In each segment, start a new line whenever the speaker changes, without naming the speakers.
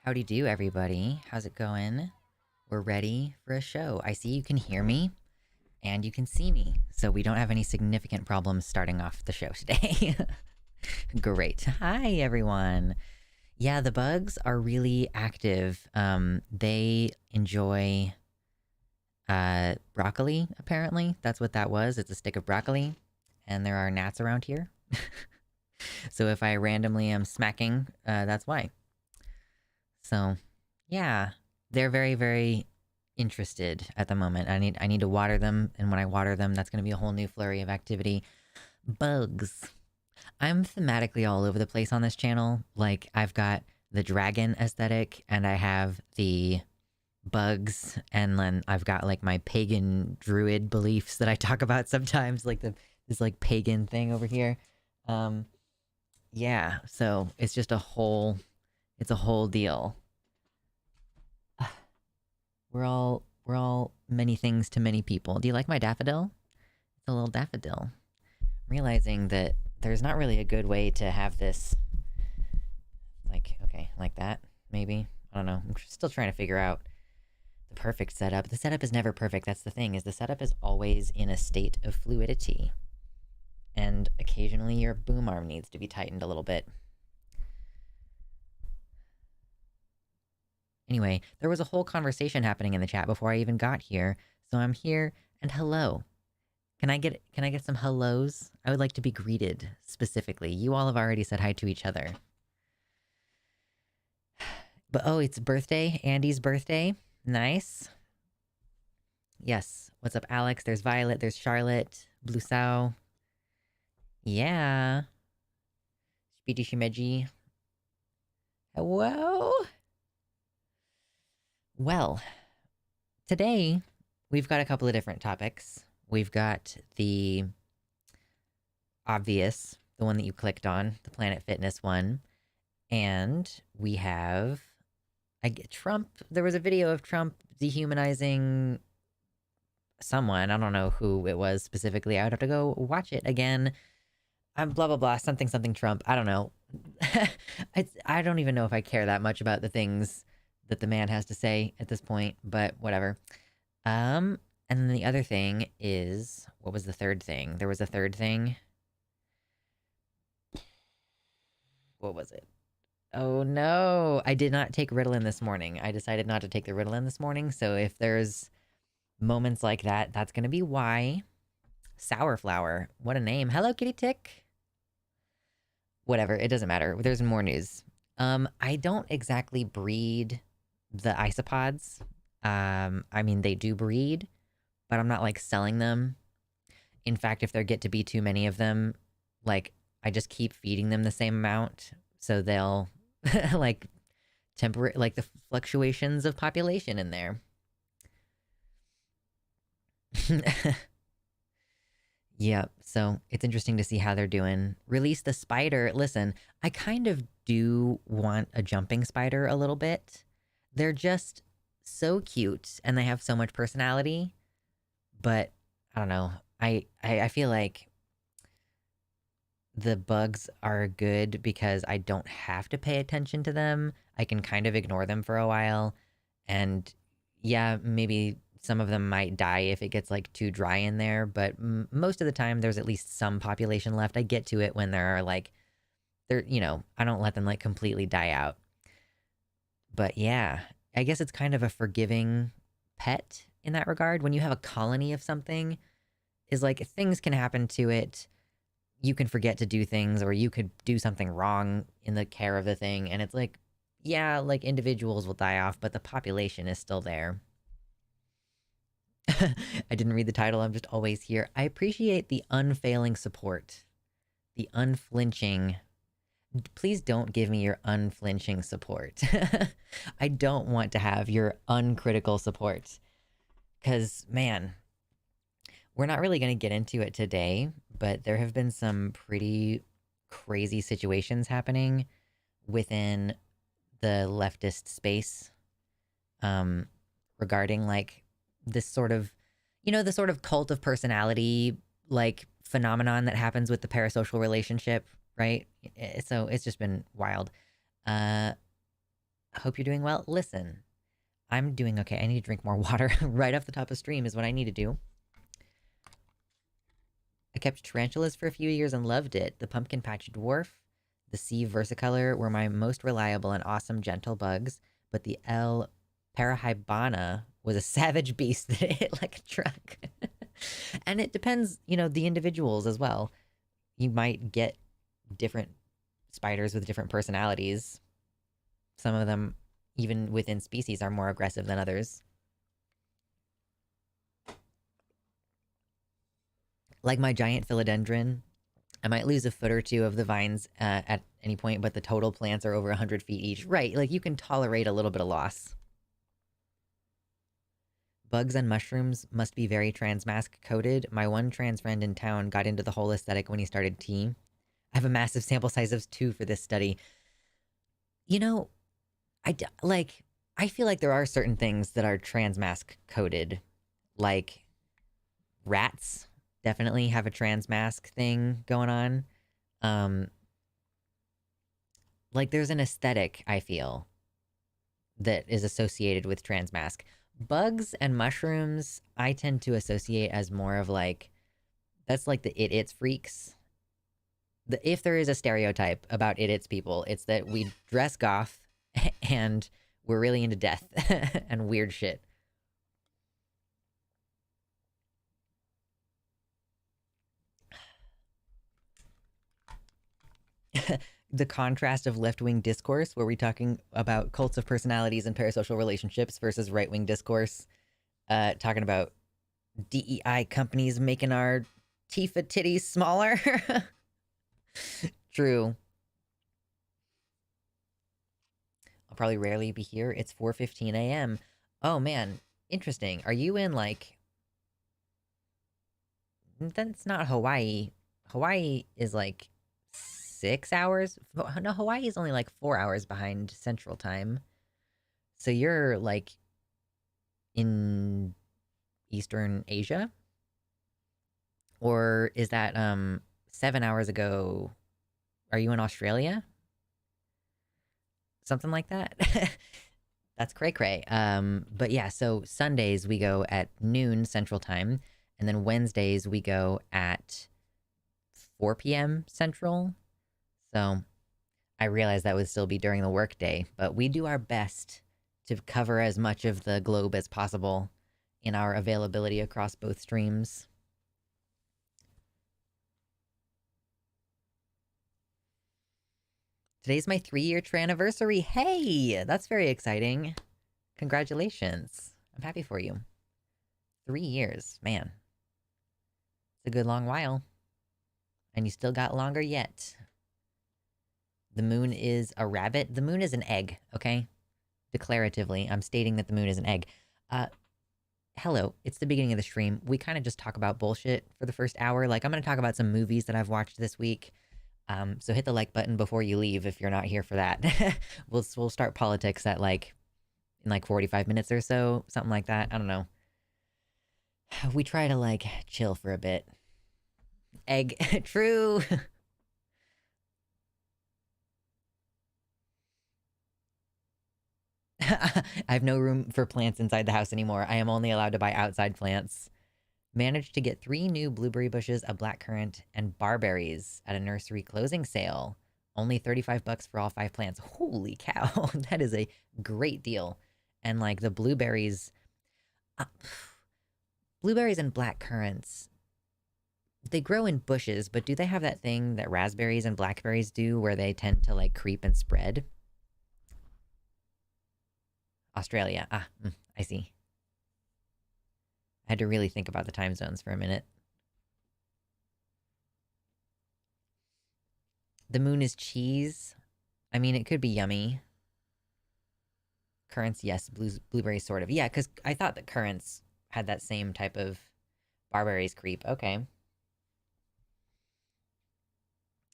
Howdy do, everybody. How's it going? We're ready for a show. I see you can hear me and you can see me, so we don't have any significant problems starting off the show today. Great. Hi, everyone. Yeah, the bugs are really active. They enjoy broccoli, apparently. That's what that was. It's a stick of broccoli, and there are gnats around here. So if I randomly am smacking, that's why. So, yeah, they're very, very interested at the moment. I need to water them, and when I water them, that's going to be a whole new flurry of activity. Bugs. I'm thematically all over the place on this channel. Like, I've got the dragon aesthetic, and I have the bugs, and then I've got like my pagan druid beliefs that I talk about sometimes, like this like pagan thing over here. Um, yeah, so it's just it's a whole deal. We're all many things to many people. Do you like my daffodil? It's a little daffodil. I'm realizing that there's not really a good way to have this, like, okay, like that, maybe. I don't know. I'm still trying to figure out the perfect setup. The setup is never perfect. That's the thing, is the setup is always in a state of fluidity. And occasionally your boom arm needs to be tightened a little bit. Anyway, there was a whole conversation happening in the chat before I even got here, so I'm here, and hello. Can I get some hellos? I would like to be greeted, specifically. You all have already said hi to each other. But oh, it's birthday, Andy's birthday. Nice. Yes. What's up, Alex? There's Violet, there's Charlotte, Blue Sao. Yeah. Speedy Shimeji. Hello? Well, today we've got a couple of different topics. We've got the obvious, the one that you clicked on, the Planet Fitness one. And we have Trump. There was a video of Trump dehumanizing someone. I don't know who it was specifically. I would have to go watch it again. Blah, blah, blah, something, something Trump. I don't know. I don't even know if I care that much about the things that the man has to say at this point, but whatever. And then the other thing is, what was the third thing? There was a third thing. What was it? Oh no, I did not take Ritalin this morning. I decided not to take the Ritalin this morning, so if there's moments like that, that's gonna be why. Sourflower, what a name. Hello, kitty tick. Whatever, it doesn't matter. There's more news. I don't exactly breed the isopods. I mean, they do breed, but I'm not like selling them. In fact, if there get to be too many of them, like I just keep feeding them the same amount, so they'll like like the fluctuations of population in there. Yep, so it's interesting to see how they're doing. Release the spider. Listen, I kind of do want a jumping spider a little bit. They're just so cute and they have so much personality. But I don't know. I feel like the bugs are good because I don't have to pay attention to them. I can kind of ignore them for a while. And yeah, maybe some of them might die if it gets like too dry in there, but most of the time there's at least some population left. I get to it when there are like, I don't let them like completely die out. But yeah, I guess it's kind of a forgiving pet in that regard. When you have a colony of something, is like things can happen to it. You can forget to do things, or you could do something wrong in the care of the thing. And it's like, yeah, like individuals will die off, but the population is still there. I didn't read the title. I'm just always here. I appreciate the unfailing support. The unflinching. Please don't give me your unflinching support. I don't want to have your uncritical support. Because, man, we're not really going to get into it today, but there have been some pretty crazy situations happening within the leftist space regarding, like, this sort of, the sort of cult of personality, like, phenomenon that happens with the parasocial relationship, right? So it's just been wild. Hope you're doing well. Listen, I'm doing okay. I need to drink more water right off the top of stream is what I need to do. I kept tarantulas for a few years and loved it. The pumpkin patch dwarf, the sea versicolor were my most reliable and awesome gentle bugs, but the L. parahybana was a savage beast that hit like a truck. And it depends, the individuals as well. You might get different spiders with different personalities. Some of them, even within species, are more aggressive than others. Like my giant philodendron, I might lose a foot or two of the vines at any point, but the total plants are over 100 feet each. Right, like you can tolerate a little bit of loss. Bugs and mushrooms must be very transmask coated. My one trans friend in town got into the whole aesthetic when he started tea. I have a massive sample size of 2 for this study. I feel like there are certain things that are transmask coated. Like rats definitely have a transmask thing going on. Like there's an aesthetic, I feel, that is associated with transmask. Bugs and mushrooms, I tend to associate as more of like, that's like the it's freaks. If there is a stereotype about it's people, it's that we dress goth and we're really into death and weird shit. The contrast of left-wing discourse, where we're talking about cults of personalities and parasocial relationships versus right-wing discourse, talking about DEI companies making our Tifa titties smaller. True. I'll probably rarely be here. It's 4:15 a.m. Oh man, interesting. Are you in like... That's not Hawaii. Hawaii is like 6 hours. No, Hawaii is only like 4 hours behind Central Time. So you're like in Eastern Asia? Or is that 7 hours ago? Are you in Australia? Something like that? That's cray-cray. But yeah, so Sundays we go at noon Central Time, and then Wednesdays we go at 4 p.m. Central. So I realize that would still be during the workday, but we do our best to cover as much of the globe as possible in our availability across both streams. Today's my 3-year anniversary. Hey, that's very exciting. Congratulations. I'm happy for you. 3 years, man. It's a good long while. And you still got longer yet. The moon is a rabbit. The moon is an egg, okay? Declaratively, I'm stating that the moon is an egg. Hello, it's the beginning of the stream. We kind of just talk about bullshit for the first hour. Like, I'm going to talk about some movies that I've watched this week. So hit the like button before you leave if you're not here for that. We'll start politics at in 45 minutes or so, something like that. I don't know. We try to chill for a bit. Egg, true. I have no room for plants inside the house anymore. I am only allowed to buy outside plants. Managed to get 3 new blueberry bushes, a blackcurrant, and barberries at a nursery closing sale. Only $35 for all 5 plants. Holy cow, that is a great deal. And the blueberries... blueberries and blackcurrants, they grow in bushes, but do they have that thing that raspberries and blackberries do where they tend to creep and spread? Australia. I see. I had to really think about the time zones for a minute. The moon is cheese. I mean, it could be yummy. Currants, yes. Blueberries, sort of. Yeah, because I thought that currants had that same type of barberries creep. Okay.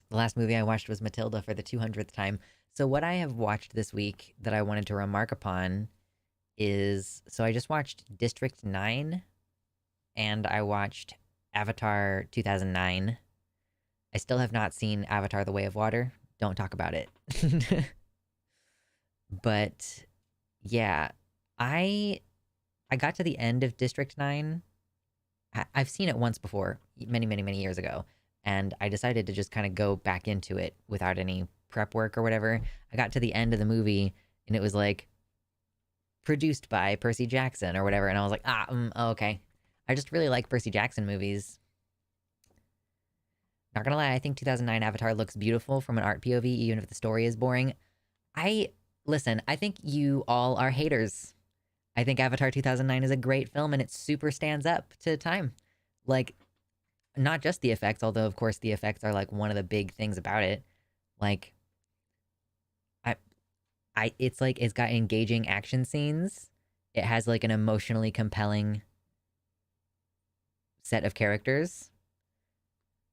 The last movie I watched was Matilda for the 200th time. So what I have watched this week that I wanted to remark upon is... So I just watched District 9, and I watched Avatar 2009. I still have not seen Avatar: The Way of Water. Don't talk about it. But yeah, I I got to the end of District 9. I've seen it once before, many, many, many years ago, and I decided to just kind of go back into it without any prep work or whatever. I got to the end of the movie, and it was like produced by Percy Jackson or whatever, and I was like, oh, okay. I just really like Percy Jackson movies. Not gonna lie, I think 2009 Avatar looks beautiful from an art POV, even if the story is boring. I listen. I think you all are haters. I think Avatar 2009 is a great film, and it super stands up to time. Like, not just the effects, although of course the effects are like one of the big things about it. Like, I, it's like it's got engaging action scenes. It has like an emotionally compelling set of characters.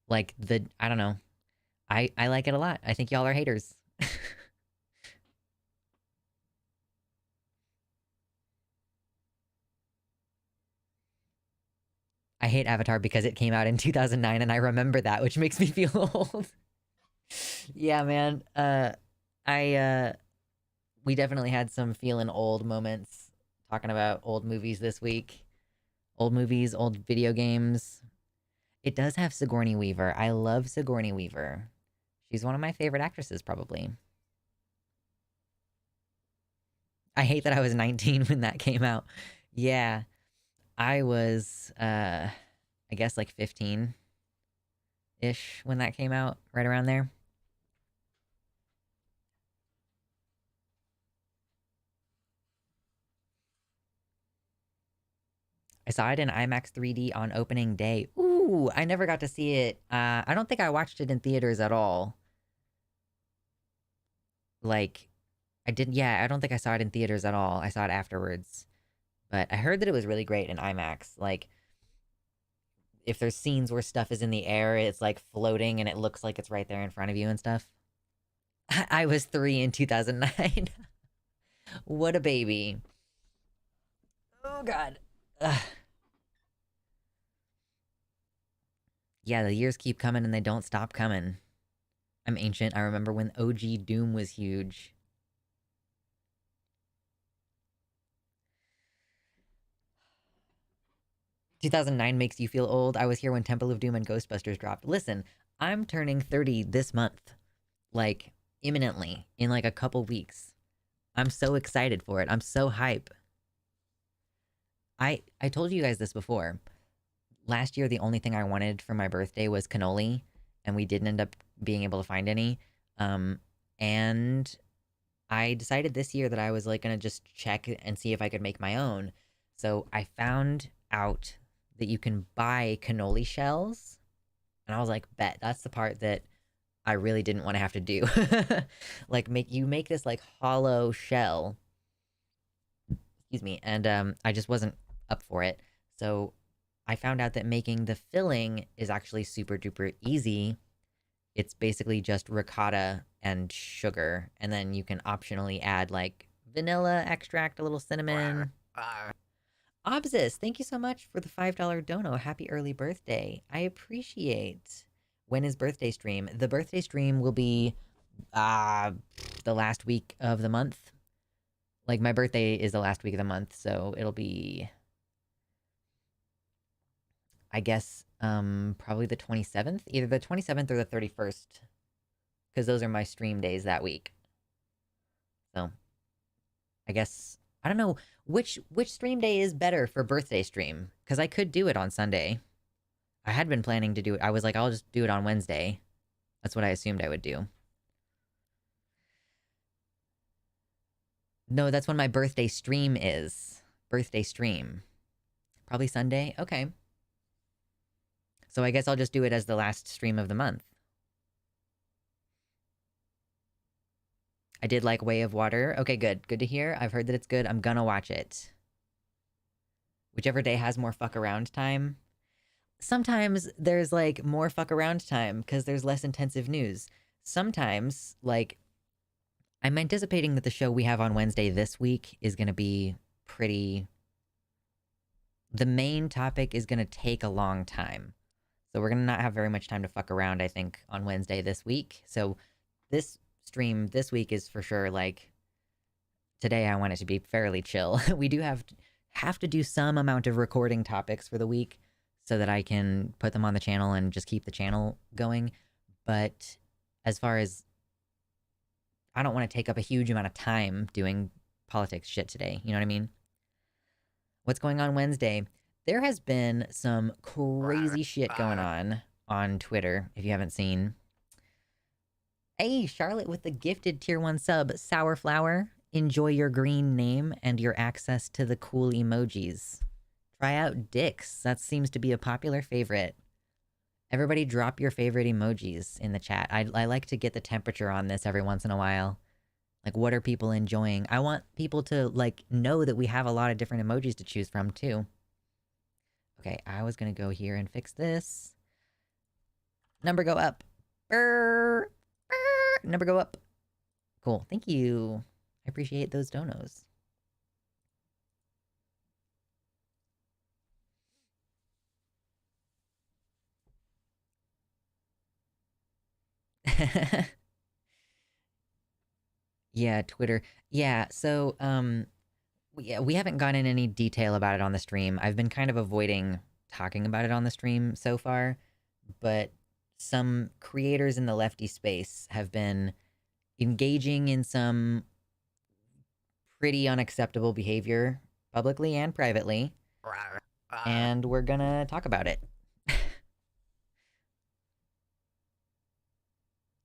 Like I don't know. I like it a lot. I think y'all are haters. I hate Avatar because it came out in 2009 and I remember that, which makes me feel old. Yeah, man. I we definitely had some feeling old moments talking about old movies this week. Old movies, old video games. It does have Sigourney Weaver. I love Sigourney Weaver. She's one of my favorite actresses, probably. I hate that I was 19 when that came out. Yeah, I was I guess like 15 ish when that came out, right around there. I saw it in IMAX 3D on opening day. Ooh, I never got to see it. I don't think I watched it in theaters at all. Like, I didn't, yeah, I don't think I saw it in theaters at all. I saw it afterwards. But I heard that it was really great in IMAX. Like, if there's scenes where stuff is in the air, it's like floating and it looks like it's right there in front of you and stuff. I was 3 in 2009. What a baby. Oh, God. Ugh. Yeah, the years keep coming and they don't stop coming. I'm ancient. I remember when OG Doom was huge. 2009 makes you feel old. I was here when Temple of Doom and Ghostbusters dropped. Listen, I'm turning 30 this month. Like, imminently, in like a couple weeks. I'm so excited for it. I'm so hype. I told you guys this before. Last year, the only thing I wanted for my birthday was cannoli, and we didn't end up being able to find any. And I decided this year that I was like gonna just check and see if I could make my own. So I found out that you can buy cannoli shells, and I was like, bet that's the part that I really didn't want to have to do. Like make this like hollow shell, excuse me, and I just wasn't up for it. So I found out that making the filling is actually super duper easy. It's basically just ricotta and sugar, and then you can optionally add like vanilla extract, a little cinnamon. Obsis, thank you so much for the $5 dono. Happy early birthday. I appreciate. When is birthday stream? The birthday stream will be uh the last week of the month. Like my birthday is the last week of the month, so it'll be I guess probably the 27th, either the 27th or the 31st, because those are my stream days that week. So I guess I don't know which stream day is better for birthday stream, because I could do it on Sunday. I had been planning to do it. I was like, I'll just do it on Wednesday. That's what I assumed I would do. No, that's when my birthday stream is. Birthday stream. Probably Sunday? Okay. So I guess I'll just do it as the last stream of the month. I did like Way of Water. Okay, good. Good to hear. I've heard that it's good. I'm gonna watch it. Whichever day has more fuck around time. Sometimes there's like more fuck around time because there's less intensive news. Sometimes, like, I'm anticipating that the show we have on Wednesday this week is gonna be pretty. The main topic is gonna take a long time. So we're gonna not have very much time to fuck around, I think, on Wednesday this week. So this stream this week is for sure like today I want it to be fairly chill. We do have to do some amount of recording topics for the week so that I can put them on the channel and just keep the channel going. But as far as I don't want to take up a huge amount of time doing politics shit today, you know what I mean? What's going on Wednesday? There has been some crazy shit going on Twitter, if you haven't seen. Hey, Charlotte with the gifted tier 1 sub, Sour Flower. Enjoy your green name and your access to the cool emojis. Try out Dicks. That seems to be a popular favorite. Everybody drop your favorite emojis in the chat. I like to get the temperature on this every once in a while. Like, what are people enjoying? I want people to, like, know that we have a lot of different emojis to choose from, too. Okay, I was gonna go here and fix this. Number go up. Brr, brr, number go up. Cool, thank you. I appreciate those donos. Yeah, Twitter. Yeah, so, we haven't gone in any detail about it on the stream. I've been kind of avoiding talking about it on the stream so far, but some creators in the lefty space have been engaging in some pretty unacceptable behavior publicly and privately, and we're gonna talk about it.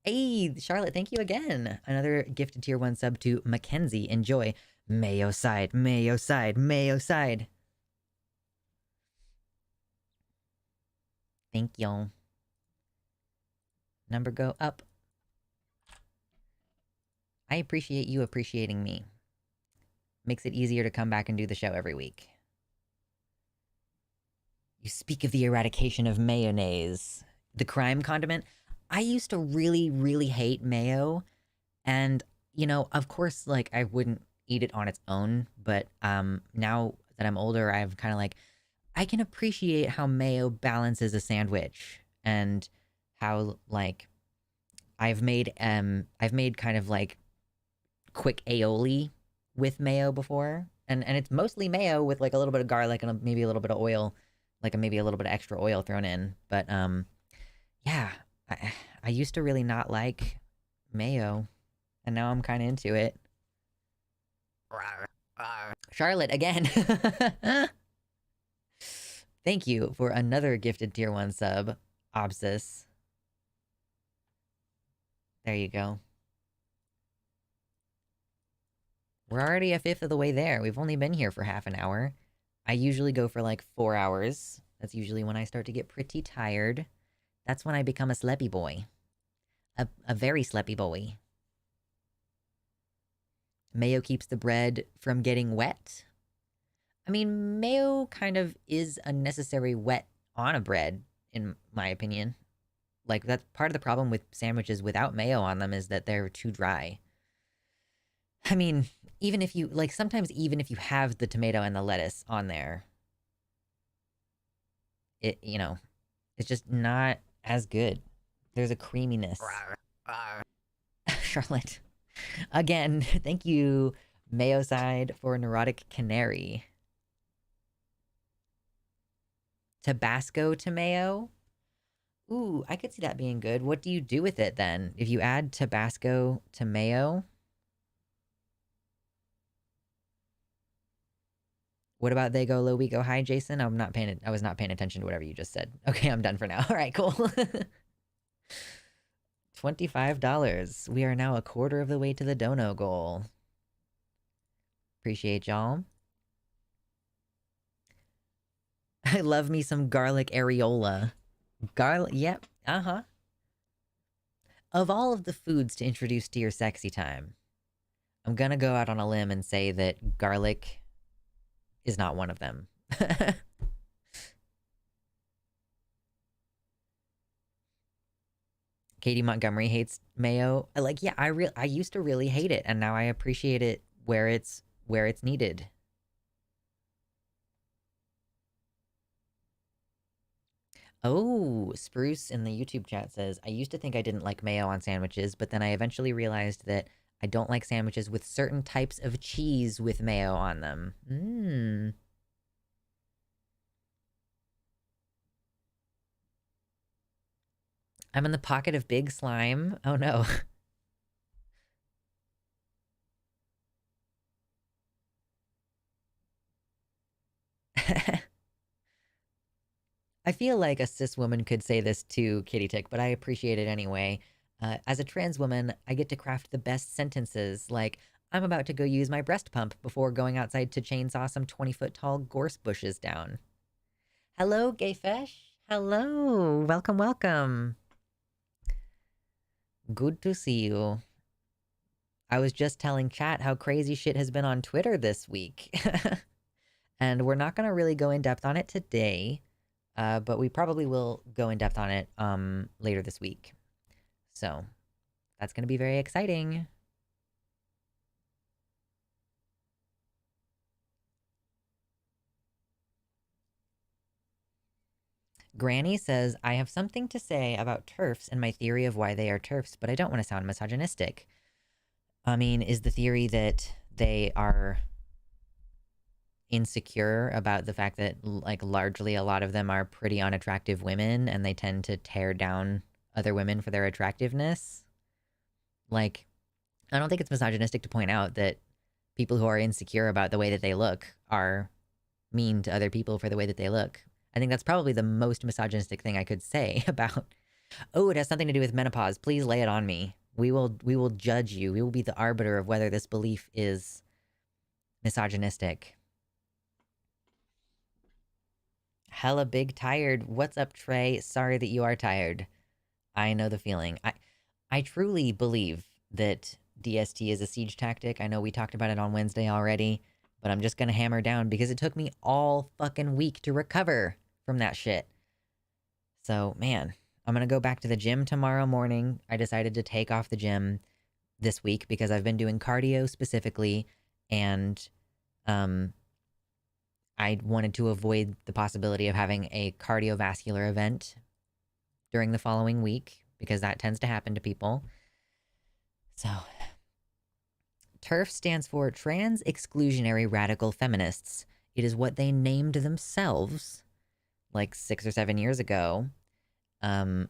Hey, Charlotte, thank you again. Another gifted tier 1 sub to Mackenzie. Enjoy. Mayo side, mayo side, mayo side. Thank you. Number go up. I appreciate you appreciating me. Makes it easier to come back and do the show every week. You speak of the eradication of mayonnaise. The crime condiment. I used to really, really hate mayo. And, you know, of course, like, I wouldn't eat it on its own. But now that I'm older, I've kind of like, I can appreciate how mayo balances a sandwich. And how, like, I've made kind of, like, quick aioli with mayo before. And it's mostly mayo with, like, a little bit of garlic and maybe a little bit of oil. Like, maybe a little bit of extra oil thrown in. But, yeah. I used to really not like mayo, and now I'm kind of into it. Charlotte, again. Thank you for another gifted tier 1 sub, Obsis. There you go. We're already a fifth of the way there. We've only been here for half an hour. I usually go for like 4 hours. That's usually when I start to get pretty tired. That's when I become a sleepy boy. A very sleepy boy. Mayo keeps the bread from getting wet. I mean, mayo kind of is a necessary wet on a bread, in my opinion. Like, that's part of the problem with sandwiches without mayo on them is that they're too dry. I mean, even if you, like, sometimes even if you have the tomato and the lettuce on there, it, you know, it's just not as good. There's a creaminess. Charlotte. Again, thank you, Mayo Side, for Neurotic Canary. Tabasco to mayo? Ooh, I could see that being good. What do you do with it then? If you add Tabasco to mayo? What about they go low, we go high, Jason? I was not paying attention to whatever you just said. Okay, I'm done for now. All right, cool. $25. We are now a quarter of the way to the dono goal. Appreciate y'all. I love me some garlic areola. Garlic, yep, uh-huh. Of all of the foods to introduce to your sexy time, I'm gonna go out on a limb and say that garlic is not one of them. Katie Montgomery hates mayo. Like, yeah, I used to really hate it, and now I appreciate it where it's needed. Oh, Spruce in the YouTube chat says, I used to think I didn't like mayo on sandwiches, but then I eventually realized that I don't like sandwiches with certain types of cheese with mayo on them. I'm in the pocket of big slime. Oh no. I feel like a cis woman could say this to Kitty Tick, but I appreciate it anyway. As a trans woman, I get to craft the best sentences, like, I'm about to go use my breast pump before going outside to chainsaw some 20-foot tall gorse bushes down. Hello, gay fish. Hello. Welcome, welcome. Good to see you. I was just telling chat how crazy shit has been on Twitter this week. And we're not going to really go in depth on it today, but we probably will go in depth on it later this week. So that's going to be very exciting. Granny says, I have something to say about TERFs and my theory of why they are TERFs, but I don't want to sound misogynistic. I mean, is the theory that they are insecure about the fact that, like, largely a lot of them are pretty unattractive women and they tend to tear down other women for their attractiveness? Like, I don't think it's misogynistic to point out that people who are insecure about the way that they look are mean to other people for the way that they look. I think that's probably the most misogynistic thing I could say about, oh, it has something to do with menopause. Please lay it on me. We will judge you. We will be the arbiter of whether this belief is misogynistic. Hella big tired. What's up, Trey? Sorry that you are tired. I know the feeling. I truly believe that DST is a siege tactic. I know we talked about it on Wednesday already, but I'm just gonna hammer down because it took me all fucking week to recover from that shit. So, man, I'm gonna go back to the gym tomorrow morning. I decided to take off the gym this week because I've been doing cardio specifically, and I wanted to avoid the possibility of having a cardiovascular event during the following week because that tends to happen to people. So, TERF stands for Trans Exclusionary Radical Feminists. It is what they named themselves like 6 or 7 years ago. And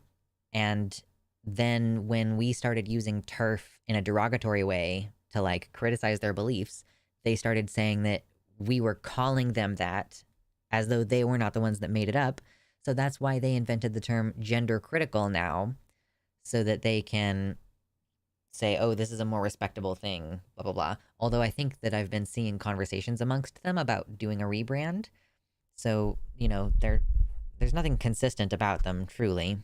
then when we started using TERF in a derogatory way to, like, criticize their beliefs, they started saying that we were calling them that as though they were not the ones that made it up. So that's why they invented the term gender critical now, so that they can say, oh, this is a more respectable thing, blah, blah, blah. Although I think that I've been seeing conversations amongst them about doing a rebrand. So, you know, there's nothing consistent about them, truly.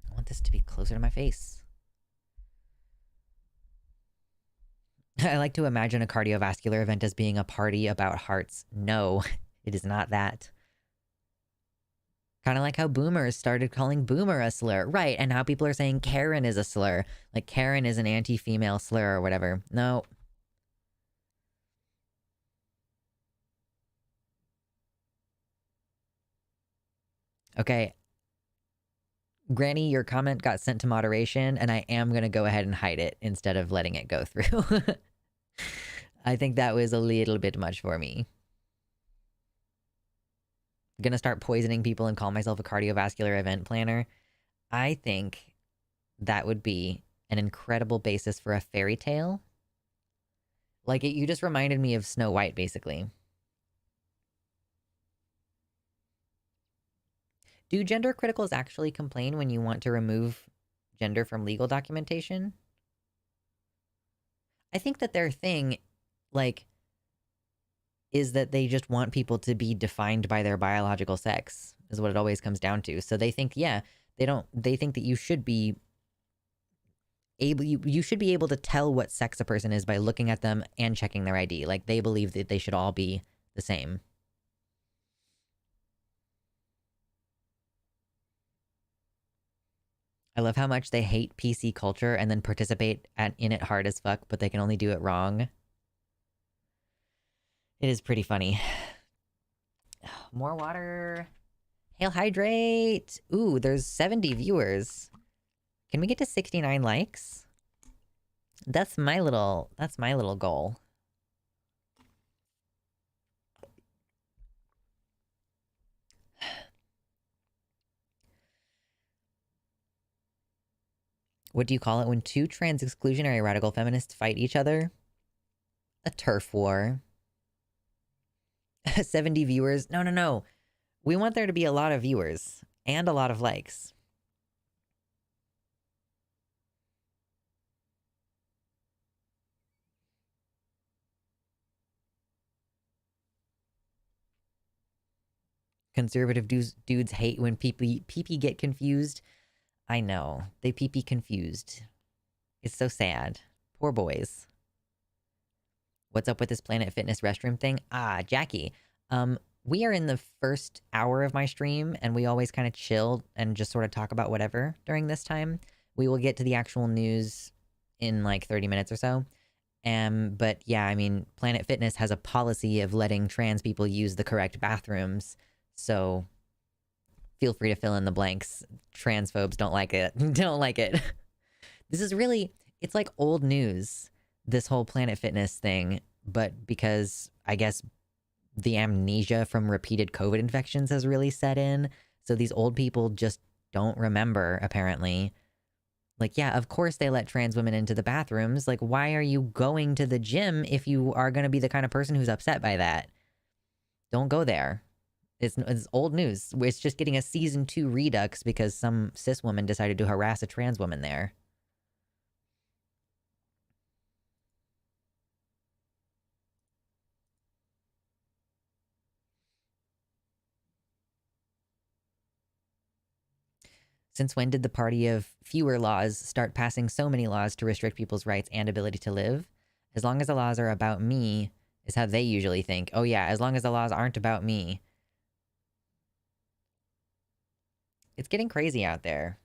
I want this to be closer to my face. I like to imagine a cardiovascular event as being a party about hearts. No, it is not that. Kind of like how boomers started calling boomer a slur. Right, and how people are saying Karen is a slur. Like Karen is an anti-female slur or whatever. No. Okay. Granny, your comment got sent to moderation, and I am going to go ahead and hide it instead of letting it go through. I think that was a little bit much for me. Gonna start poisoning people and call myself a cardiovascular event planner. I think that would be an incredible basis for a fairy tale. Like, you just reminded me of Snow White, basically. Do gender criticals actually complain when you want to remove gender from legal documentation? I think that their thing, like, is that they just want people to be defined by their biological sex, is what it always comes down to. So they think, yeah, they think that you should be you should be able to tell what sex a person is by looking at them and checking their ID. Like, they believe that they should all be the same. I love how much they hate PC culture and then participate in it hard as fuck, but they can only do it wrong. It is pretty funny. More water. Hail hydrate. Ooh, there's 70 viewers. Can we get to 69 likes? That's my little goal. What do you call it when two trans exclusionary radical feminists fight each other? A turf war. 70 viewers? No, no, no. We want there to be a lot of viewers and a lot of likes. Conservative dudes hate when pee get confused. I know. They pee confused. It's so sad. Poor boys. What's up with this Planet Fitness restroom thing? Ah, Jackie. We are in the first hour of my stream, and we always kind of chill and just sort of talk about whatever during this time. We will get to the actual news in like 30 minutes or so. But yeah, I mean, Planet Fitness has a policy of letting trans people use the correct bathrooms. So feel free to fill in the blanks. Transphobes don't like it. Don't like it. This is really, it's like old news, this whole Planet Fitness thing. But because I guess the amnesia from repeated COVID infections has really set in. So these old people just don't remember, apparently. Like, yeah, of course they let trans women into the bathrooms. Like, why are you going to the gym if you are going to be the kind of person who's upset by that? Don't go there. It's old news. It's just getting a season 2 redux because some cis woman decided to harass a trans woman there. Since when did the party of fewer laws start passing so many laws to restrict people's rights and ability to live? As long as the laws are about me, is how they usually think. Oh yeah, as long as the laws aren't about me. It's getting crazy out there.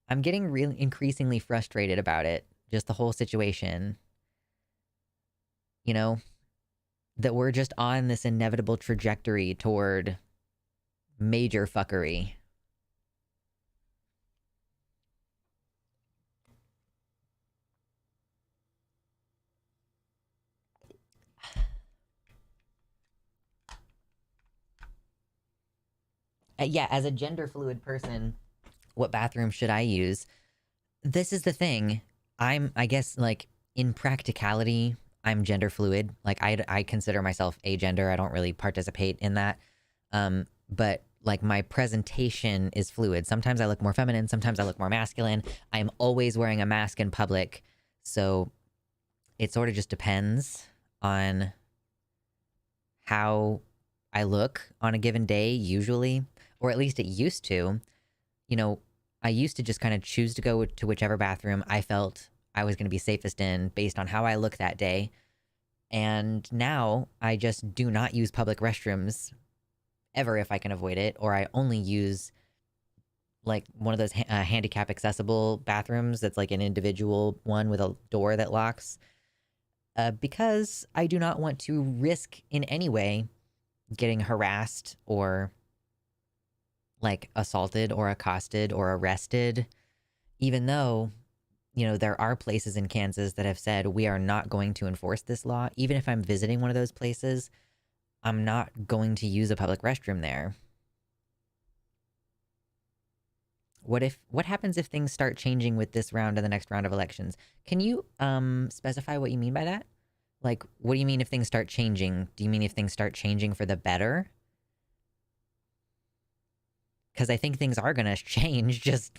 I'm getting really increasingly frustrated about it. Just the whole situation. You know, that we're just on this inevitable trajectory toward major fuckery. Yeah, as a gender fluid person, what bathroom should I use? This is the thing. I guess, like, in practicality, I'm gender fluid. Like, I consider myself agender. I don't really participate in that. But, like, my presentation is fluid. Sometimes I look more feminine. Sometimes I look more masculine. I'm always wearing a mask in public. So it sort of just depends on how I look on a given day, usually. Or at least it used to. You know, I used to just kind of choose to go to whichever bathroom I felt I was going to be safest in based on how I look that day. And now I just do not use public restrooms ever if I can avoid it, or I only use like one of those handicap accessible bathrooms that's like an individual one with a door that locks. Because I do not want to risk in any way getting harassed or like assaulted or accosted or arrested, even though, you know, there are places in Kansas that have said we are not going to enforce this law. Even if I'm visiting one of those places, I'm not going to use a public restroom there. What happens if things start changing with this round and the next round of elections? Can you specify what you mean by that? Like, what do you mean if things start changing? Do you mean if things start changing for the better? Because I think things are going to change, just...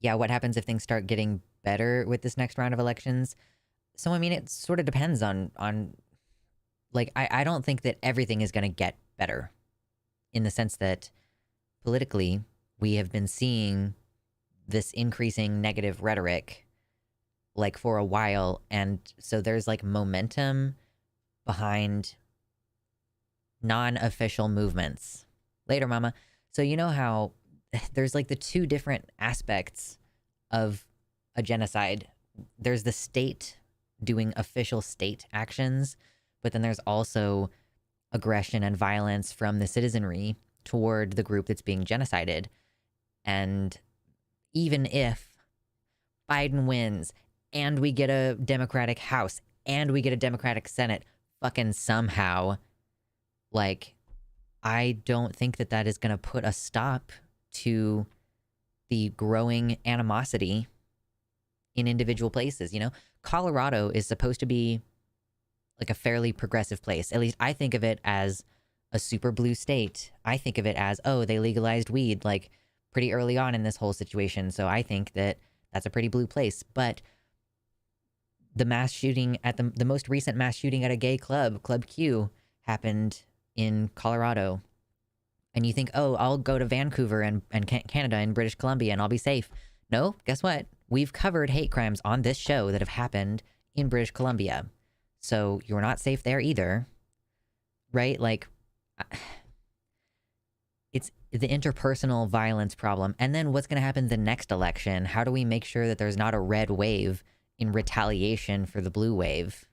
Yeah, what happens if things start getting better with this next round of elections? So, I mean, it sort of depends on like, I don't think that everything is going to get better in the sense that politically, we have been seeing this increasing negative rhetoric like for a while. And so there's like momentum behind non-official movements. Later, mama. So you know how there's like the two different aspects of a genocide. There's the state doing official state actions, but then there's also aggression and violence from the citizenry toward the group that's being genocided. And even if Biden wins and we get a Democratic House and we get a Democratic Senate, fucking somehow, like, I don't think that that is going to put a stop to the growing animosity in individual places. You know, Colorado is supposed to be like a fairly progressive place. At least I think of it as a super blue state. I think of it as, oh, they legalized weed like pretty early on in this whole situation. So I think that that's a pretty blue place. But the mass shooting at the most recent mass shooting at a gay club, Club Q, happened in Colorado. And you think, oh, I'll go to Vancouver and Canada and British Columbia and I'll be safe. No, guess what? We've covered hate crimes on this show that have happened in British Columbia. So you're not safe there either, right? Like, it's the interpersonal violence problem. And then what's going to happen the next election? How do we make sure that there's not a red wave in retaliation for the blue wave?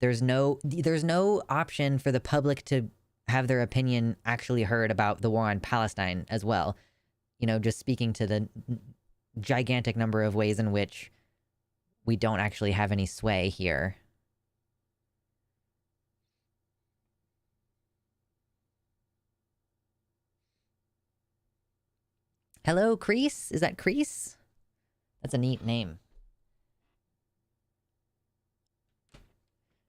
There's no option for the public to have their opinion actually heard about the war on Palestine as well. You know, just speaking to the gigantic number of ways in which we don't actually have any sway here. Hello, Crease? Is that Crease? That's a neat name.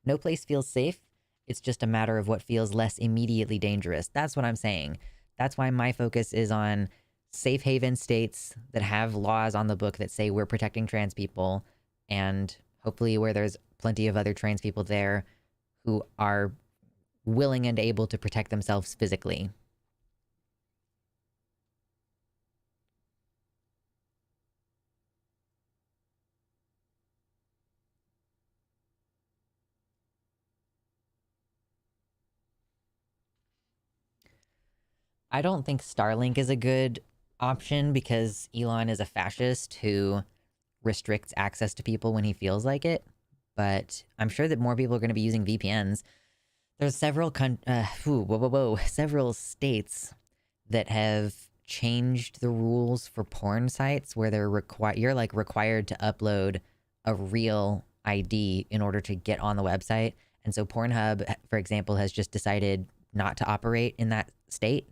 No place feels safe. It's just a matter of what feels less immediately dangerous. That's what I'm saying. That's why my focus is on safe haven states that have laws on the book that say we're protecting trans people, and hopefully where there's plenty of other trans people there who are willing and able to protect themselves physically. I don't think Starlink is a good option because Elon is a fascist who restricts access to people when he feels like it. But I'm sure that more people are going to be using VPNs. There's several several states that have changed the rules for porn sites where you're like required to upload a real ID in order to get on the website. And so Pornhub, for example, has just decided not to operate in that state.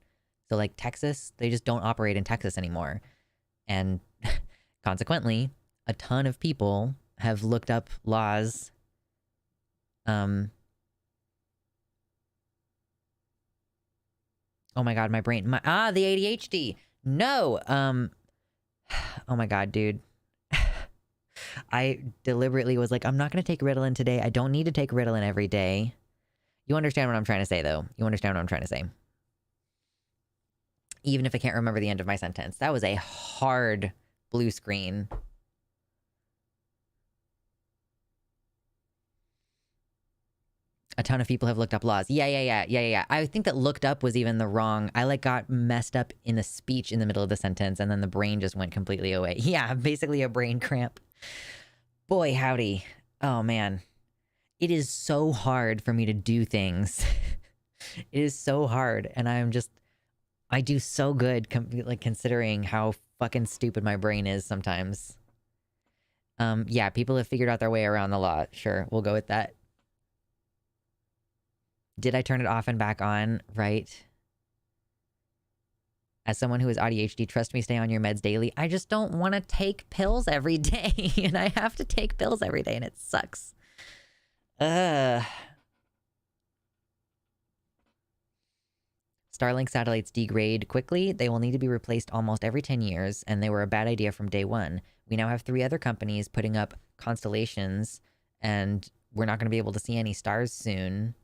So like Texas, they just don't operate in Texas anymore. And consequently, a ton of people have looked up laws. Oh my God, my brain. The ADHD. No. Oh my God, dude. I deliberately was like, I'm not going to take Ritalin today. I don't need to take Ritalin every day. You understand what I'm trying to say, though. You understand what I'm trying to say. Even if I can't remember the end of my sentence. That was a hard blue screen. A ton of people have looked up laws. Yeah. I think that looked up was even the wrong. I like got messed up in the speech in the middle of the sentence and then the brain just went completely away. Yeah, basically a brain cramp. Boy, howdy. Oh man. It is so hard for me to do things. It is so hard. And I do so good like considering how fucking stupid my brain is sometimes. Yeah, people have figured out their way around the law. Sure, we'll go with that. Did I turn it off and back on? Right. As someone who has ADHD, trust me, stay on your meds daily. I just don't want to take pills every day. And I have to take pills every day and it sucks. Starlink satellites degrade quickly. They will need to be replaced almost every 10 years, and they were a bad idea from day one. We now have 3 other companies putting up constellations, and we're not going to be able to see any stars soon.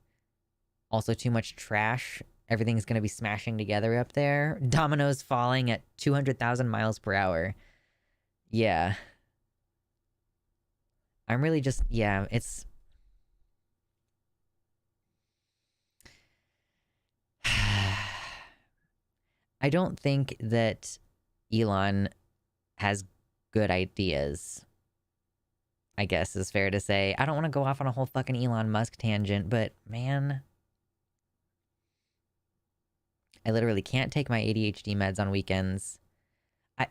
Also, too much trash. Everything's going to be smashing together up there. Dominoes falling at 200,000 miles per hour. Yeah. I'm really just, yeah, it's... I don't think that Elon has good ideas. I guess is fair to say. I don't want to go off on a whole fucking Elon Musk tangent, but man, I literally can't take my ADHD meds on weekends.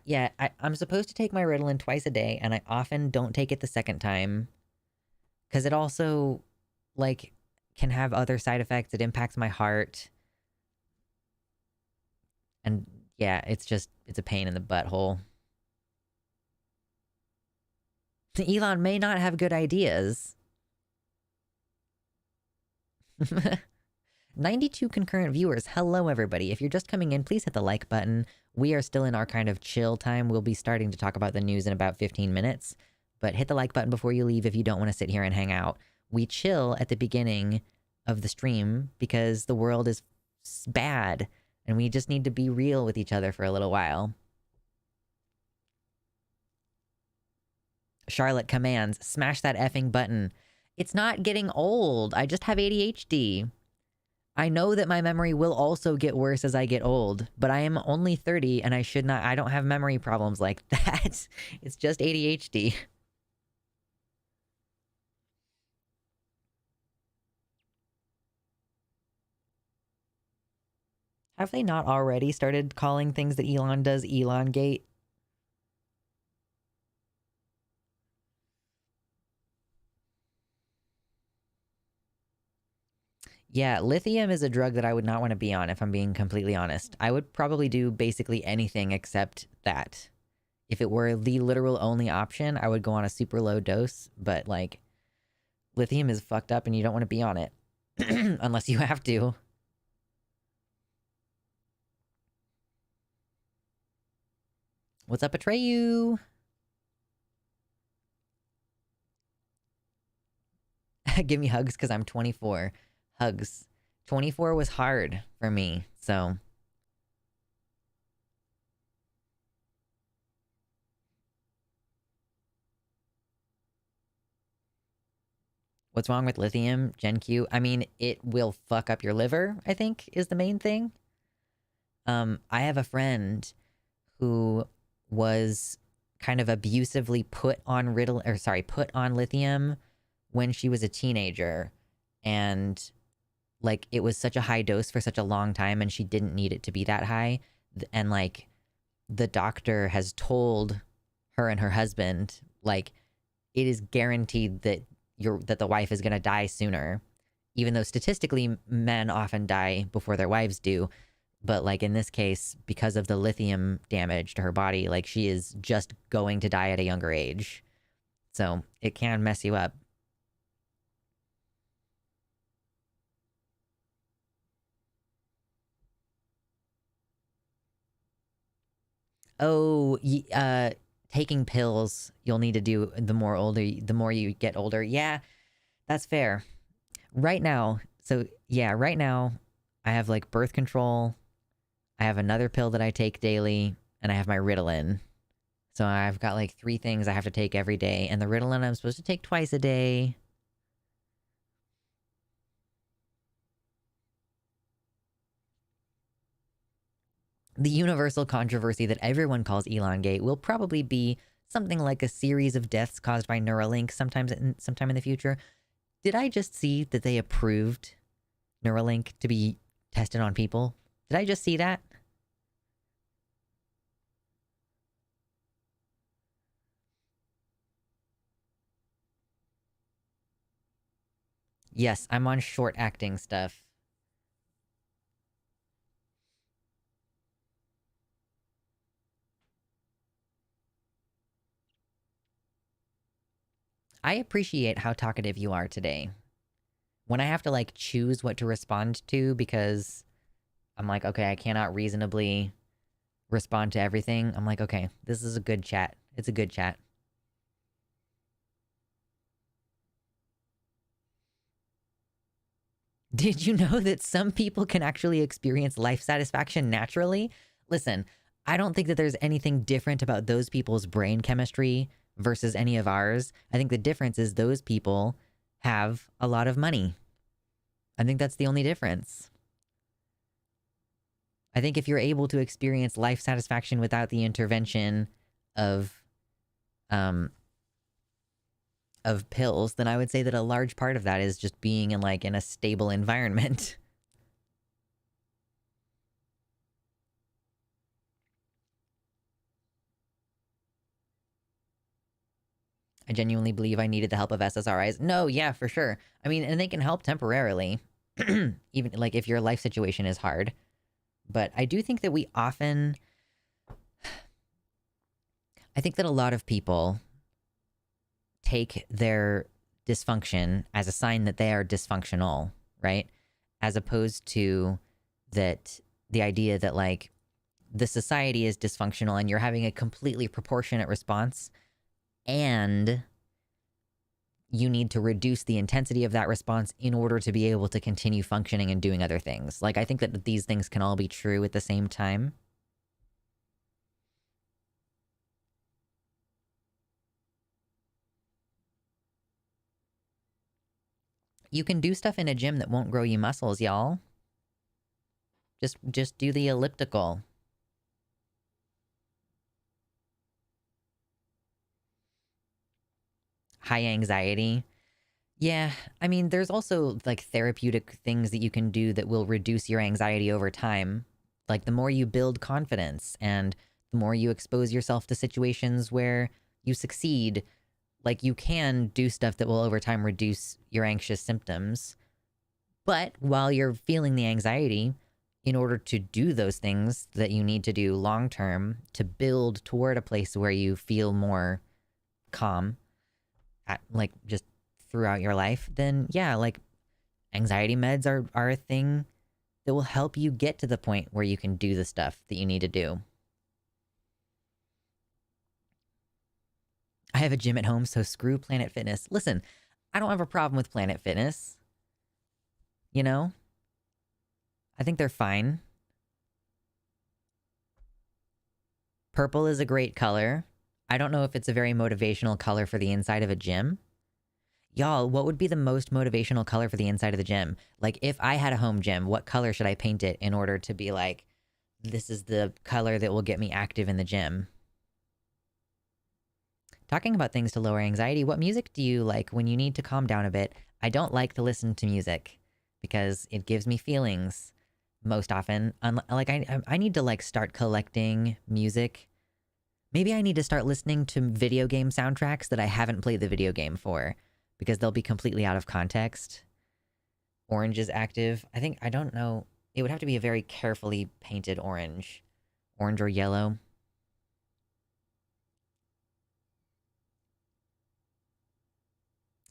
I'm supposed to take my Ritalin twice a day, and I often don't take it the second time because it also, like, can have other side effects. It impacts my heart. And yeah, it's a pain in the butthole. Elon may not have good ideas. 92 concurrent viewers. Hello, everybody. If you're just coming in, please hit the like button. We are still in our kind of chill time. We'll be starting to talk about the news in about 15 minutes. But hit the like button before you leave if you don't want to sit here and hang out. We chill at the beginning of the stream because the world is bad. And we just need to be real with each other for a little while. Charlotte commands, smash that effing button. It's not getting old. I just have ADHD. I know that my memory will also get worse as I get old, but I am only 30 and I don't have memory problems like that. It's just ADHD. Have they not already started calling things that Elon does Elongate? Yeah, lithium is a drug that I would not want to be on if I'm being completely honest. I would probably do basically anything except that. If it were the literal only option, I would go on a super low dose, but like, lithium is fucked up and you don't want to be on it. Unless you have to. What's up, Atreyu? Give me hugs because I'm 24. Hugs. 24 was hard for me, so. What's wrong with lithium, Gen Q? I mean, it will fuck up your liver, I think, is the main thing. I have a friend who was kind of abusively put on lithium when she was a teenager. And like, it was such a high dose for such a long time and she didn't need it to be that high. And like, the doctor has told her and her husband, like, it is guaranteed that the wife is going to die sooner, even though statistically men often die before their wives do. But like in this case, because of the lithium damage to her body, like she is just going to die at a younger age. So it can mess you up. Oh, taking pills you'll need to do the more you get older. Yeah, that's fair. Right now, right now I have like birth control. I have another pill that I take daily, and I have my Ritalin. So I've got like 3 things I have to take every day, and the Ritalin I'm supposed to take twice a day. The universal controversy that everyone calls Elongate will probably be something like a series of deaths caused by Neuralink sometime in the future. Did I just see that they approved Neuralink to be tested on people? Did I just see that? Yes, I'm on short acting stuff. I appreciate how talkative you are today. When I have to like choose what to respond to because I'm like, okay, I cannot reasonably respond to everything. I'm like, okay, this is a good chat. It's a good chat. Did you know that some people can actually experience life satisfaction naturally? Listen, I don't think that there's anything different about those people's brain chemistry versus any of ours. I think the difference is those people have a lot of money. I think that's the only difference. I think if you're able to experience life satisfaction without the intervention of of pills, then I would say that a large part of that is just being in like in a stable environment. I genuinely believe I needed the help of SSRIs. No, yeah, for sure. I mean, and they can help temporarily, even like if your life situation is hard. But I do think that we often, I think that a lot of people take their dysfunction as a sign that they are dysfunctional, right? As opposed to that the idea that like the society is dysfunctional and you're having a completely proportionate response and you need to reduce the intensity of that response in order to be able to continue functioning and doing other things. Like, I think that these things can all be true at the same time. You can do stuff in a gym that won't grow you muscles, y'all. Just do the elliptical. High anxiety. Yeah, I mean, there's also like therapeutic things that you can do that will reduce your anxiety over time. Like the more you build confidence and the more you expose yourself to situations where you succeed, like you can do stuff that will over time reduce your anxious symptoms. But while you're feeling the anxiety, in order to do those things that you need to do long term to build toward a place where you feel more calm, like just throughout your life, then yeah, like anxiety meds are a thing that will help you get to the point where you can do the stuff that you need to do. I have a gym at home, so screw Planet Fitness. Listen, I don't have a problem with Planet Fitness. You know? I think they're fine. Purple is a great color. I don't know if it's a very motivational color for the inside of a gym. Y'all, what would be the most motivational color for the inside of the gym? Like, if I had a home gym, what color should I paint it in order to be like, this is the color that will get me active in the gym? Talking about things to lower anxiety, what music do you like when you need to calm down a bit? I don't like to listen to music because it gives me feelings most often. Like, I need to like start collecting music. Maybe I need to start listening to video game soundtracks that I haven't played the video game for, because they'll be completely out of context. Orange is active. I don't know. It would have to be a very carefully painted orange. Orange or yellow.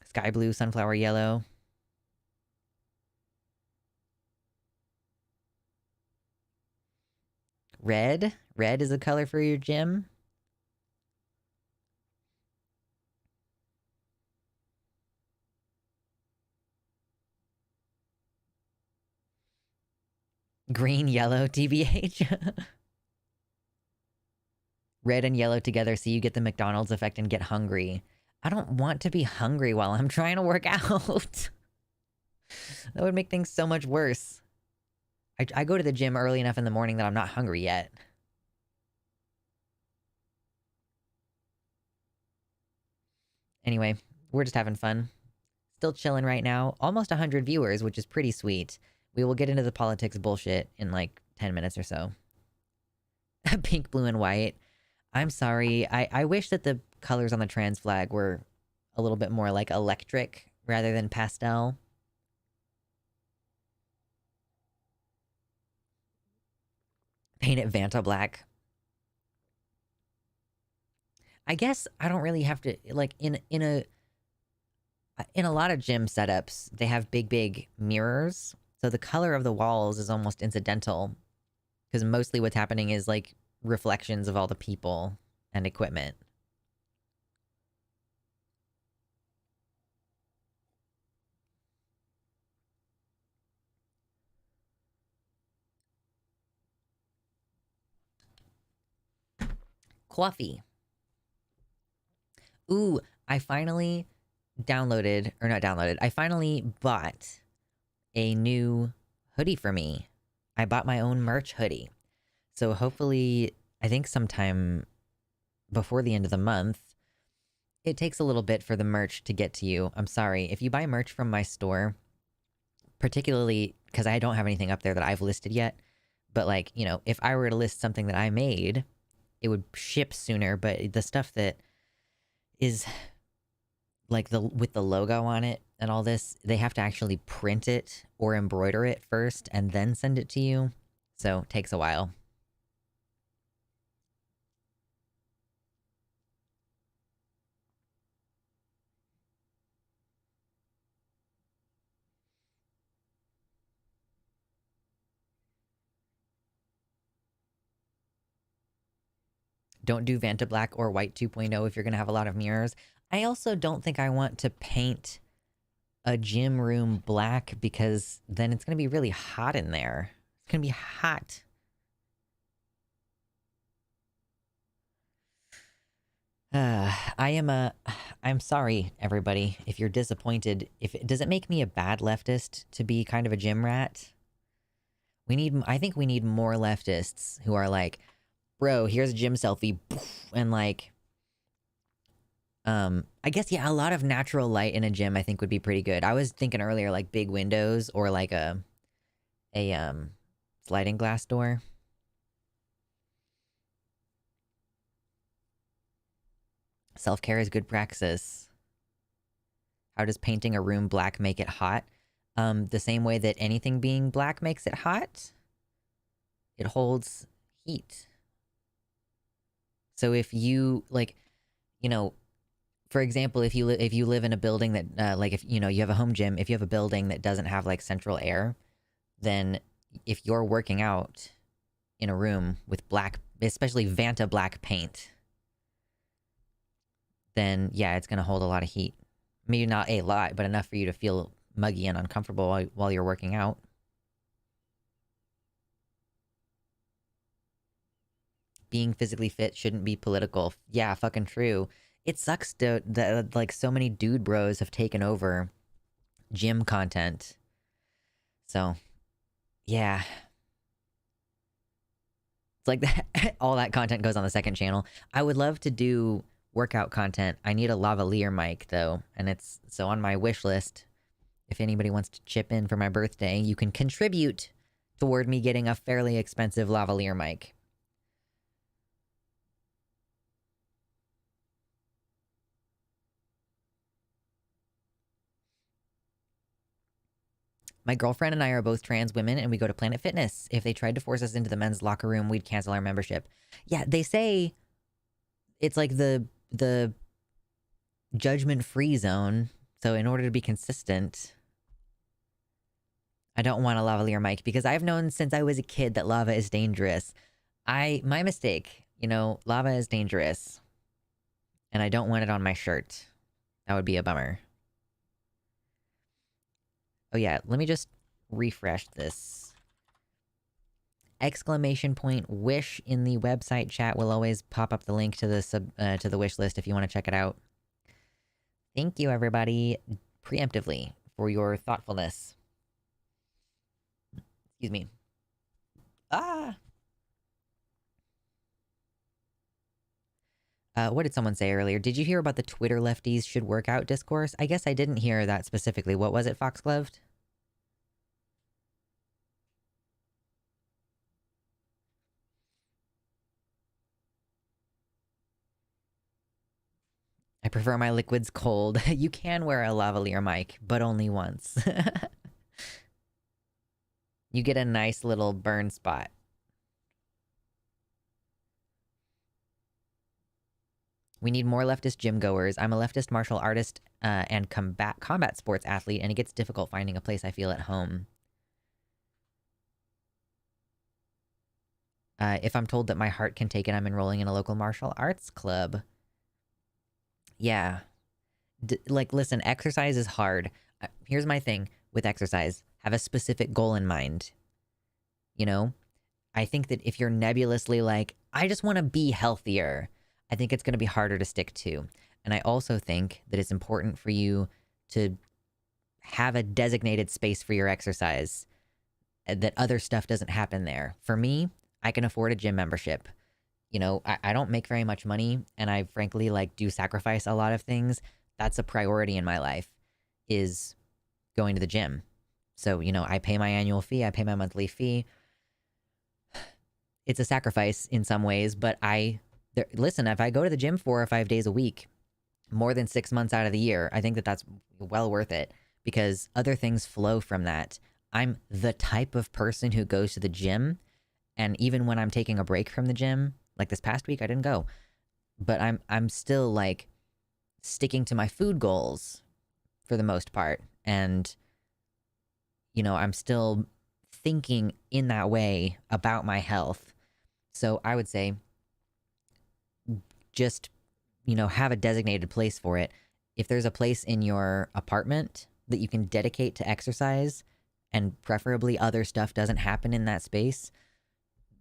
Sky blue, sunflower yellow. Red. Red is a color for your gym. Green, yellow, TBH. Red and yellow together so you get the McDonald's effect and get hungry. I don't want to be hungry while I'm trying to work out. That would make things so much worse. I go to the gym early enough in the morning that I'm not hungry yet. Anyway, we're just having fun. Still chilling right now. Almost 100 viewers, which is pretty sweet. We will get into the politics bullshit in like 10 minutes or so. Pink, blue, and white. I'm sorry. I wish that the colors on the trans flag were a little bit more like electric rather than pastel. Paint it Vanta black. I guess I don't really have to, like, in a lot of gym setups, they have big mirrors. So the color of the walls is almost incidental, because mostly what's happening is like reflections of all the people and equipment. Coffee. Ooh, I finally downloaded, or not downloaded, I finally bought a new hoodie for me. I bought my own merch hoodie. So hopefully, I think sometime before the end of the month, it takes a little bit for the merch to get to you. I'm sorry. If you buy merch from my store, particularly because I don't have anything up there that I've listed yet, but like, you know, if I were to list something that I made, it would ship sooner, but the stuff that is like the with the logo on it and all this, they have to actually print it or embroider it first and then send it to you. So it takes a while. Don't do Vanta Black or White 2.0 if you're going to have a lot of mirrors. I also don't think I want to paint a gym room black because then it's going to be really hot in there. It's going to be hot. I'm sorry, everybody, if you're disappointed. Does it make me a bad leftist to be kind of a gym rat? I think we need more leftists who are like, bro, here's a gym selfie, and like, I guess, yeah, a lot of natural light in a gym I think would be pretty good. I was thinking earlier, like big windows or like a sliding glass door. Self-care is good praxis. How does painting a room black make it hot? The same way that anything being black makes it hot. It holds heat. So if you, like, you know, for example, if you live in a building that, like, if, you know, you have a home gym, if you have a building that doesn't have, like, central air, then if you're working out in a room with black, especially Vanta black paint, then, yeah, it's going to hold a lot of heat. Maybe not a lot, but enough for you to feel muggy and uncomfortable while you're working out. Being physically fit shouldn't be political. Yeah, fucking true. It sucks that like so many dude bros have taken over gym content. So, yeah. It's like that all that content goes on the second channel. I would love to do workout content. I need a lavalier mic though, and it's so on my wish list. If anybody wants to chip in for my birthday, you can contribute toward me getting a fairly expensive lavalier mic. My girlfriend and I are both trans women, and we go to Planet Fitness. If they tried to force us into the men's locker room, we'd cancel our membership. Yeah, they say it's like the judgment-free zone. So in order to be consistent, I don't want a lavalier mic because I've known since I was a kid that lava is dangerous. My mistake, you know, lava is dangerous. And I don't want it on my shirt. That would be a bummer. Oh yeah, let me just refresh this. Exclamation point wish in the website chat will always pop up the link to the wish list if you want to check it out. Thank you, everybody, preemptively for your thoughtfulness. Excuse me. What did someone say earlier? Did you hear about the Twitter lefties should work out discourse? I guess I didn't hear that specifically. What was it, Foxgloved? I prefer my liquids cold. You can wear a lavalier mic, but only once. You get a nice little burn spot. We need more leftist gym goers. I'm a leftist martial artist and combat sports athlete, and it gets difficult finding a place I feel at home. If I'm told that my heart can take it, I'm enrolling in a local martial arts club. Yeah. Like, listen, exercise is hard. Here's my thing with exercise. Have a specific goal in mind. You know? I think that if you're nebulously like, I just want to be healthier, I think it's going to be harder to stick to. And I also think that it's important for you to have a designated space for your exercise, that other stuff doesn't happen there. For me, I can afford a gym membership. I don't make very much money, and I frankly like do sacrifice a lot of things. That's a priority in my life, is going to the gym. So, I pay my annual fee, I pay my monthly fee. It's a sacrifice in some ways, but listen, if I go to the gym 4 or 5 days a week, more than 6 months out of the year, I think that that's well worth it, because other things flow from that. I'm the type of person who goes to the gym, and even when I'm taking a break from the gym, like this past week, I didn't go, but I'm still like sticking to my food goals for the most part, and I'm still thinking in that way about my health. So I would say just, have a designated place for it. If there's a place in your apartment that you can dedicate to exercise, and preferably other stuff doesn't happen in that space,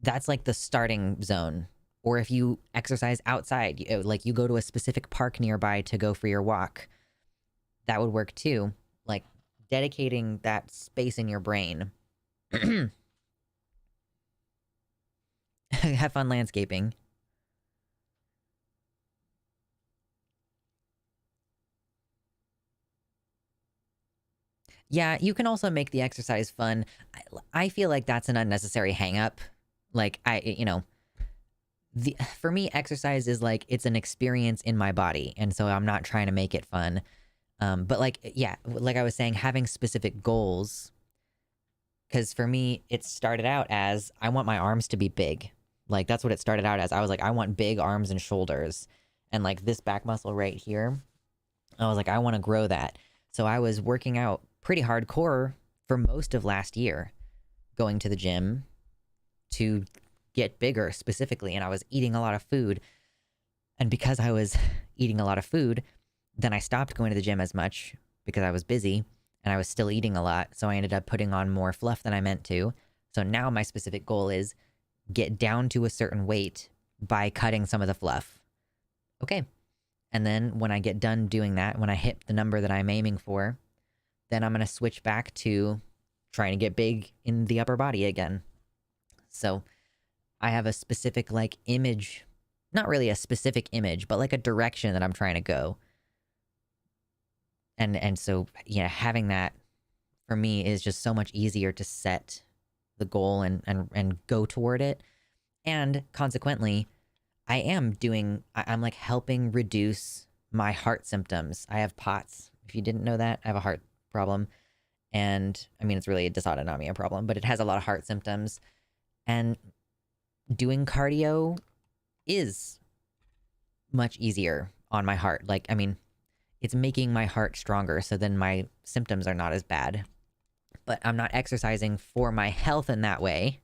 that's like the starting zone. Or if you exercise outside, like you go to a specific park nearby to go for your walk, that would work too. Like dedicating that space in your brain. Have fun landscaping. Yeah, you can also make the exercise fun. I feel like that's an unnecessary hang up. Like, for me, exercise is like, it's an experience in my body. And so I'm not trying to make it fun. But like, yeah, like I was saying, having specific goals. Because for me, it started out as, I want my arms to be big. Like, that's what it started out as. I was like, I want big arms and shoulders. And like this back muscle right here, I was like, I want to grow that. So I was working out pretty hardcore for most of last year, going to the gym to get bigger specifically. And I was eating a lot of food. And because I was eating a lot of food, then I stopped going to the gym as much because I was busy and I was still eating a lot. So I ended up putting on more fluff than I meant to. So now my specific goal is get down to a certain weight by cutting some of the fluff. Okay. And then when I get done doing that, when I hit the number that I'm aiming for, then I'm going to switch back to trying to get big in the upper body again. So I have a specific like image, not really a specific image, but like a direction that I'm trying to go. And so, yeah, having that for me is just so much easier to set the goal and go toward it. And consequently, I'm like helping reduce my heart symptoms. I have POTS. If you didn't know that, I have a heart problem. And I mean, it's really a dysautonomia problem, but it has a lot of heart symptoms. And doing cardio is much easier on my heart. Like, I mean, it's making my heart stronger, so then my symptoms are not as bad. But I'm not exercising for my health in that way.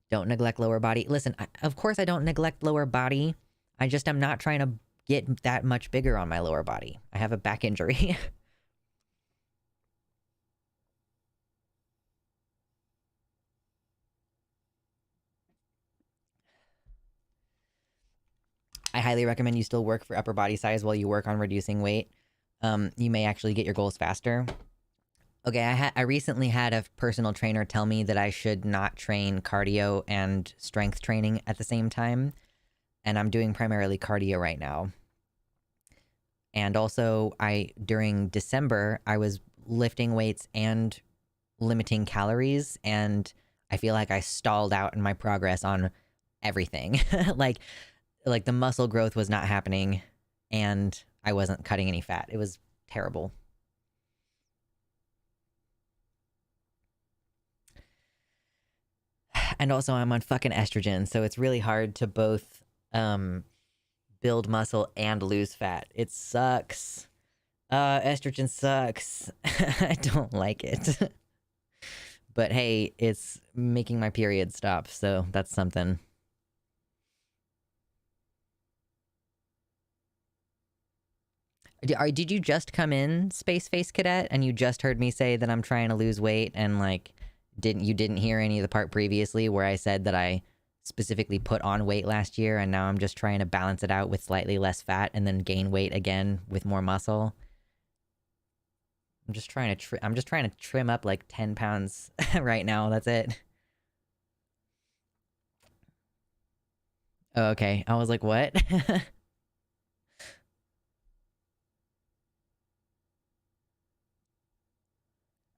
Don't neglect lower body. Listen, of course I don't neglect lower body. I just am not trying to get that much bigger on my lower body. I have a back injury. I highly recommend you still work for upper body size while you work on reducing weight. You may actually get your goals faster. Okay, I recently had a personal trainer tell me that I should not train cardio and strength training at the same time. And I'm doing primarily cardio right now. And also, during December, I was lifting weights and limiting calories, and I feel like I stalled out in my progress on everything. like the muscle growth was not happening, and I wasn't cutting any fat. It was terrible. And also, I'm on fucking estrogen, so it's really hard to both build muscle and lose fat. It sucks. Estrogen sucks. I don't like it. But hey, it's making my period stop, so that's something. Did you just come in, Space Face Cadet, and you just heard me say that I'm trying to lose weight, and like, didn't hear any of the part previously where I said that I specifically put on weight last year, and now I'm just trying to balance it out with slightly less fat and then gain weight again with more muscle? I'm just trying to trim up like 10 pounds right now. That's it. Oh, okay. I was like, what?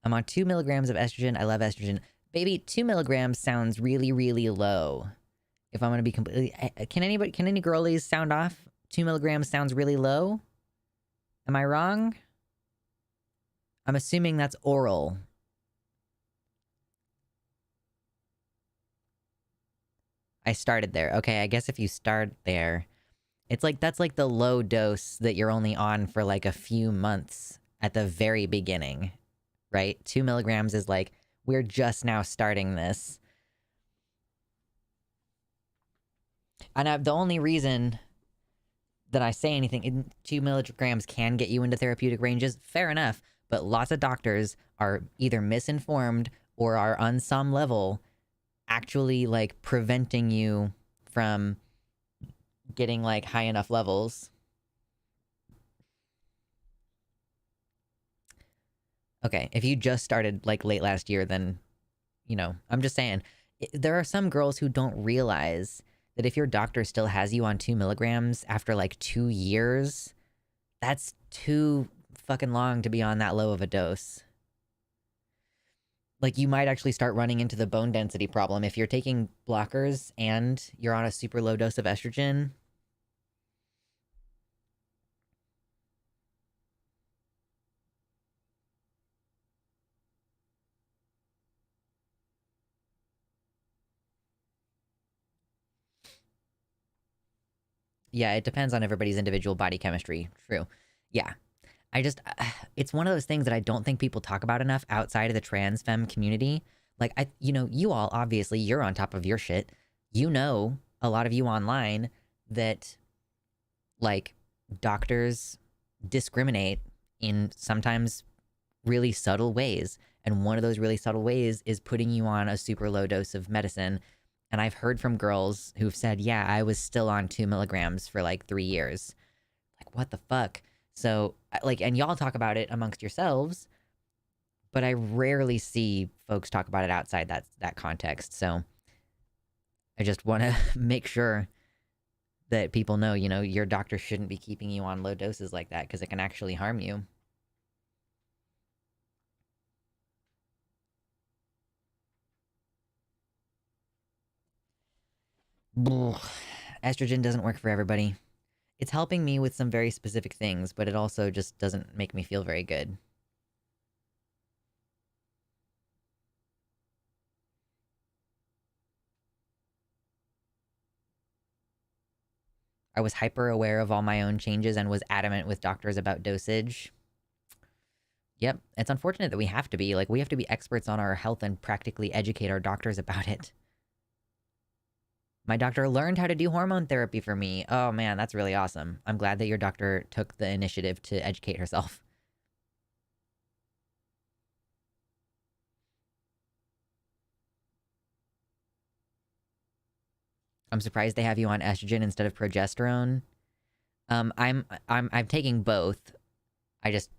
I'm on 2 milligrams of estrogen. I love estrogen. Baby, 2 milligrams sounds really, really low. If I'm gonna be completely... Can any girlies sound off? 2 milligrams sounds really low? Am I wrong? I'm assuming that's oral. I started there. Okay, I guess if you start there... It's like, that's like the low dose that you're only on for like a few months at the very beginning, right? 2 milligrams is like, we're just now starting this. And the only reason that I say anything, 2 milligrams can get you into therapeutic ranges, fair enough. But lots of doctors are either misinformed or are on some level actually like preventing you from getting like high enough levels. Okay, if you just started like late last year, then, you know, I'm just saying, there are some girls who don't realize that if your doctor still has you on 2 milligrams after like 2 years, that's too fucking long to be on that low of a dose. Like, you might actually start running into the bone density problem if you're taking blockers and you're on a super low dose of estrogen. Yeah, it depends on everybody's individual body chemistry. True. Yeah. I just, it's one of those things that I don't think people talk about enough outside of the trans femme community. Like, you all, obviously, you're on top of your shit. You know, a lot of you online, that, like, doctors discriminate in sometimes really subtle ways. And one of those really subtle ways is putting you on a super low dose of medicine. And I've heard from girls who've said, yeah, I was still on 2 milligrams for like 3 years. Like, what the fuck? So, like, and y'all talk about it amongst yourselves, but I rarely see folks talk about it outside that context. So I just want to make sure that people know, your doctor shouldn't be keeping you on low doses like that because it can actually harm you. Estrogen doesn't work for everybody. It's helping me with some very specific things, but it also just doesn't make me feel very good. I was hyper aware of all my own changes and was adamant with doctors about dosage. Yep, it's unfortunate that we have to be. Like, we have to be experts on our health and practically educate our doctors about it. My doctor learned how to do hormone therapy for me. Oh man, that's really awesome. I'm glad that your doctor took the initiative to educate herself. I'm surprised they have you on estrogen instead of progesterone. I'm taking both. I just,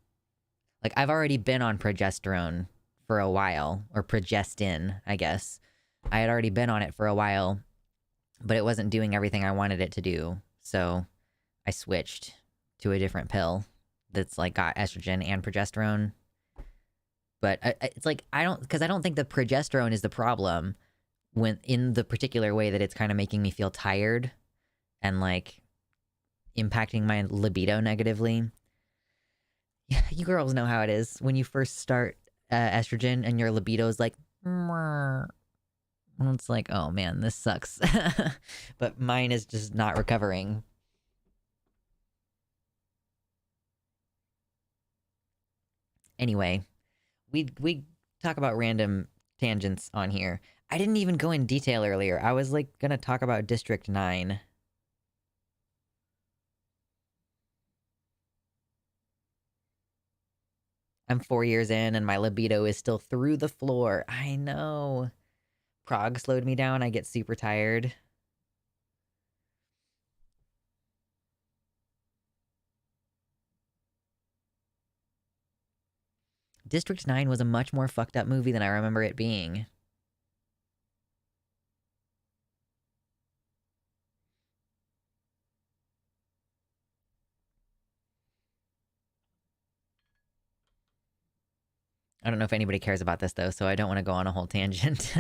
like, I've already been on progesterone for a while, or progestin, I guess. I had already been on it for a while, but it wasn't doing everything I wanted it to do. So I switched to a different pill that's like got estrogen and progesterone. But it's like, because I don't think the progesterone is the problem, when in the particular way that it's kind of making me feel tired and like impacting my libido negatively. Yeah, you girls know how it is when you first start estrogen and your libido is like, and it's like, oh man, this sucks. But mine is just not recovering. Anyway, we talk about random tangents on here. I didn't even go in detail earlier. I was like gonna talk about District 9. I'm 4 years in and my libido is still through the floor. I know. Prague slowed me down. I get super tired. District 9 was a much more fucked up movie than I remember it being. I don't know if anybody cares about this though, so I don't want to go on a whole tangent.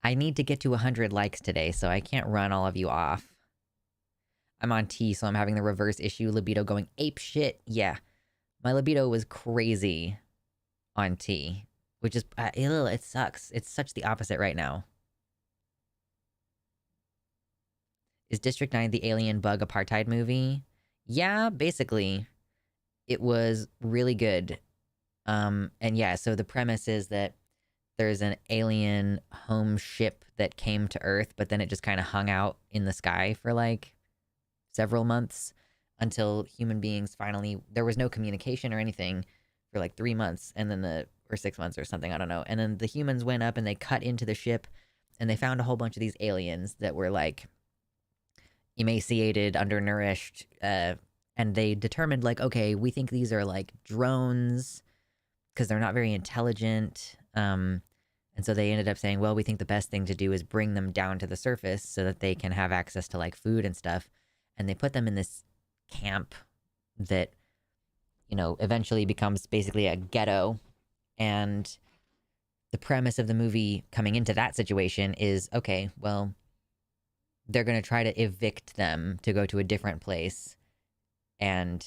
I need to get to 100 likes today, so I can't run all of you off. I'm on T, so I'm having the reverse issue libido going ape shit. Yeah, my libido was crazy on T, which is, it sucks. It's such the opposite right now. Is District 9 the alien bug apartheid movie? Yeah, basically. It was really good. And yeah, so the premise is that there's an alien home ship that came to Earth, but then it just kind of hung out in the sky for like several months until human beings finally, there was no communication or anything for like 3 months, and then or 6 months or something, I don't know. And then the humans went up and they cut into the ship and they found a whole bunch of these aliens that were like emaciated, undernourished, and they determined like, okay, we think these are like drones because they're not very intelligent. And so they ended up saying, well, we think the best thing to do is bring them down to the surface so that they can have access to like food and stuff. And they put them in this camp that, you know, eventually becomes basically a ghetto. And the premise of the movie coming into that situation is, okay, well, they're going to try to evict them to go to a different place. And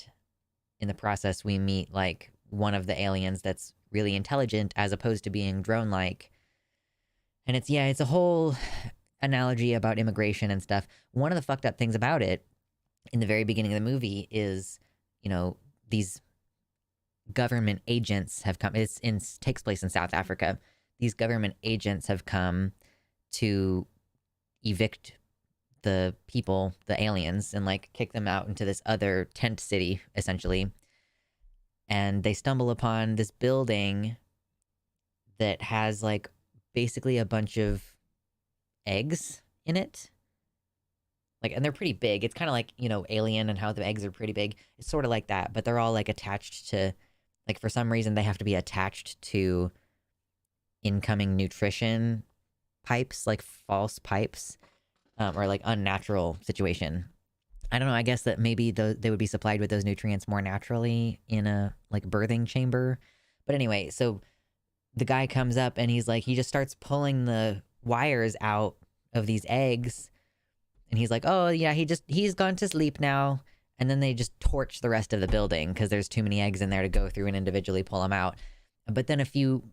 in the process, we meet like one of the aliens that's really intelligent as opposed to being drone-like. And it's a whole analogy about immigration and stuff. One of the fucked up things about it in the very beginning of the movie is, you know, these government agents have come. Takes place in South Africa. These government agents have come to evict the people, the aliens, and like kick them out into this other tent city, essentially. And they stumble upon this building that has like basically a bunch of eggs in it. Like, and they're pretty big. It's kind of like, you know, Alien and how the eggs are pretty big. It's sort of like that, but they're all like attached to, like, for some reason they have to be attached to incoming nutrition pipes, like false pipes, or like unnatural situation. I don't know. I guess that maybe they would be supplied with those nutrients more naturally in a like birthing chamber. But anyway, so the guy comes up and he's like, he just starts pulling the wires out of these eggs. And he's like, oh yeah, he's gone to sleep now. And then they just torch the rest of the building because there's too many eggs in there to go through and individually pull them out. But then a few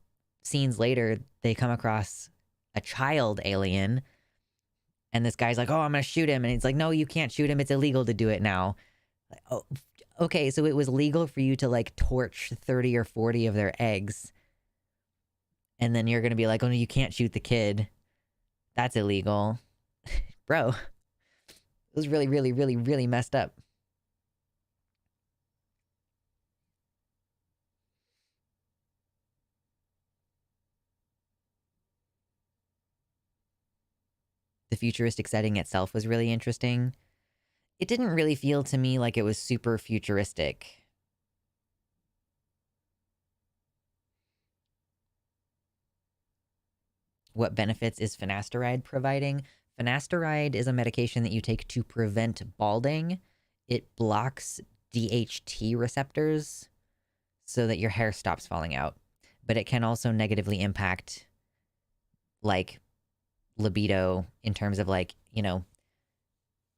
scenes later, they come across a child alien. And this guy's like, oh, I'm going to shoot him. And he's like, no, you can't shoot him. It's illegal to do it now. Like, oh, okay, so it was legal for you to like torch 30 or 40 of their eggs. And then you're going to be like, oh, no, you can't shoot the kid. That's illegal. Bro, it was really, really, really, really messed up. The futuristic setting itself was really interesting. It didn't really feel to me like it was super futuristic. What benefits is finasteride providing? Finasteride is a medication that you take to prevent balding. It blocks DHT receptors so that your hair stops falling out. But it can also negatively impact, like, libido in terms of, like, you know,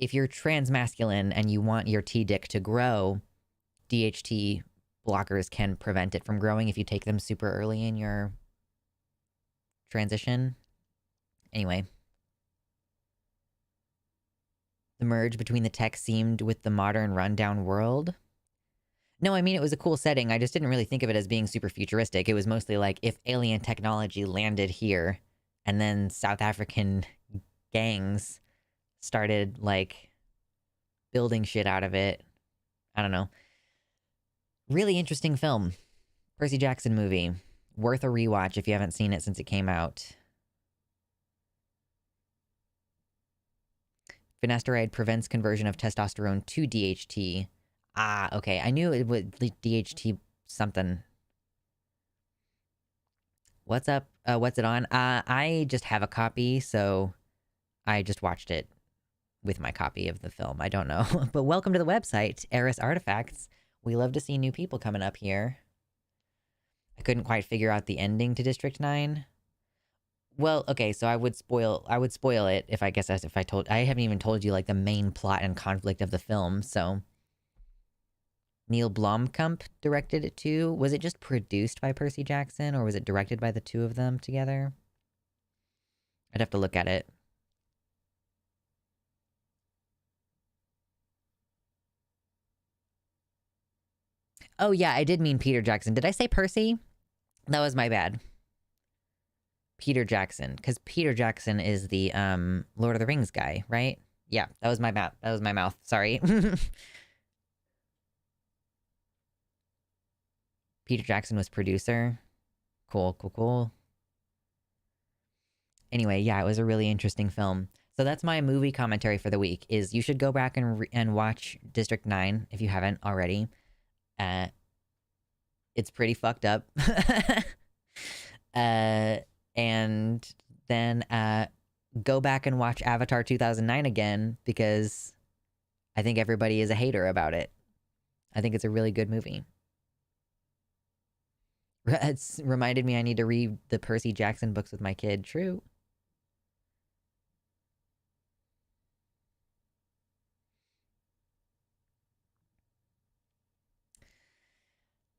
if you're transmasculine and you want your T-dick to grow, DHT blockers can prevent it from growing if you take them super early in your transition. Anyway. The merge between the tech seemed with the modern rundown world. No, I mean, it was a cool setting. I just didn't really think of it as being super futuristic. It was mostly like if alien technology landed here and then South African gangs started like building shit out of it. I don't know. Really interesting film. Percy Jackson movie. Worth a rewatch if you haven't seen it since it came out. Finasteride prevents conversion of testosterone to DHT. Ah, okay. I knew it would DHT something. What's up? What's it on? I just have a copy, so I just watched it with my copy of the film. I don't know. But welcome to the website, Eris Artifacts. We love to see new people coming up here. I couldn't quite figure out the ending to District 9. Well, okay, so I would spoil it if I guess as if I told I haven't even told you like the main plot and conflict of the film. So Neil Blomkamp directed it too. Was it just produced by Percy Jackson or was it directed by the two of them together? I'd have to look at it. Oh yeah, I did mean Peter Jackson. Did I say Percy? That was my bad. Peter Jackson, because Peter Jackson is the Lord of the Rings guy, right? Yeah, that was my mouth. That was my mouth. Sorry. Peter Jackson was producer. Cool, cool, cool. Anyway, yeah, it was a really interesting film. So that's my movie commentary for the week. Is you should go back and watch District 9 if you haven't already. Uh, it's pretty fucked up. uh, and then go back and watch Avatar 2009 again because I think everybody is a hater about it. I think it's a really good movie. It's reminded me I need to read the Percy Jackson books with my kid. True.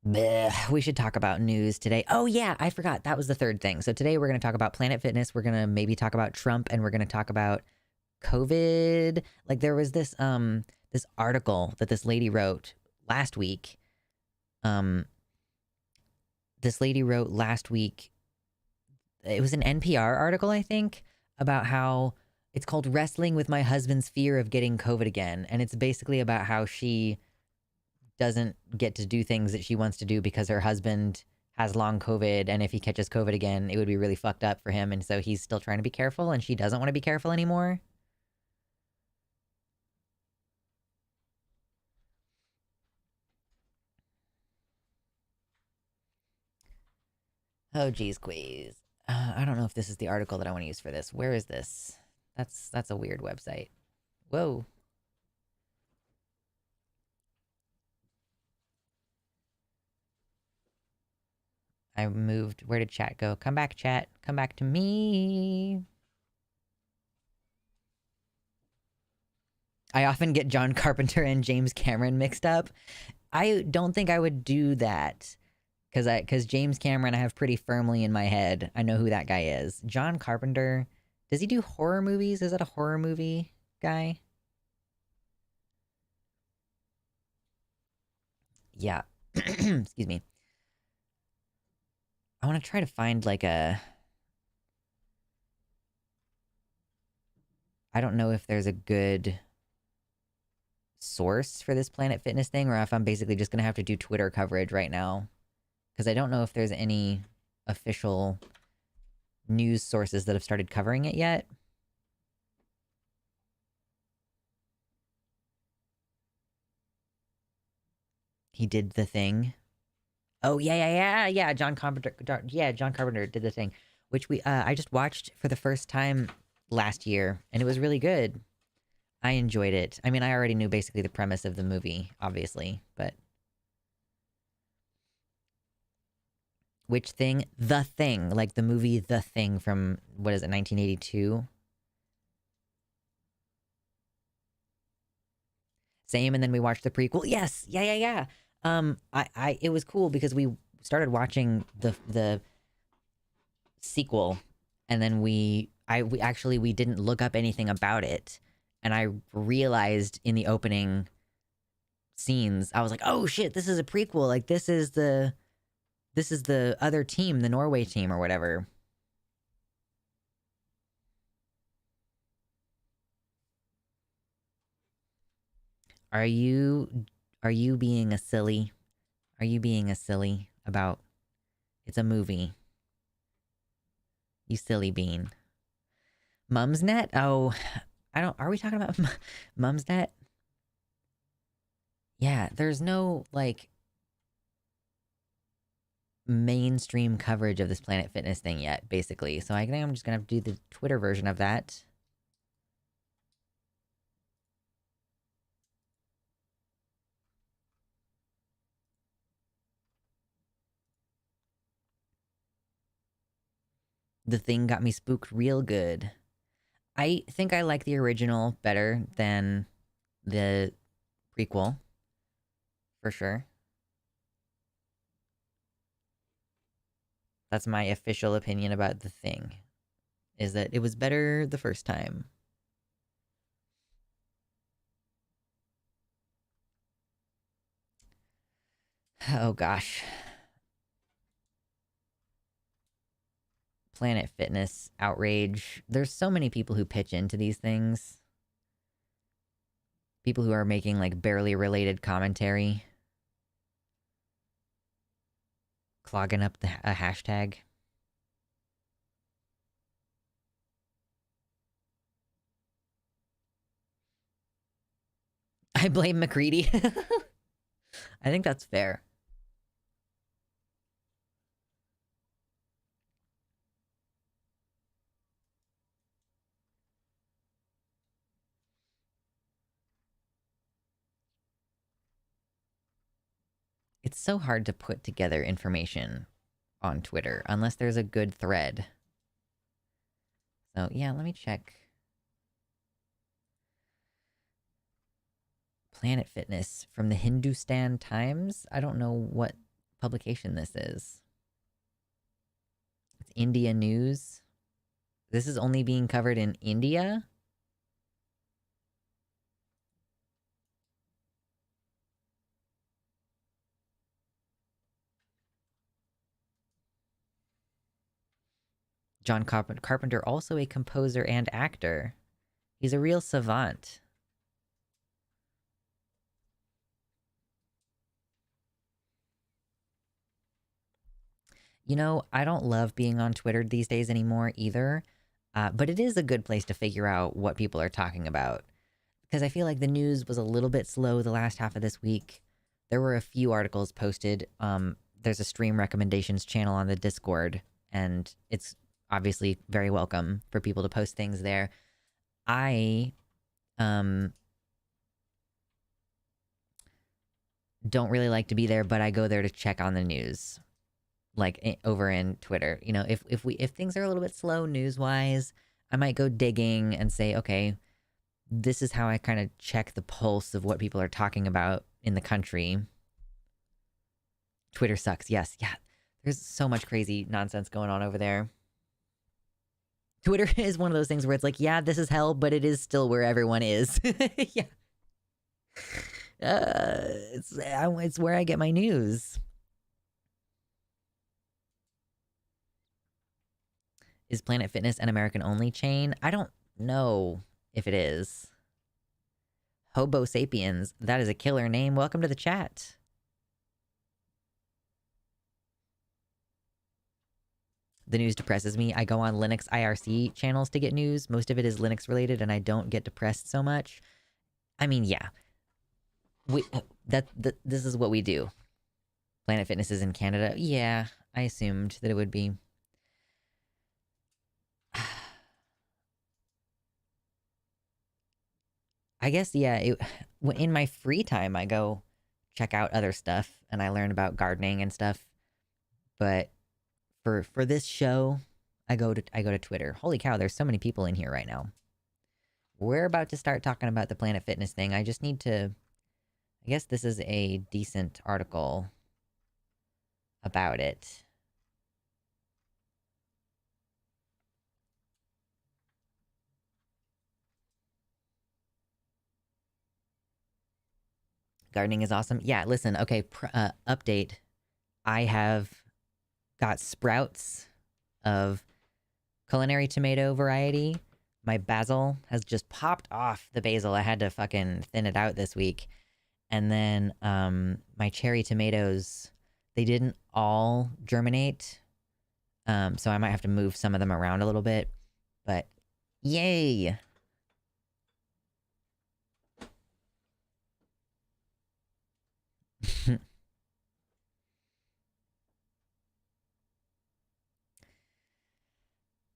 Blech, we should talk about news today. Oh yeah, I forgot. That was the third thing. So today we're going to talk about Planet Fitness. We're going to maybe talk about Trump and we're going to talk about COVID. Like there was this article that this lady wrote last week. This lady wrote last week. It was an NPR article, I think, about how it's called Wrestling with My Husband's Fear of Getting COVID Again. And it's basically about how she doesn't get to do things that she wants to do because her husband has long COVID. And if he catches COVID again, it would be really fucked up for him. And so he's still trying to be careful and she doesn't want to be careful anymore. Oh, geez, quiz. I don't know if this is the article that I want to use for this. Where is this? That's a weird website. Whoa. I moved. Where did chat go? Come back, chat. Come back to me. I often get John Carpenter and James Cameron mixed up. I don't think I would do that because James Cameron I have pretty firmly in my head. I know who that guy is. John Carpenter, does he do horror movies? Is that a horror movie guy? Yeah. Excuse me. I want to try to find like a. I don't know if there's a good source for this Planet Fitness thing or if I'm basically just going to have to do Twitter coverage right now. Because I don't know if there's any official news sources that have started covering it yet. He did the thing. Oh yeah. John Carpenter. Yeah, John Carpenter did the thing, which I just watched for the first time last year, and it was really good. I enjoyed it. I mean, I already knew basically the premise of the movie, obviously, but which thing? The Thing, like the movie The Thing from what is it, 1982? Same, and then we watched the prequel. Yes, yeah. It was cool because we started watching the sequel, and then we actually we didn't look up anything about it, and I realized in the opening scenes, I was like, oh shit, this is a prequel. Like this is the other team, the Norway team or whatever. Are you being a silly? Are you being a silly about it's a movie? You silly bean. Mumsnet? Oh, I don't. Are we talking about Mumsnet? Yeah, there's no like mainstream coverage of this Planet Fitness thing yet, basically. So I think I'm just gonna have to do the Twitter version of that. The Thing got me spooked real good. I think I like the original better than the prequel, for sure. That's my official opinion about The Thing, is that it was better the first time. Oh gosh. Planet Fitness outrage. There's so many people who pitch into these things. People who are making like barely related commentary. Clogging up a hashtag. I blame McCready. I think that's fair. It's so hard to put together information on Twitter unless there's a good thread. So yeah, let me check. Planet Fitness from the Hindustan Times. I don't know what publication this is. It's India News. This is only being covered in India? John Carpenter, also a composer and actor. He's a real savant. You know, I don't love being on Twitter these days anymore either, but it is a good place to figure out what people are talking about. Because I feel like the news was a little bit slow the last half of this week. There were a few articles posted. There's a stream recommendations channel on the Discord, and it's obviously very welcome for people to post things there. I don't really like to be there, but I go there to check on the news, like over in Twitter. You know, if things are a little bit slow news wise, I might go digging and say, okay, this is how I kind of check the pulse of what people are talking about in the country. Twitter sucks. Yes, yeah. There's so much crazy nonsense going on over there. Twitter is one of those things where it's like, yeah, this is hell, but it is still where everyone is. Yeah. It's where I get my news. Is Planet Fitness an American only chain? I don't know if it is. Hobo Sapiens, that is a killer name. Welcome to the chat. The news depresses me. I go on Linux IRC channels to get news. Most of it is Linux related, and I don't get depressed so much. I mean, yeah. This is what we do. Planet Fitness is in Canada. Yeah, I assumed that it would be. I guess, yeah, in my free time, I go check out other stuff, and I learn about gardening and stuff. But for this show, I go to Twitter. Holy cow, there's so many people in here right now. We're about to start talking about the Planet Fitness thing. I just need to... I guess this is a decent article about it. Gardening is awesome. Yeah, listen, okay, update. I have got sprouts of culinary tomato variety. My basil has just popped off the basil. I had to fucking thin it out this week. And then my cherry tomatoes, they didn't all germinate. So I might have to move some of them around a little bit. But yay!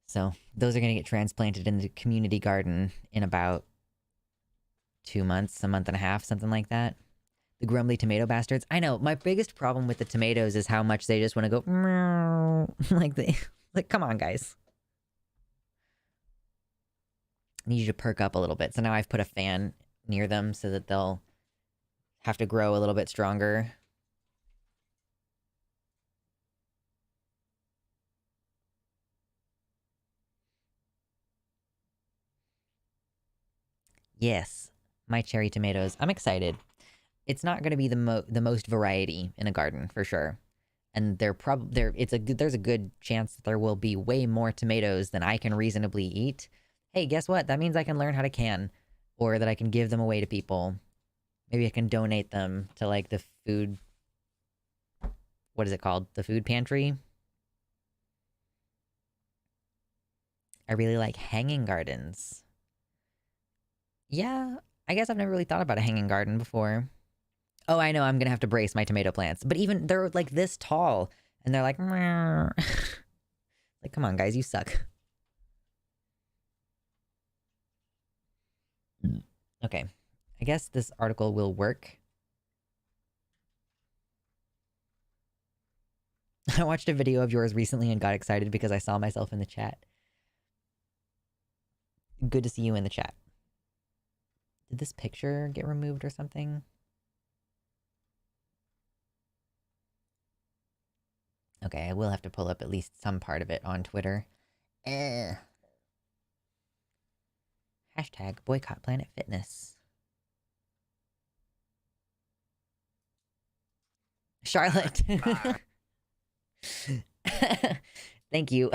So those are going to get transplanted in the community garden in about 2 months, a month and a half, something like that. The grumbly tomato bastards. I know, my biggest problem with the tomatoes is how much they just want to go like come on, guys. need you to perk up a little bit. So now I've put a fan near them so that they'll have to grow a little bit stronger. Yes, my cherry tomatoes. I'm excited. It's not going to be the most variety in a garden for sure, and there's a good chance that there will be way more tomatoes than I can reasonably eat. Hey, guess what? That means I can learn how to can, or that I can give them away to people. Maybe I can donate them to like the food. What is it called? The food pantry. I really like hanging gardens. Yeah, I guess I've never really thought about a hanging garden before. Oh, I know, I'm gonna have to brace my tomato plants. But even, they're like this tall, and they're like, like, come on, guys, you suck. Okay, I guess this article will work. I watched a video of yours recently and got excited because I saw myself in the chat. Good to see you in the chat. Did this picture get removed or something? Okay, I will have to pull up at least some part of it on Twitter. Hashtag boycott Planet Fitness. Charlotte. Thank you.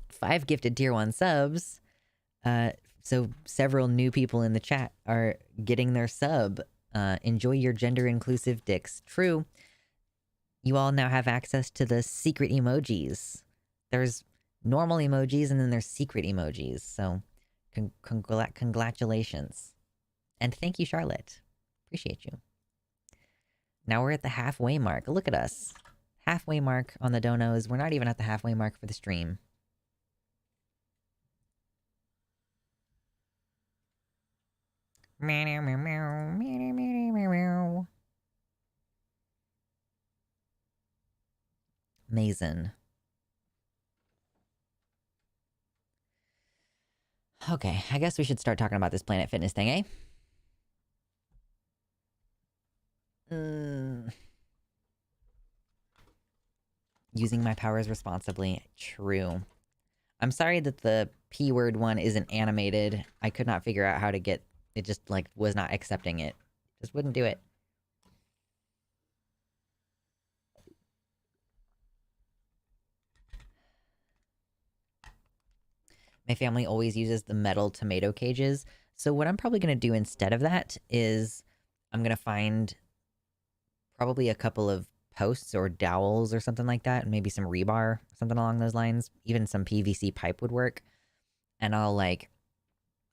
5 gifted tier 1 subs. So several new people in the chat are getting their sub. Enjoy your gender inclusive dicks. True. You all now have access to the secret emojis. There's normal emojis and then there's secret emojis. So congratulations. And thank you, Charlotte. Appreciate you. Now we're at the halfway mark. Look at us. Halfway mark on the donos. We're not even at the halfway mark for the stream. Mason. Okay, I guess we should start talking about this Planet Fitness thing, eh? Using my powers responsibly. True. I'm sorry that the P-word one isn't animated. I could not figure out how to get... It just, like, was not accepting it. Just wouldn't do it. My family always uses the metal tomato cages. So what I'm probably going to do instead of that is I'm going to find probably a couple of posts or dowels or something like that, and maybe some rebar, something along those lines. Even some PVC pipe would work. And I'll like...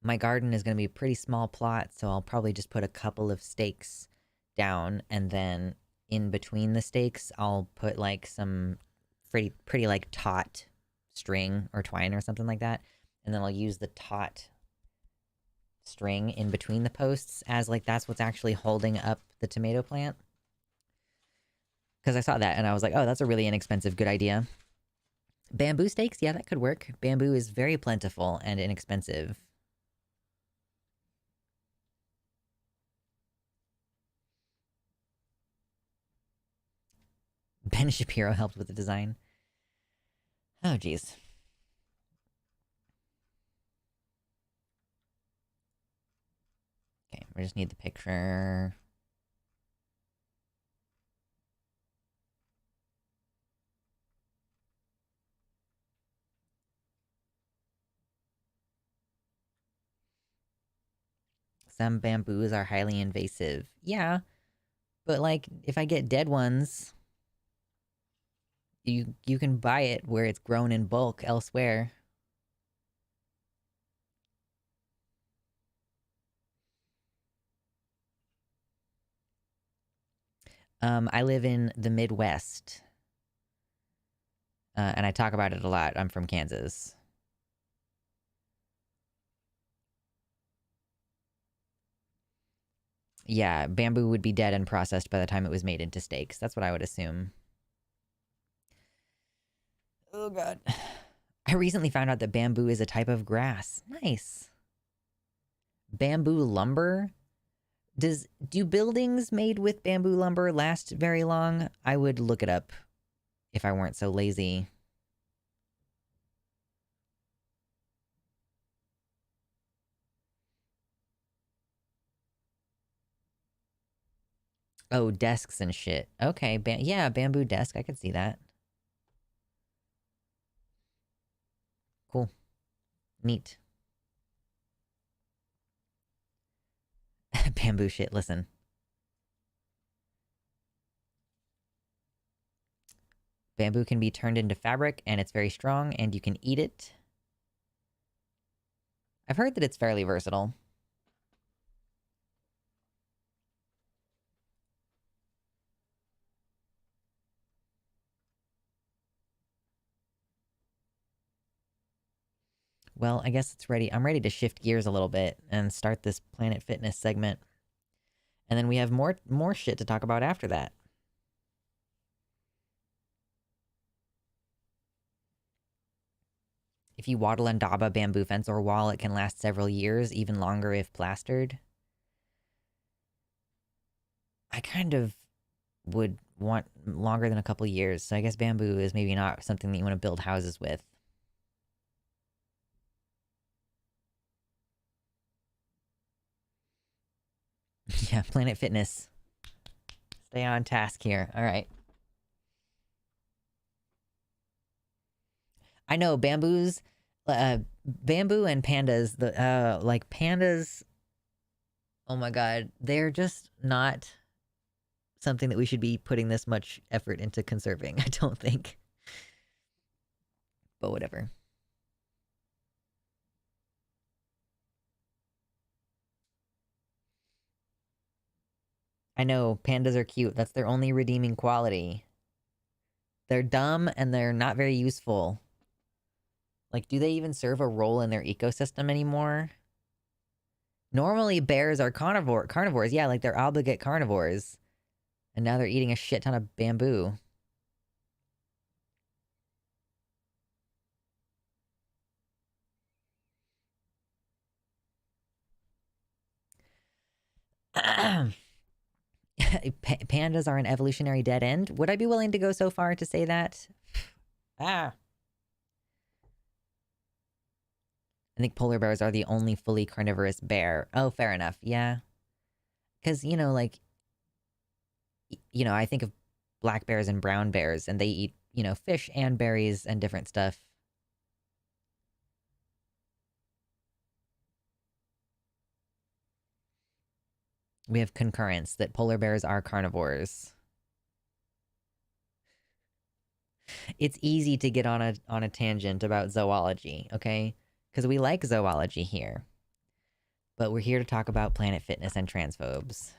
My garden is going to be a pretty small plot, so I'll probably just put a couple of stakes down, and then in between the stakes, I'll put like some pretty like taut string or twine or something like that. And then I'll use the taut string in between the posts as like that's what's actually holding up the tomato plant. Because I saw that and I was like, oh, that's a really inexpensive, good idea. Bamboo stakes? Yeah, that could work. Bamboo is very plentiful and inexpensive. Ben Shapiro helped with the design. Oh, geez. Okay, we just need the picture. Some bamboos are highly invasive. Yeah, but like, if I get dead ones... You can buy it where it's grown in bulk elsewhere. I live in the Midwest. And I talk about it a lot. I'm from Kansas. Yeah, bamboo would be dead and processed by the time it was made into steaks. That's what I would assume. Oh, God. I recently found out that bamboo is a type of grass. Nice. Bamboo lumber? Do buildings made with bamboo lumber last very long? I would look it up if I weren't so lazy. Oh, desks and shit. Okay, yeah, bamboo desk. I could see that. Cool. Neat. Bamboo shit, listen. Bamboo can be turned into fabric, and it's very strong, and you can eat it. I've heard that it's fairly versatile. Well, I guess it's ready. I'm ready to shift gears a little bit and start this Planet Fitness segment. And then we have more shit to talk about after that. If you waddle and daub a bamboo fence or wall, it can last several years, even longer if plastered. I kind of would want longer than a couple years, so I guess bamboo is maybe not something that you want to build houses with. Yeah, Planet Fitness. Stay on task here. All right. I know bamboo and pandas. Like pandas. Oh my god, they're just not something that we should be putting this much effort into conserving. I don't think. But whatever. I know pandas are cute. That's their only redeeming quality. They're dumb and they're not very useful. Like, do they even serve a role in their ecosystem anymore? Normally, bears are carnivores. Yeah, like they're obligate carnivores. And now they're eating a shit ton of bamboo. Pandas are an evolutionary dead end? Would I be willing to go so far to say that? Ah. I think polar bears are the only fully carnivorous bear. Oh, fair enough. Yeah. Because, like, I think of black bears and brown bears, and they eat, fish and berries and different stuff. We have concurrence that polar bears are carnivores. It's easy to get on a tangent about zoology, okay? Because we like zoology here. But we're here to talk about Planet Fitness and transphobes.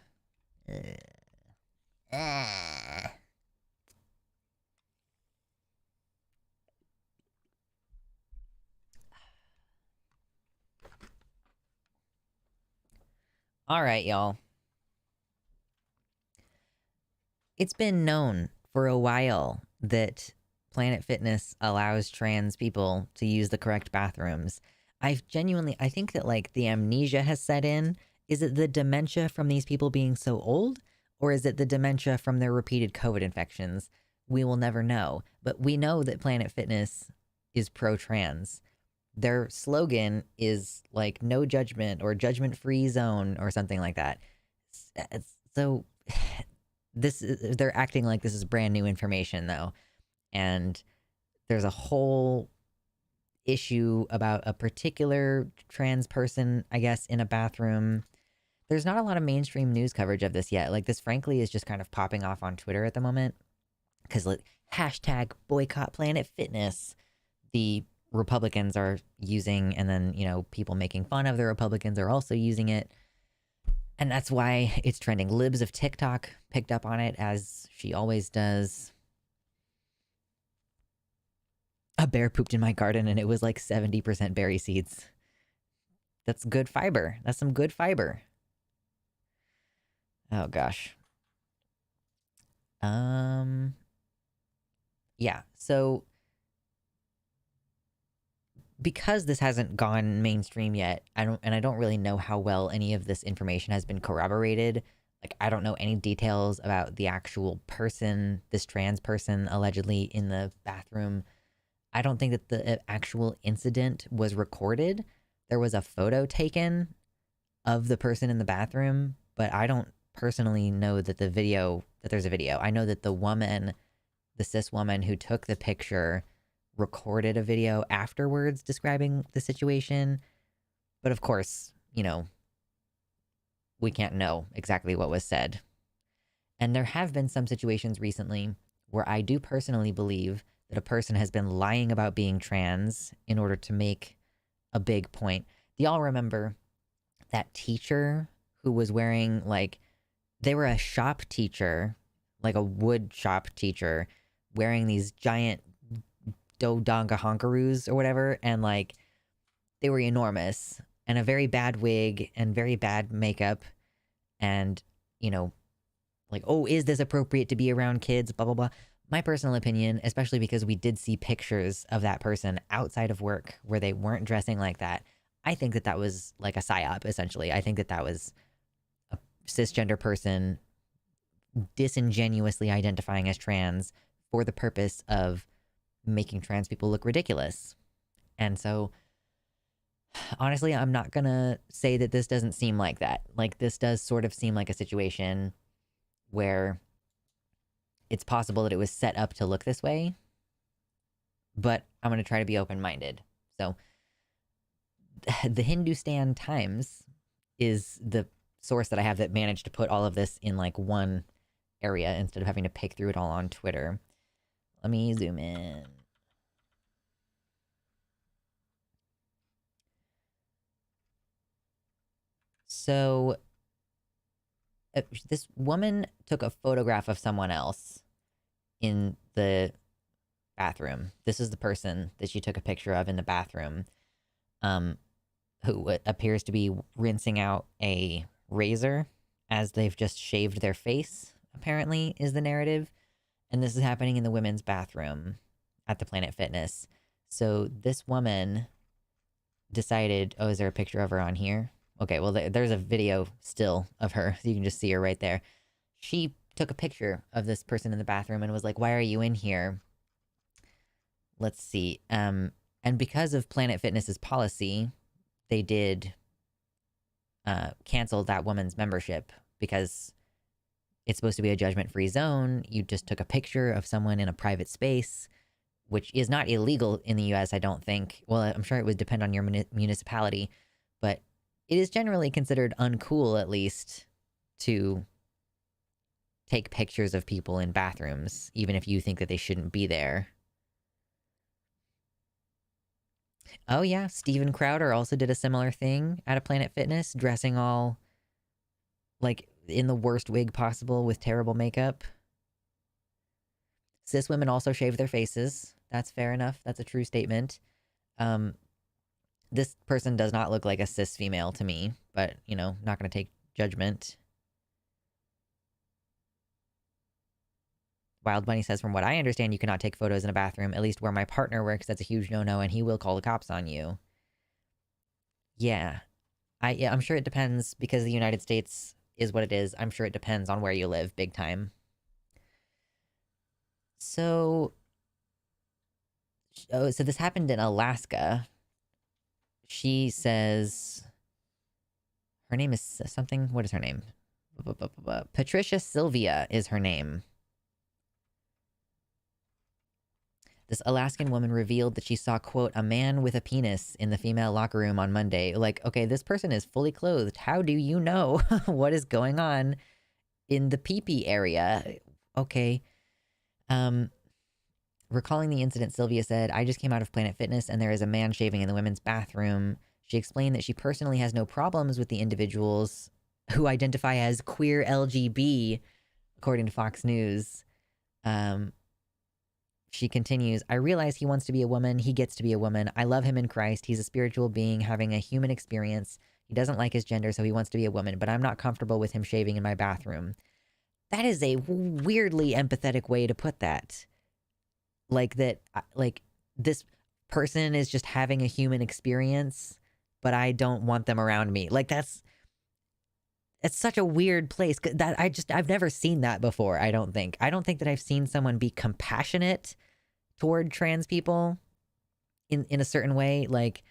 All right, y'all. It's been known for a while that Planet Fitness allows trans people to use the correct bathrooms. I think that like the amnesia has set in. Is it the dementia from these people being so old? Or is it the dementia from their repeated COVID infections? We will never know. But we know that Planet Fitness is pro-trans. Their slogan is like no judgment or judgment-free zone or something like that. So they're acting like this is brand new information though. And there's a whole issue about a particular trans person, I guess, in a bathroom. There's not a lot of mainstream news coverage of this yet. Like, this frankly is just kind of popping off on Twitter at the moment. Because, like, hashtag boycott Planet Fitness, the Republicans are using, and then, people making fun of the Republicans are also using it. And that's why it's trending. Libs of TikTok picked up on it, as she always does. A bear pooped in my garden and it was like 70% berry seeds. That's good fiber. That's some good fiber. Oh gosh. Yeah, so because this hasn't gone mainstream yet, I don't really know how well any of this information has been corroborated. Like, I don't know any details about the actual person, this trans person allegedly in the bathroom. I don't think that the actual incident was recorded. There was a photo taken of the person in the bathroom, but I don't personally know that there's a video. I know that the cis woman who took the picture recorded a video afterwards describing the situation. But of course, we can't know exactly what was said. And there have been some situations recently where I do personally believe that a person has been lying about being trans in order to make a big point. Do y'all remember that teacher who was wearing, like, they were a shop teacher, like a wood shop teacher, wearing these giant dodonga honkaroos or whatever, and like they were enormous, and a very bad wig and very bad makeup, and like, oh, is this appropriate to be around kids, blah blah blah. My personal opinion, especially because we did see pictures of that person outside of work where they weren't dressing like that, I think that was like a psyop, essentially. I think that was a cisgender person disingenuously identifying as trans for the purpose of making trans people look ridiculous. And so, honestly, I'm not gonna say that this doesn't seem like that. Like, this does sort of seem like a situation where it's possible that it was set up to look this way, but I'm gonna try to be open-minded. So, the Hindustan Times is the source that I have that managed to put all of this in like one area instead of having to pick through it all on Twitter. Let me zoom in. So, this woman took a photograph of someone else in the bathroom. This is the person that she took a picture of in the bathroom, who appears to be rinsing out a razor as they've just shaved their face, apparently, is the narrative. And this is happening in the women's bathroom at the Planet Fitness. So this woman decided, oh, is there a picture of her on here? Okay, well, there's a video still of her. So you can just see her right there. She took a picture of this person in the bathroom and was like, why are you in here? Let's see. And because of Planet Fitness's policy, they did cancel that woman's membership because it's supposed to be a judgment-free zone. You just took a picture of someone in a private space, which is not illegal in the U.S., I don't think. Well, I'm sure it would depend on your municipality, but it is generally considered uncool, at least, to take pictures of people in bathrooms, even if you think that they shouldn't be there. Oh yeah, Steven Crowder also did a similar thing at a Planet Fitness, dressing all, like, in the worst wig possible with terrible makeup. Cis women also shave their faces. That's fair enough. That's a true statement. This person does not look like a cis female to me, but, not going to take judgment. Wild Bunny says, from what I understand, you cannot take photos in a bathroom, at least where my partner works. That's a huge no-no, and he will call the cops on you. Yeah. I'm sure it depends, because the United States is what it is. I'm sure it depends on where you live, big time. So this happened in Alaska. She says her name is something. What is her name? Patricia Sylvia is her name. This Alaskan woman revealed that she saw, quote, a man with a penis in the female locker room on Monday. Like, okay, this person is fully clothed. How do you know what is going on in the pee-pee area? Okay. Recalling the incident, Sylvia said, I just came out of Planet Fitness and there is a man shaving in the women's bathroom. She explained that she personally has no problems with the individuals who identify as queer LGB, according to Fox News. She continues, I realize he wants to be a woman. He gets to be a woman. I love him in Christ. He's a spiritual being having a human experience. He doesn't like his gender, so he wants to be a woman, but I'm not comfortable with him shaving in my bathroom. That is a weirdly empathetic way to put that. Like this, person is just having a human experience, but I don't want them around me. Like it's such a weird place that I've never seen that before. I don't think that I've seen someone be compassionate toward trans people in a certain way. Like,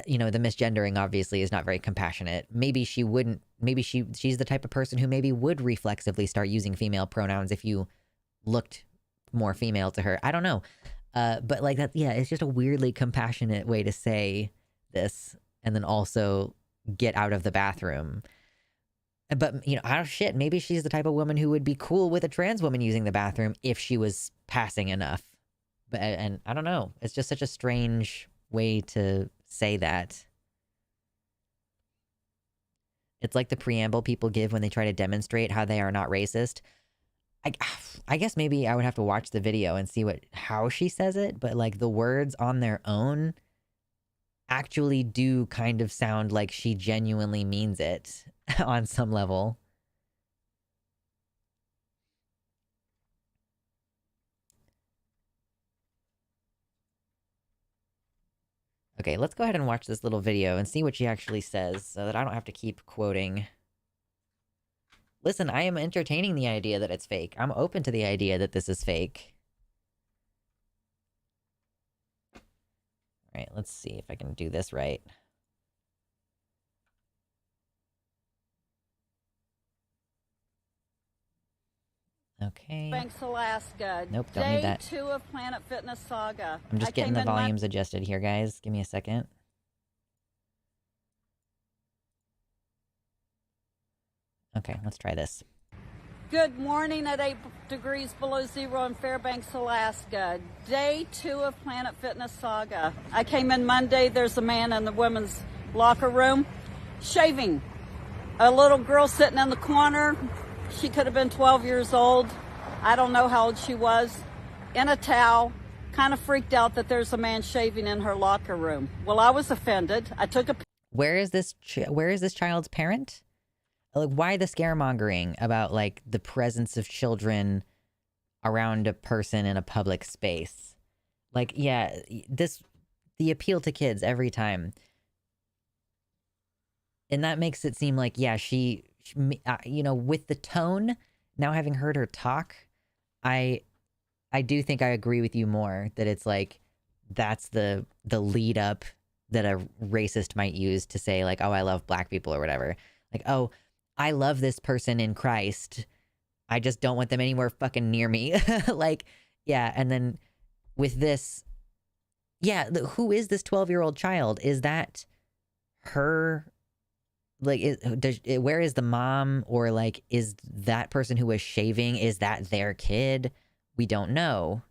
you know, the misgendering obviously is not very compassionate. Maybe she wouldn't, maybe she's the type of person who maybe would reflexively start using female pronouns if you looked more female to her. I don't know. But like that, yeah, it's just a weirdly compassionate way to say this, and then also get out of the bathroom. But, you know, oh shit, maybe she's the type of woman who would be cool with a trans woman using the bathroom if she was passing enough. But, and I don't know. It's just such a strange way to say that. It's like the preamble people give when they try to demonstrate how they are not racist. I guess maybe I would have to watch the video and see how she says it, but like the words on their own actually do kind of sound like she genuinely means it on some level. Okay, let's go ahead and watch this little video and see what she actually says so that I don't have to keep quoting. Listen, I am entertaining the idea that it's fake. I'm open to the idea that this is fake. All right, let's see if I can do this right. Okay.
Thanks, Alaska.
Nope, don't need that.
Day 2 of Planet Fitness Saga.
I'm just getting the volumes adjusted here, guys. Give me a second. Okay, let's try this.
Good morning at 8 degrees below zero in Fairbanks, Alaska. Day 2 of Planet Fitness Saga. I came in Monday. There's a man in the women's locker room shaving. A little girl sitting in the corner. She could have been 12 years old. I don't know how old she was. In a towel. Kind of freaked out that there's a man shaving in her locker room. Well, I was offended. I took a...
Where is this child's parent? Like, why the scaremongering about, like, the presence of children around a person in a public space? Like, yeah, the appeal to kids every time. And that makes it seem like, yeah, she you know, with the tone, now having heard her talk, I do think I agree with you more that it's like, that's the lead up that a racist might use to say, like, oh, I love black people or whatever. Like, oh, I love this person in Christ. I just don't want them anywhere fucking near me. Like, yeah. And then with this, yeah, who is this 12-year-old child? Is that her? Like, where is the mom? Or like, is that person who was shaving, is that their kid? We don't know.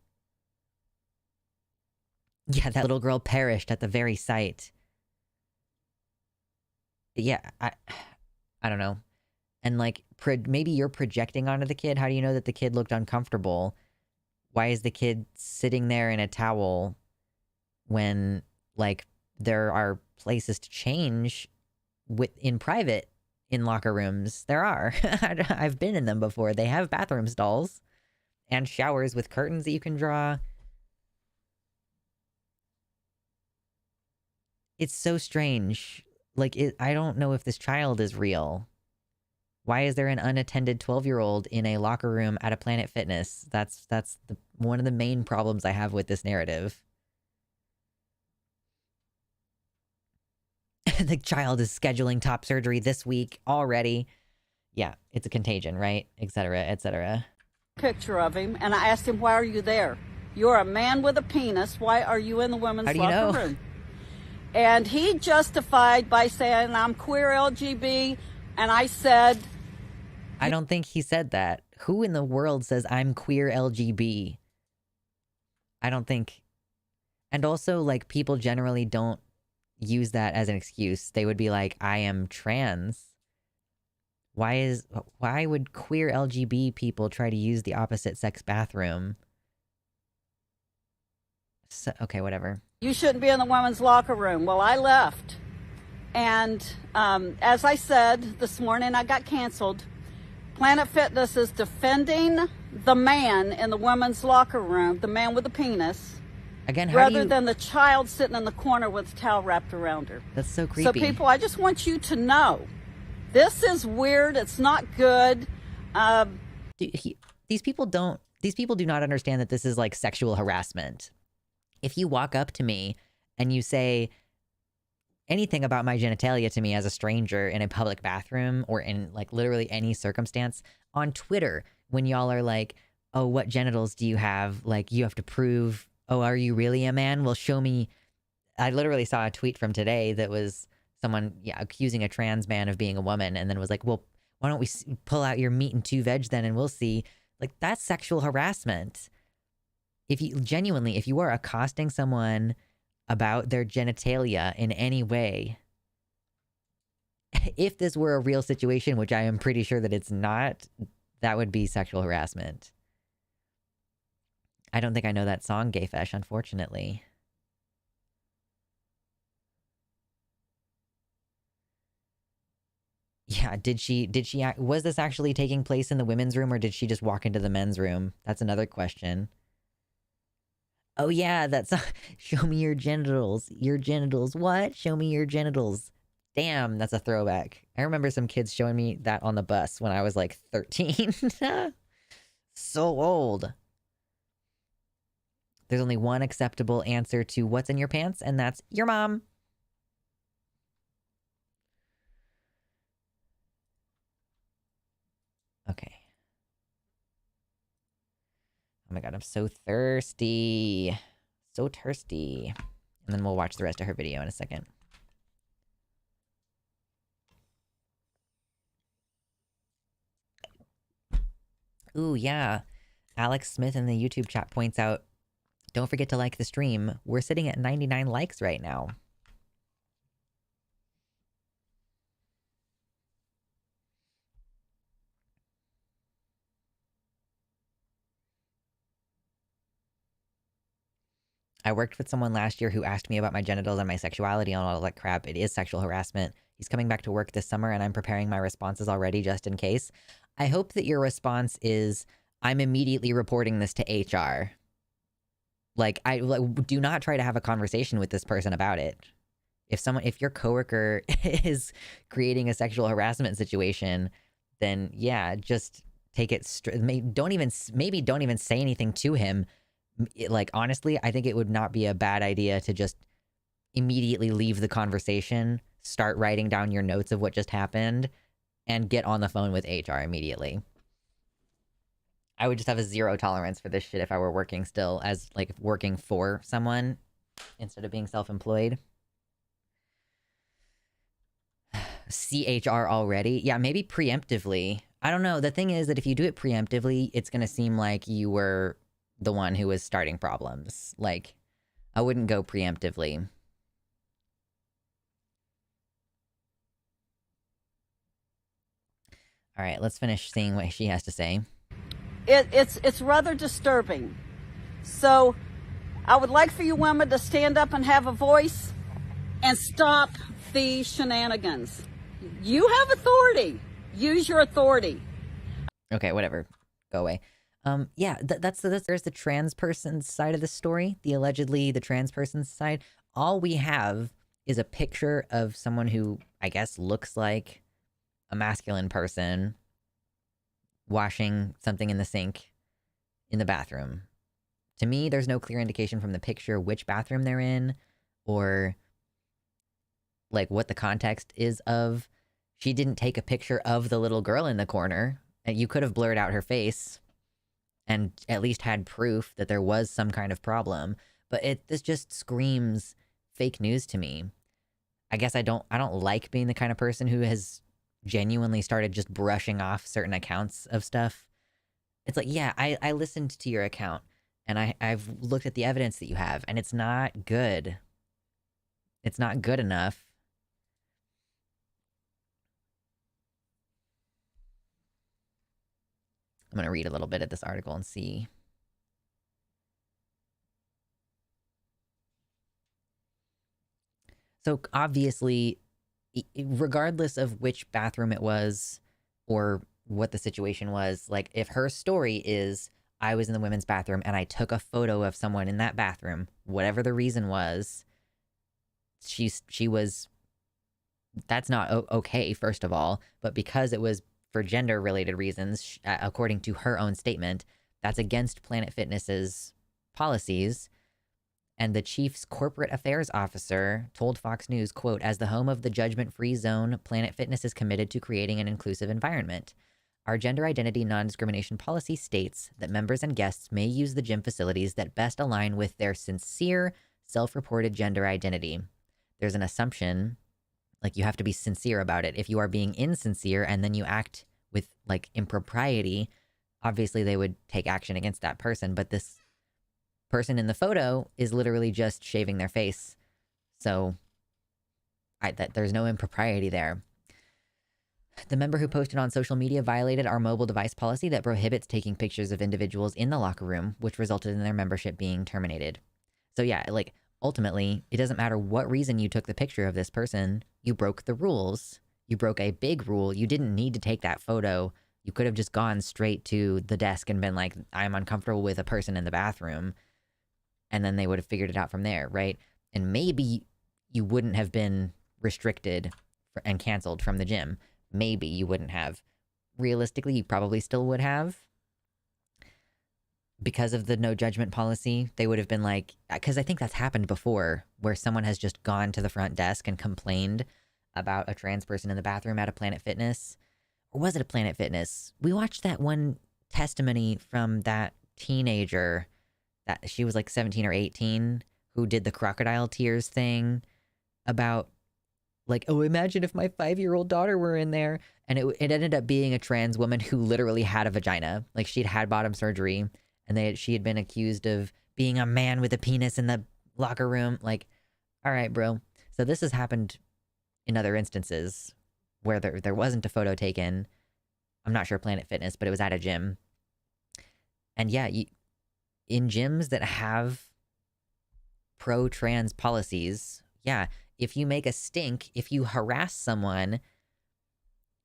Yeah, that little girl perished at the very sight. Yeah, I don't know. And like, maybe you're projecting onto the kid. How do you know that the kid looked uncomfortable? Why is the kid sitting there in a towel when, like, there are places to change in private in locker rooms? There are. I've been in them before. They have bathroom stalls and showers with curtains that you can draw. It's so strange. Like, I don't know if this child is real. Why is there an unattended 12-year-old in a locker room at a Planet Fitness? That's one of the main problems I have with this narrative. The child is scheduling top surgery this week already. Yeah, it's a contagion, right? Etc., etc.
Picture of him, and I asked him, why are you there? You're a man with a penis. Why are you in the women's locker room? And he justified by saying, I'm queer LGB, and I said...
I don't think he said that. Who in the world says I'm queer LGB? I don't think... And also, like, people generally don't use that as an excuse. They would be like, I am trans. Why would queer LGB people try to use the opposite sex bathroom? So, okay, whatever.
You shouldn't be in the women's locker room. Well, I left. And as I said this morning, I got canceled. Planet Fitness is defending the man in the women's locker room, the man with the penis.
Again, how do
rather
you...
than the child sitting in the corner with a towel wrapped around her.
That's so creepy.
So people, I just want you to know, this is weird. It's not good.
These people do not understand that this is like sexual harassment. If you walk up to me and you say anything about my genitalia to me as a stranger in a public bathroom or in like literally any circumstance on Twitter, when y'all are like, oh, what genitals do you have? Like, you have to prove, oh, are you really a man? Well, show me. I literally saw a tweet from today that was someone, accusing a trans man of being a woman, and then was like, well, why don't we pull out your meat and two veg then, and we'll see. Like, that's sexual harassment. If you are accosting someone about their genitalia in any way, if this were a real situation, which I am pretty sure that it's not, that would be sexual harassment. I don't think I know that song, Gayfesh, unfortunately. Yeah, was this actually taking place in the women's room, or did she just walk into the men's room? That's another question. Oh yeah, that's show me your genitals. Your genitals. What? Show me your genitals. Damn, that's a throwback. I remember some kids showing me that on the bus when I was like 13. So old. There's only one acceptable answer to what's in your pants, and that's your mom. Okay. Oh my god, I'm so thirsty. So thirsty. And then we'll watch the rest of her video in a second. Ooh, yeah. Alex Smith in the YouTube chat points out, don't forget to like the stream. We're sitting at 99 likes right now. I worked with someone last year who asked me about my genitals and my sexuality and all that crap. It is sexual harassment. He's coming back to work this summer, and I'm preparing my responses already just in case. I hope that your response is, I'm immediately reporting this to HR. Like, do not try to have a conversation with this person about it. If your coworker is creating a sexual harassment situation, then yeah, just take it straight. Maybe don't even say anything to him. Like, honestly, I think it would not be a bad idea to just immediately leave the conversation, start writing down your notes of what just happened, and get on the phone with HR immediately. I would just have a zero tolerance for this shit if I were working still as, like, working for someone instead of being self-employed. CHR already? Yeah, maybe preemptively. I don't know. The thing is that if you do it preemptively, it's going to seem like you were the one who was starting problems. Like, I wouldn't go preemptively. All right, let's finish seeing what she has to say.
It's rather disturbing. So I would like for you women to stand up and have a voice and stop the shenanigans. You have authority. Use your authority.
Okay, whatever. Go away. Yeah, there's the trans person's side of the story. The trans person's side. All we have is a picture of someone who, I guess, looks like a masculine person washing something in the sink in the bathroom. To me, there's no clear indication from the picture which bathroom they're in or like what the context is of. She didn't take a picture of the little girl in the corner. You could have blurred out her face and at least had proof that there was some kind of problem. But this just screams fake news to me. I guess I don't like being the kind of person who has genuinely started just brushing off certain accounts of stuff. It's like, yeah, I listened to your account and I've looked at the evidence that you have, and it's not good. It's not good enough. I'm going to read a little bit of this article and see. So obviously, regardless of which bathroom it was or what the situation was, like, if her story is, I was in the women's bathroom and I took a photo of someone in that bathroom, whatever the reason was, she was, that's not okay, first of all, but because it was for gender related reasons, according to her own statement, that's against Planet Fitness's policies. And the chief's corporate affairs officer told Fox News, quote, as the home of the judgment-free zone, Planet Fitness is committed to creating an inclusive environment. Our gender identity non-discrimination policy states that members and guests may use the gym facilities that best align with their sincere, self-reported gender identity. There's an assumption, like you have to be sincere about it. If you are being insincere and then you act with like impropriety, obviously they would take action against that person. But this person in the photo is literally just shaving their face. So there's no impropriety there. The member who posted on social media violated our mobile device policy that prohibits taking pictures of individuals in the locker room, which resulted in their membership being terminated. So yeah, like ultimately, it doesn't matter what reason you took the picture of this person, you broke the rules. You broke a big rule. You didn't need to take that photo. You could have just gone straight to the desk and been like, I'm uncomfortable with a person in the bathroom. And then they would have figured it out from there, right? And maybe you wouldn't have been restricted and canceled from the gym. Maybe you wouldn't have. Realistically, you probably still would have. Because of the no judgment policy, they would have been like, because I think that's happened before, where someone has just gone to the front desk and complained about a trans person in the bathroom at a Planet Fitness. Or was it a Planet Fitness? We watched that one testimony from that teenager, that she was like 17 or 18, who did the crocodile tears thing about like, oh, imagine if my 5-year-old daughter were in there. And it ended up being a trans woman who literally had a vagina. Like she'd had bottom surgery and she had been accused of being a man with a penis in the locker room. Like, all right, bro. So this has happened in other instances where there wasn't a photo taken. I'm not sure Planet Fitness, but it was at a gym. And yeah, in gyms that have pro-trans policies, yeah, if you make a stink, if you harass someone,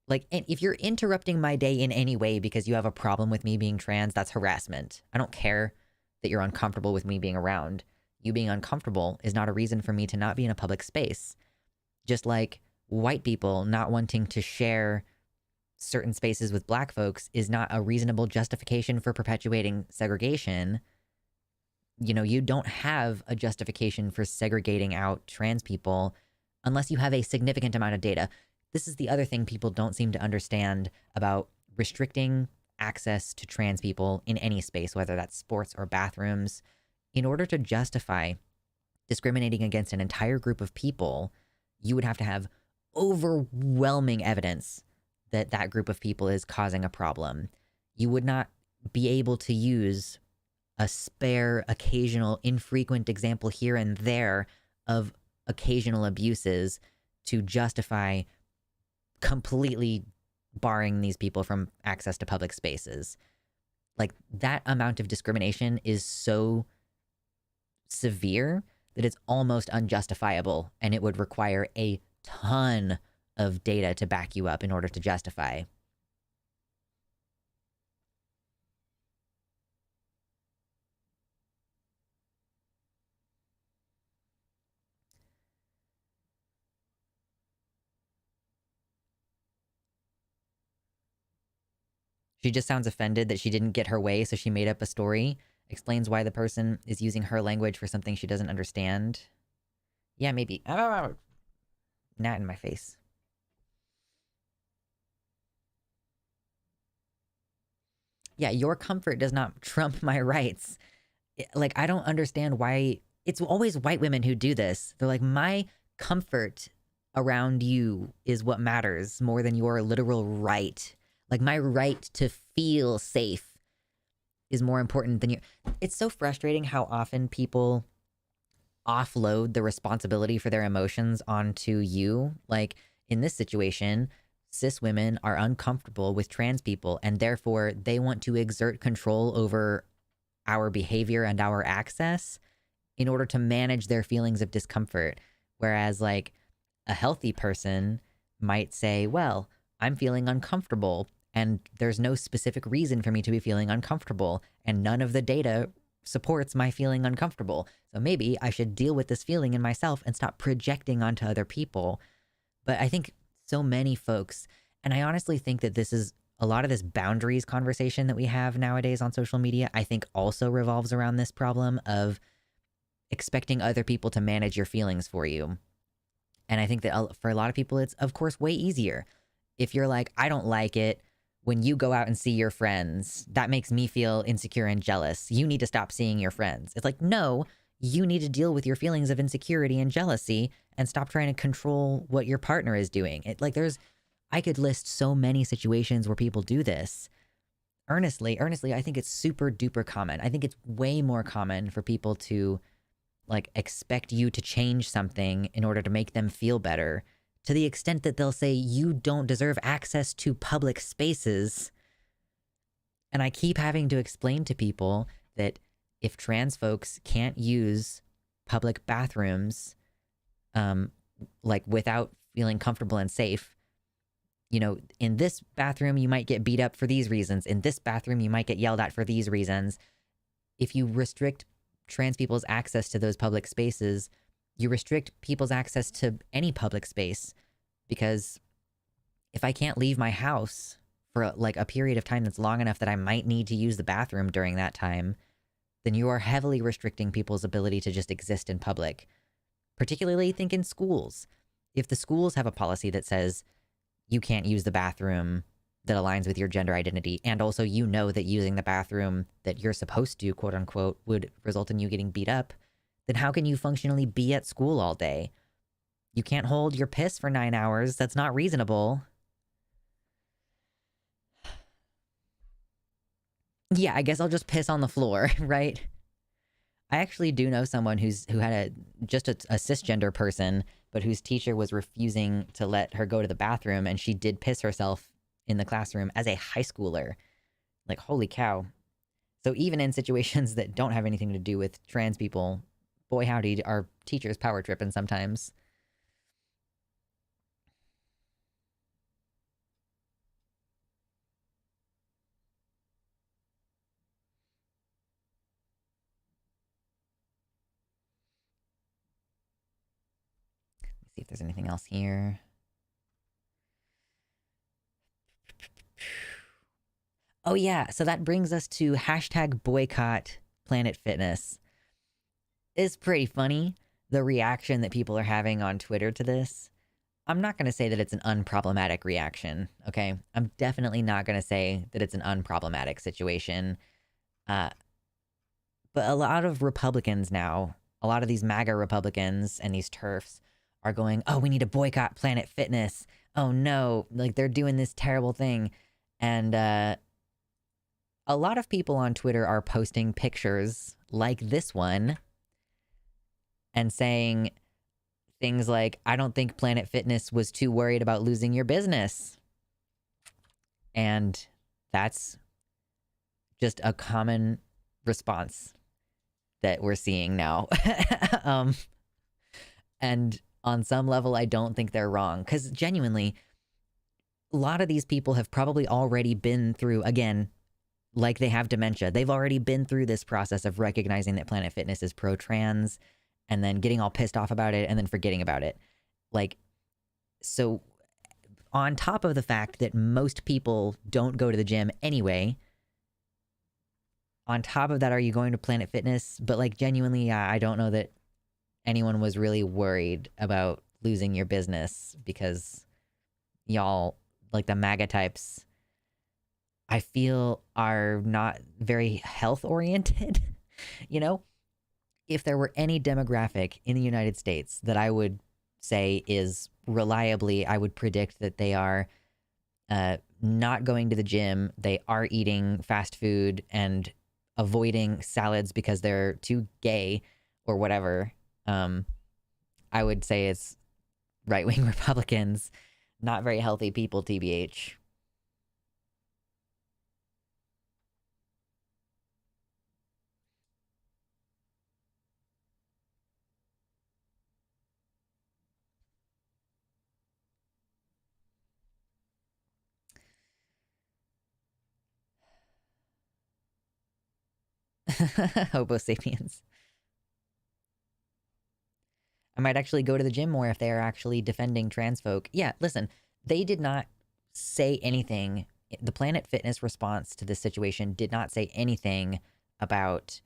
like, and if you're interrupting my day in any way because you have a problem with me being trans, that's harassment. I don't care that you're uncomfortable with me being around. You being uncomfortable is not a reason for me to not be in a public space. Just like white people not wanting to share certain spaces with black folks is not a reasonable justification for perpetuating segregation. You know, you don't have a justification for segregating out trans people unless you have a significant amount of data. This is the other thing people don't seem to understand about restricting access to trans people in any space, whether that's sports or bathrooms. In order to justify discriminating against an entire group of people, you would have to have overwhelming evidence that that group of people is causing a problem. You would not be able to use a spare, occasional, infrequent example here and there of occasional abuses to justify completely barring these people from access to public spaces. Like, that amount of discrimination is so severe that it's almost unjustifiable, and it would require a ton of data to back you up in order to justify. She just sounds offended that she didn't get her way, so she made up a story. Explains why the person is using her language for something she doesn't understand. Yeah, maybe. Oh, gnat in my face. Yeah, your comfort does not trump my rights. Like, I don't understand why it's always white women who do this. They're like, my comfort around you is what matters more than your literal right. Like, my right to feel safe is more important than your... It's so frustrating how often people offload the responsibility for their emotions onto you. Like, in this situation, cis women are uncomfortable with trans people, and therefore they want to exert control over our behavior and our access in order to manage their feelings of discomfort. Whereas, like, a healthy person might say, well, I'm feeling uncomfortable, and there's no specific reason for me to be feeling uncomfortable, and none of the data supports my feeling uncomfortable. So maybe I should deal with this feeling in myself and stop projecting onto other people. But I think so many folks, and I honestly think that this is a lot of this boundaries conversation that we have nowadays on social media, I think also revolves around this problem of expecting other people to manage your feelings for you. And I think that for a lot of people, it's of course way easier. If you're like, I don't like it when you go out and see your friends, that makes me feel insecure and jealous. You need to stop seeing your friends. It's like, no, you need to deal with your feelings of insecurity and jealousy and stop trying to control what your partner is doing. I could list so many situations where people do this. Earnestly, I think it's super duper common. I think it's way more common for people to like expect you to change something in order to make them feel better, to the extent that they'll say you don't deserve access to public spaces. And I keep having to explain to people that if trans folks can't use public bathrooms, like without feeling comfortable and safe, you know, in this bathroom, you might get beat up for these reasons. In this bathroom, you might get yelled at for these reasons. If you restrict trans people's access to those public spaces, you restrict people's access to any public space. Because if I can't leave my house for like a period of time that's long enough that I might need to use the bathroom during that time, then you are heavily restricting people's ability to just exist in public. Particularly think in schools. If the schools have a policy that says you can't use the bathroom that aligns with your gender identity, and also you know that using the bathroom that you're supposed to, quote unquote, would result in you getting beat up, then how can you functionally be at school all day? You can't hold your piss for 9 hours. That's not reasonable. Yeah, I guess I'll just piss on the floor, right? I actually do know someone who had just a cisgender person, but whose teacher was refusing to let her go to the bathroom, and she did piss herself in the classroom as a high schooler. Like, holy cow. So even in situations that don't have anything to do with trans people, boy howdy, our teachers power tripping sometimes. Let's see if there's anything else here. Oh yeah, so that brings us to hashtag boycott Planet Fitness. It's pretty funny, the reaction that people are having on Twitter to this. I'm not going to say that it's an unproblematic reaction, okay? I'm definitely not going to say that it's an unproblematic situation. Uh, but a lot of Republicans now, a lot of these MAGA Republicans and these TERFs are going, oh, we need to boycott Planet Fitness. Oh no, like they're doing this terrible thing. And a lot of people on Twitter are posting pictures like this one and saying things like, I don't think Planet Fitness was too worried about losing your business. And that's just a common response that we're seeing now. And on some level, I don't think they're wrong. Because genuinely, a lot of these people have probably already been through, again, like they have dementia. They've already been through this process of recognizing that Planet Fitness is pro-trans and then getting all pissed off about it and then forgetting about it. Like, so on top of the fact that most people don't go to the gym anyway, on top of that, are you going to Planet Fitness? But like genuinely, I don't know that anyone was really worried about losing your business because y'all, like the MAGA types, I feel are not very health oriented. You know, if there were any demographic in the United States that I would say is reliably, I would predict that they are not going to the gym, they are eating fast food and avoiding salads because they're too gay or whatever, I would say it's right-wing Republicans, not very healthy people, TBH. Homo sapiens. I might actually go to the gym more if they are actually defending trans folk. Yeah, listen, they did not say anything. The Planet Fitness response to this situation did not say anything about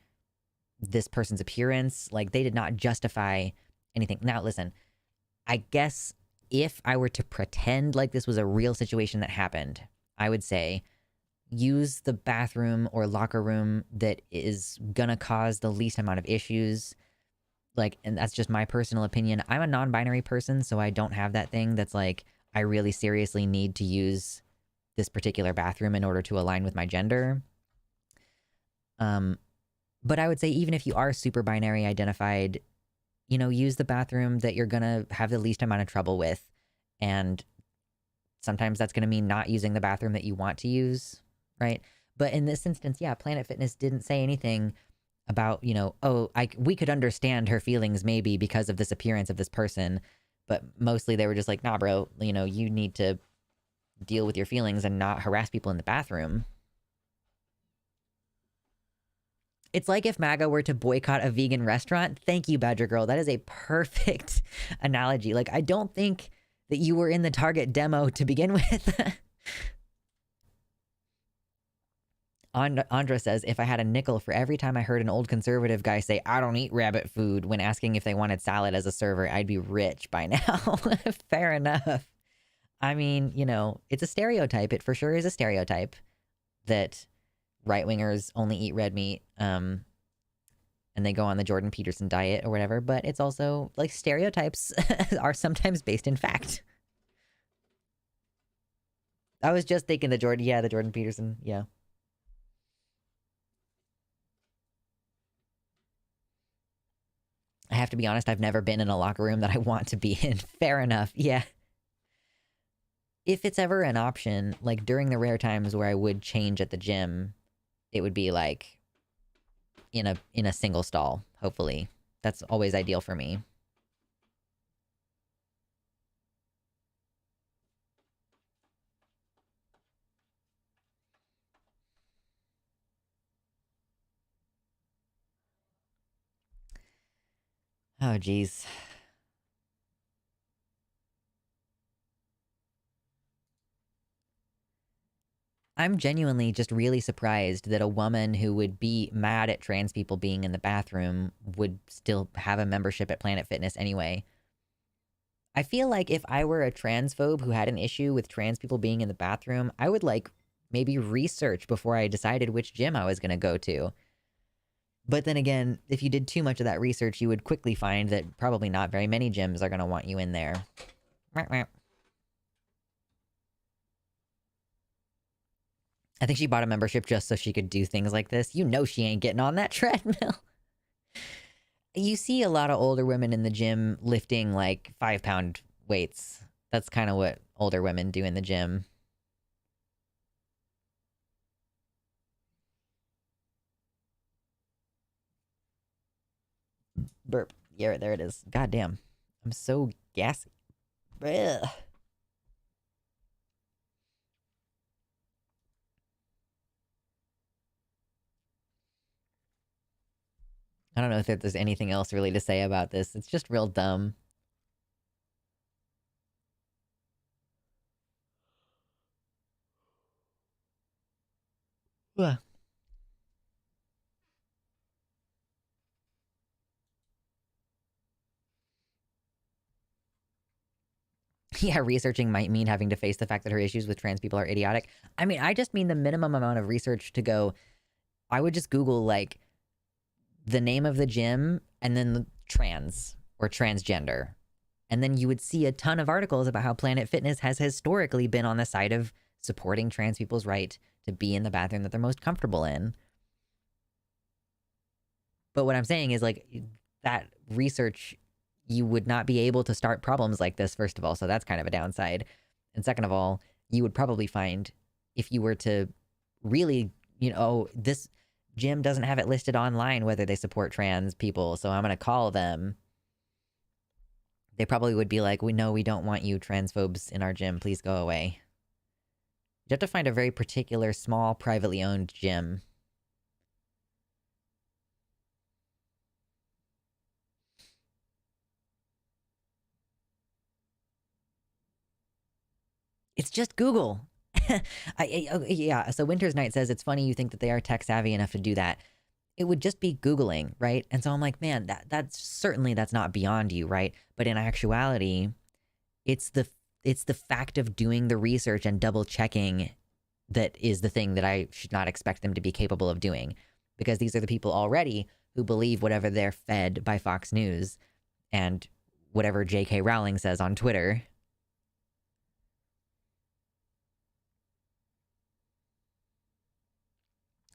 this person's appearance. Like, they did not justify anything. Now, listen, I guess if I were to pretend like this was a real situation that happened, I would say use the bathroom or locker room that is gonna cause the least amount of issues. Like, and that's just my personal opinion. I'm a non-binary person, so I don't have that thing that's like, I really seriously need to use this particular bathroom in order to align with my gender. But I would say even if you are super binary identified, you know, use the bathroom that you're gonna have the least amount of trouble with. And sometimes that's gonna mean not using the bathroom that you want to use, right? But in this instance, yeah, Planet Fitness didn't say anything about, you know, oh, we could understand her feelings maybe because of this appearance of this person. But mostly they were just like, nah, bro, you know, you need to deal with your feelings and not harass people in the bathroom. It's like if MAGA were to boycott a vegan restaurant. Thank you, Badger Girl. That is a perfect analogy. Like, I don't think that you were in the target demo to begin with. Andra says, if I had a nickel for every time I heard an old conservative guy say, I don't eat rabbit food when asking if they wanted salad as a server, I'd be rich by now. Fair enough. I mean, you know, it's a stereotype. It for sure is a stereotype that right-wingers only eat red meat, and they go on the Jordan Peterson diet or whatever, but it's also, like, stereotypes are sometimes based in fact. I was just thinking the Jordan Peterson, yeah. I have to be honest, I've never been in a locker room that I want to be in. Fair enough, yeah. If it's ever an option, like during the rare times where I would change at the gym, it would be like in a single stall, hopefully. That's always ideal for me. Oh, geez. I'm genuinely just really surprised that a woman who would be mad at trans people being in the bathroom would still have a membership at Planet Fitness anyway. I feel like if I were a transphobe who had an issue with trans people being in the bathroom, I would, like, maybe research before I decided which gym I was going to go to. But then again, if you did too much of that research, you would quickly find that probably not very many gyms are going to want you in there. I think she bought a membership just so she could do things like this. You know she ain't getting on that treadmill. You see a lot of older women in the gym lifting, like, 5-pound weights. That's kind of what older women do in the gym. Burp. Yeah, there it is. God damn. I'm so gassy. Ugh. I don't know if there's anything else really to say about this. It's just real dumb. Ugh. Yeah, researching might mean having to face the fact that her issues with trans people are idiotic. I mean, I just mean the minimum amount of research to go. I would just Google, like, the name of the gym and then the trans or transgender. And then you would see a ton of articles about how Planet Fitness has historically been on the side of supporting trans people's right to be in the bathroom that they're most comfortable in. But what I'm saying is, like, that research, you would not be able to start problems like this, first of all. So that's kind of a downside. And second of all, you would probably find if you were to really, you know, this gym doesn't have it listed online whether they support trans people, so I'm going to call them. They probably would be like, we know we don't want you transphobes in our gym. Please go away. You have to find a very particular, small, privately owned gym. It's just Google. Yeah. So Winter's Night says it's funny you think that they are tech savvy enough to do that. It would just be Googling, right? And so I'm like, man, that's not beyond you, right? But in actuality, it's the fact of doing the research and double checking that is the thing that I should not expect them to be capable of doing, because these are the people already who believe whatever they're fed by Fox News and whatever J.K. Rowling says on Twitter.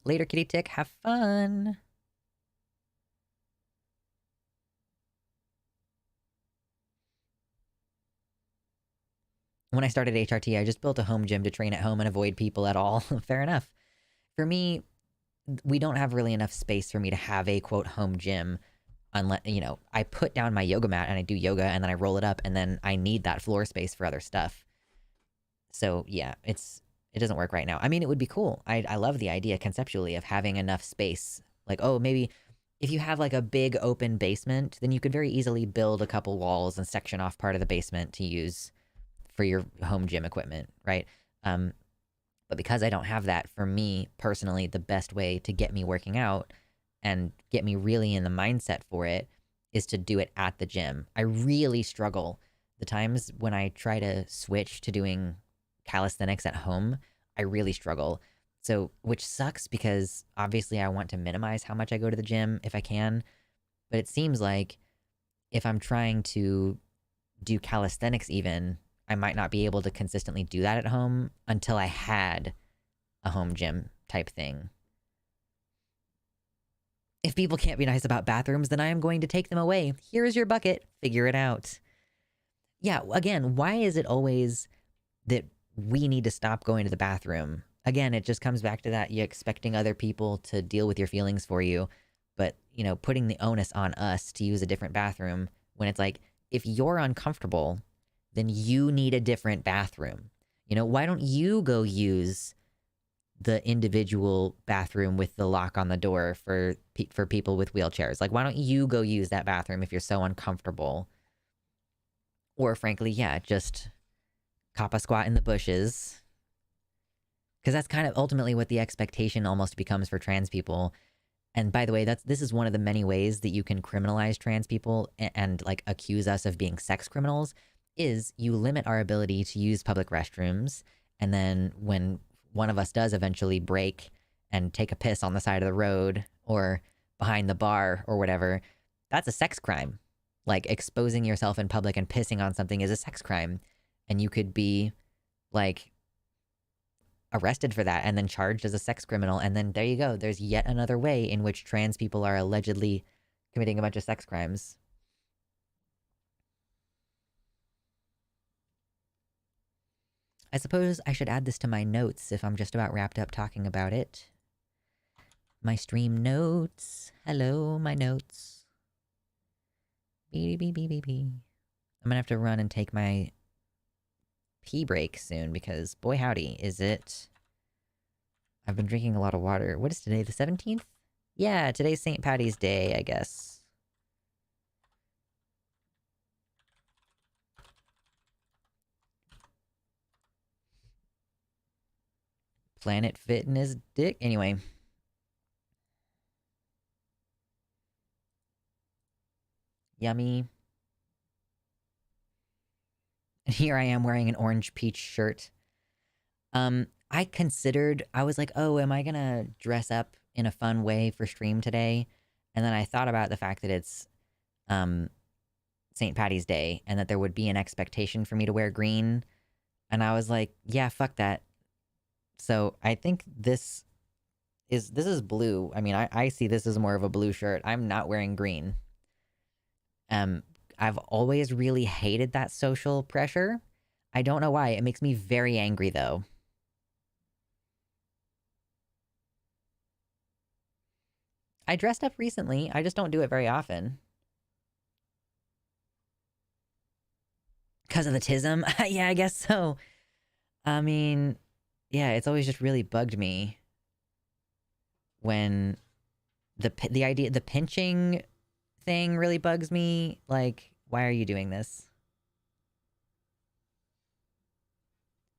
Later, kitty tick. Have fun. When I started HRT, I just built a home gym to train at home and avoid people at all. Fair enough. For me, we don't have really enough space for me to have a quote home gym unless, I put down my yoga mat and I do yoga and then I roll it up and then I need that floor space for other stuff. So yeah, it doesn't work right now. I mean, it would be cool. I love the idea conceptually of having enough space. Like, oh, maybe if you have like a big open basement, then you could very easily build a couple walls and section off part of the basement to use for your home gym equipment, right? But because I don't have that, for me personally, the best way to get me working out and get me really in the mindset for it is to do it at the gym. I really struggle. The times when I try to switch to doing calisthenics at home, I really struggle. So, which sucks because obviously I want to minimize how much I go to the gym if I can. But it seems like if I'm trying to do calisthenics even, I might not be able to consistently do that at home until I had a home gym type thing. If people can't be nice about bathrooms, then I am going to take them away. Here is your bucket. Figure it out. Yeah, again, why is it always that we need to stop going to the bathroom? Again, it just comes back to that you expecting other people to deal with your feelings for you, but, putting the onus on us to use a different bathroom when it's like, if you're uncomfortable, then you need a different bathroom. Why don't you go use the individual bathroom with the lock on the door for people with wheelchairs? Like, why don't you go use that bathroom if you're so uncomfortable? Or frankly, yeah, just cop a squat in the bushes. Because that's kind of ultimately what the expectation almost becomes for trans people. And by the way, this is one of the many ways that you can criminalize trans people and like accuse us of being sex criminals, is you limit our ability to use public restrooms. And then when one of us does eventually break and take a piss on the side of the road or behind the bar or whatever, that's a sex crime. Like, exposing yourself in public and pissing on something is a sex crime. And you could be, like, arrested for that and then charged as a sex criminal. And then there you go. There's yet another way in which trans people are allegedly committing a bunch of sex crimes. I suppose I should add this to my notes if I'm just about wrapped up talking about it. My stream notes. Hello, my notes. Beep, beep, beep, beep, beep. I'm gonna have to run and take my pee break soon because, boy howdy, is it... I've been drinking a lot of water. What is today, the 17th? Yeah, today's St. Patty's Day, I guess. Planet Fitness dick. Anyway. Yummy. And here I am wearing an orange peach shirt. I was like, oh, am I gonna dress up in a fun way for stream today? And then I thought about the fact that it's St. Patty's Day and that there would be an expectation for me to wear green. And I was like, yeah, fuck that. So I think this is blue. I mean, I see this as more of a blue shirt. I'm not wearing green. I've always really hated that social pressure. I don't know why. It makes me very angry, though. I dressed up recently. I just don't do it very often. Because of the tism? Yeah, I guess so. I mean, yeah, it's always just really bugged me when the pinching thing really bugs me. Like, why are you doing this?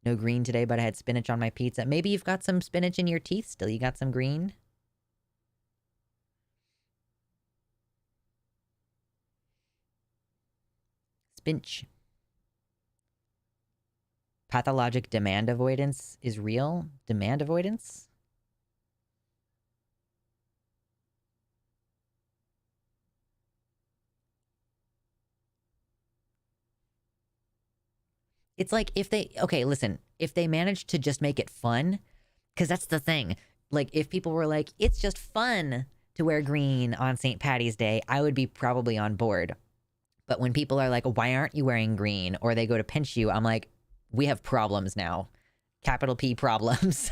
No green today, but I had spinach on my pizza. Maybe you've got some spinach in your teeth still. You got some green? Spinach. Pathologic demand avoidance is real? Demand avoidance? It's like if they, okay, listen, if they managed to just make it fun, because that's the thing. Like, if people were like, it's just fun to wear green on St. Patty's Day, I would be probably on board. But when people are like, why aren't you wearing green? Or they go to pinch you, I'm like, we have problems now. Capital P problems.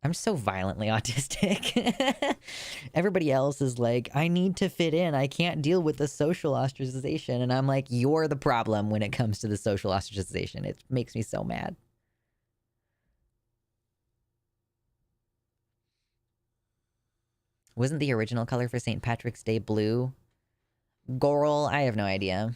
I'm so violently autistic. Everybody else is like, I need to fit in. I can't deal with the social ostracization. And I'm like, you're the problem when it comes to the social ostracization. It makes me so mad. Wasn't the original color for St. Patrick's Day blue? Goral? I have no idea.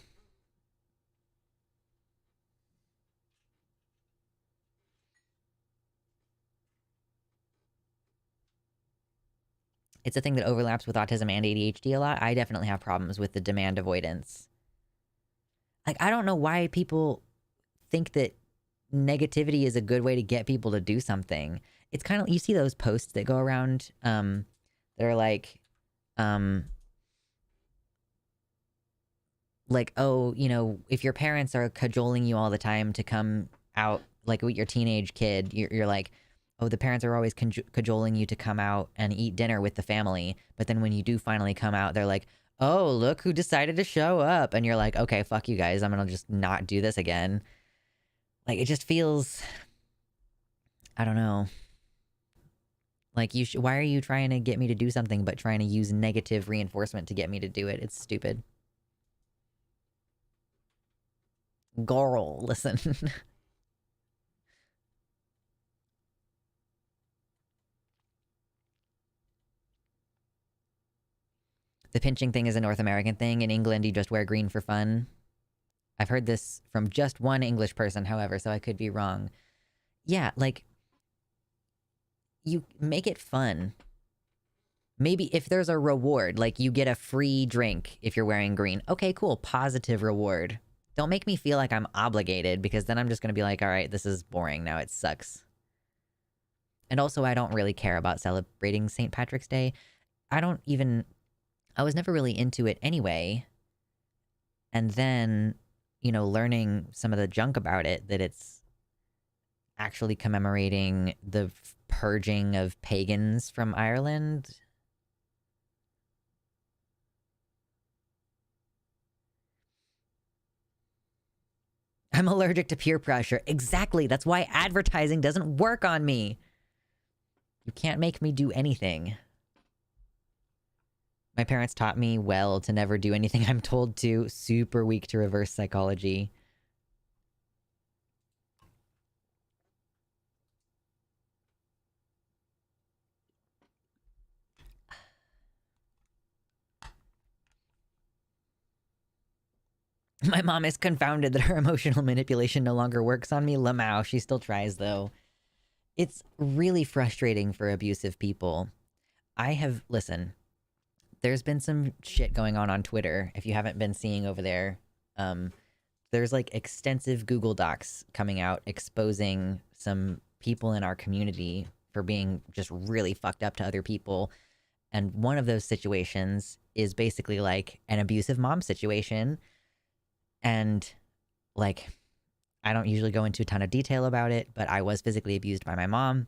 It's a thing that overlaps with autism and ADHD a lot. I definitely have problems with the demand avoidance. Like, I don't know why people think that negativity is a good way to get people to do something. It's kind of, you see those posts that go around that are like, oh, you know, if your parents are cajoling you all the time to come out, like with your teenage kid, you're like, oh, the parents are always cajoling you to come out and eat dinner with the family. But then when you do finally come out, they're like, oh, look who decided to show up. And you're like, okay, fuck you guys. I'm going to just not do this again. Like, it just feels, I don't know. Like, why are you trying to get me to do something but trying to use negative reinforcement to get me to do it? It's stupid. Goral, listen. The pinching thing is a North American thing. In England, you just wear green for fun. I've heard this from just one English person, however, so I could be wrong. Yeah, like, you make it fun. Maybe if there's a reward, like you get a free drink if you're wearing green. Okay, cool. Positive reward. Don't make me feel like I'm obligated, because then I'm just going to be like, all right, this is boring now. It sucks. And also, I don't really care about celebrating St. Patrick's Day. I was never really into it anyway. And then, you know, learning some of the junk about it, that it's actually commemorating the purging of pagans from Ireland. I'm allergic to peer pressure. Exactly. That's why advertising doesn't work on me. You can't make me do anything. My parents taught me well to never do anything I'm told to. Super weak to reverse psychology. My mom is confounded that her emotional manipulation no longer works on me. Lamau, she still tries though. It's really frustrating for abusive people. Listen, there's been some shit going on Twitter, if you haven't been seeing over there. There's like extensive Google Docs coming out exposing some people in our community for being just really fucked up to other people. And one of those situations is basically like an abusive mom situation. And like, I don't usually go into a ton of detail about it, but I was physically abused by my mom,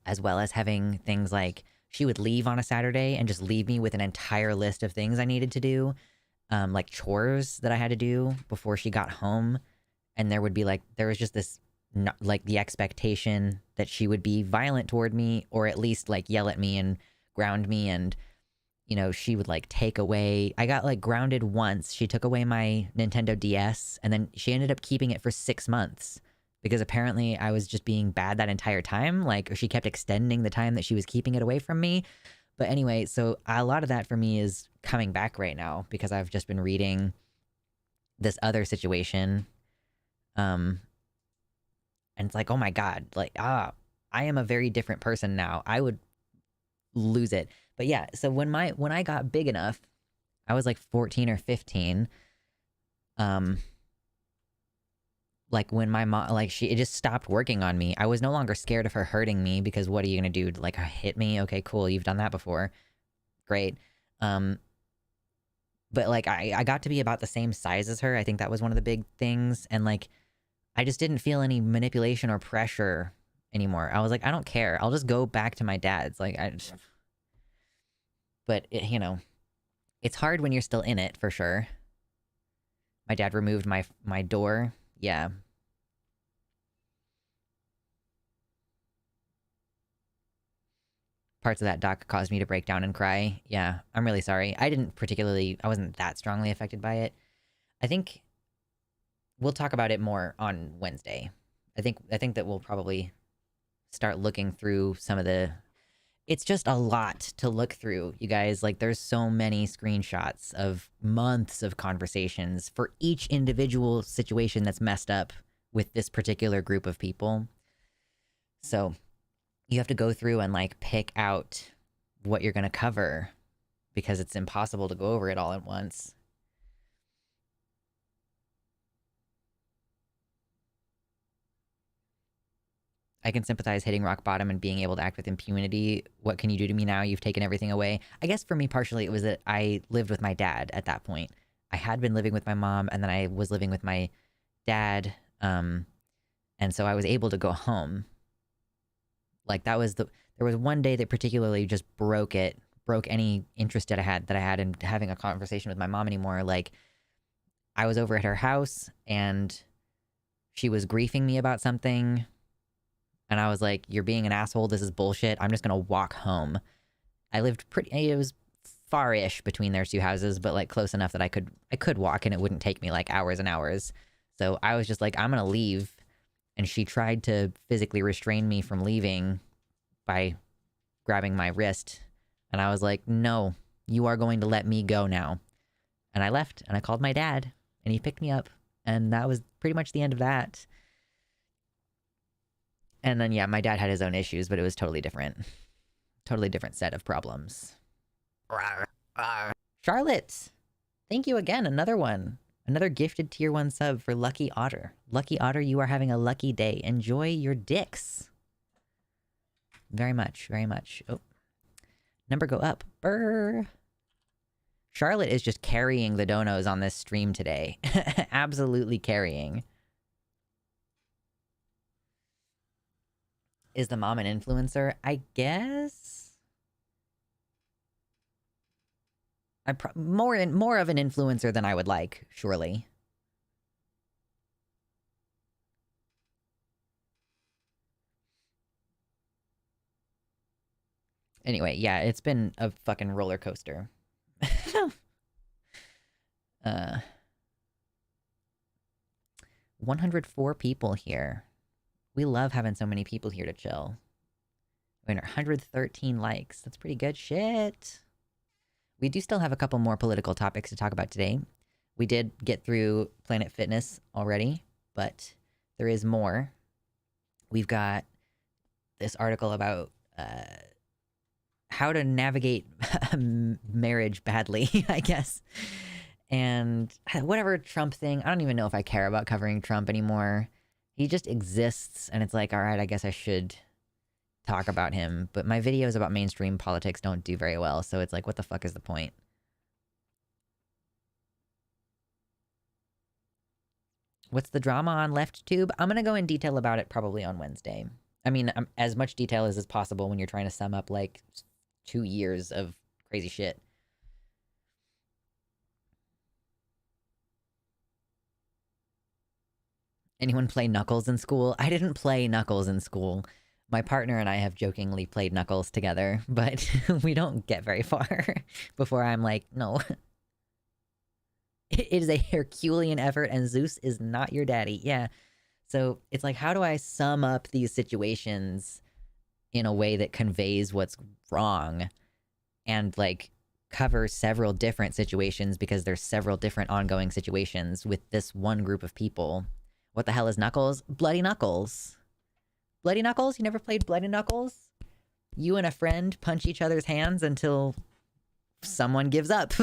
as well as having things like she would leave on a Saturday and just leave me with an entire list of things I needed to do, like chores that I had to do before she got home. And there was just this, like, the expectation that she would be violent toward me, or at least like yell at me and ground me. And you know, she would like take away, I got like grounded once. She took away my Nintendo DS, and then she ended up keeping it for 6 months because apparently I was just being bad that entire time. Like, she kept extending the time that she was keeping it away from me. But anyway, so a lot of that for me is coming back right now because I've just been reading this other situation. And it's like, oh my God, like, I am a very different person now. I would lose it. But yeah, so when I got big enough, I was like 14 or 15. Like when my mom, like it just stopped working on me. I was no longer scared of her hurting me because what are you gonna do? Like hit me? Okay, cool. You've done that before. Great. Um, but like I got to be about the same size as her. I think that was one of the big things. And like I just didn't feel any manipulation or pressure anymore. I was like, I don't care. I'll just go back to my dad's. Like but it, it's hard when you're still in it for sure. My dad removed my door. Yeah. Parts of that doc caused me to break down and cry. Yeah, I'm really sorry. I wasn't that strongly affected by it. I think we'll talk about it more on Wednesday. I think that we'll probably start looking through some of the it's just a lot to look through, you guys. Like there's so many screenshots of months of conversations for each individual situation that's messed up with this particular group of people. So you have to go through and like pick out what you're going to cover because it's impossible to go over it all at once. I can sympathize hitting rock bottom and being able to act with impunity. What can you do to me now? You've taken everything away. I guess for me, partially, it was that I lived with my dad at that point. I had been living with my mom, and then I was living with my dad, and so I was able to go home. Like there was one day that particularly just broke any interest that I had in having a conversation with my mom anymore. Like I was over at her house, and she was griefing me about something. And I was like, you're being an asshole. This is bullshit. I'm just going to walk home. It was far-ish between their two houses, but like close enough that I could walk and it wouldn't take me like hours and hours. So I was just like, I'm going to leave. And she tried to physically restrain me from leaving by grabbing my wrist. And I was like, no, you are going to let me go now. And I left and I called my dad and he picked me up. And that was pretty much the end of that. And then, yeah, my dad had his own issues, but it was totally different. Totally different set of problems. Charlotte, thank you again. Another one. Another gifted tier 1 sub for Lucky Otter. Lucky Otter, you are having a lucky day. Enjoy your dicks. Very much, very much. Oh, number go up. Brr. Charlotte is just carrying the donos on this stream today. Absolutely carrying. Is the mom an influencer? I guess. I'm more of an influencer than I would like, surely. Anyway, yeah, it's been a fucking roller coaster. 104 people here. We love having so many people here to chill. We're 113 likes. That's pretty good shit. We do still have a couple more political topics to talk about today. We did get through Planet Fitness already, but there is more. We've got this article about how to navigate marriage badly, I guess. And whatever Trump thing, I don't even know if I care about covering Trump anymore. He just exists, and it's like, all right, I guess I should talk about him. But my videos about mainstream politics don't do very well, so it's like, what the fuck is the point? What's the drama on LeftTube? I'm going to go in detail about it probably on Wednesday. I mean, as much detail as is possible when you're trying to sum up, like, 2 years of crazy shit. Anyone play Knuckles in school? I didn't play Knuckles in school. My partner and I have jokingly played Knuckles together, but we don't get very far before I'm like, no. It is a Herculean effort, and Zeus is not your daddy. Yeah. So it's like, how do I sum up these situations in a way that conveys what's wrong? and like cover several different situations because there's several different ongoing situations with this one group of people. What the hell is Knuckles? Bloody Knuckles. Bloody Knuckles? You never played Bloody Knuckles? You and a friend punch each other's hands until someone gives up.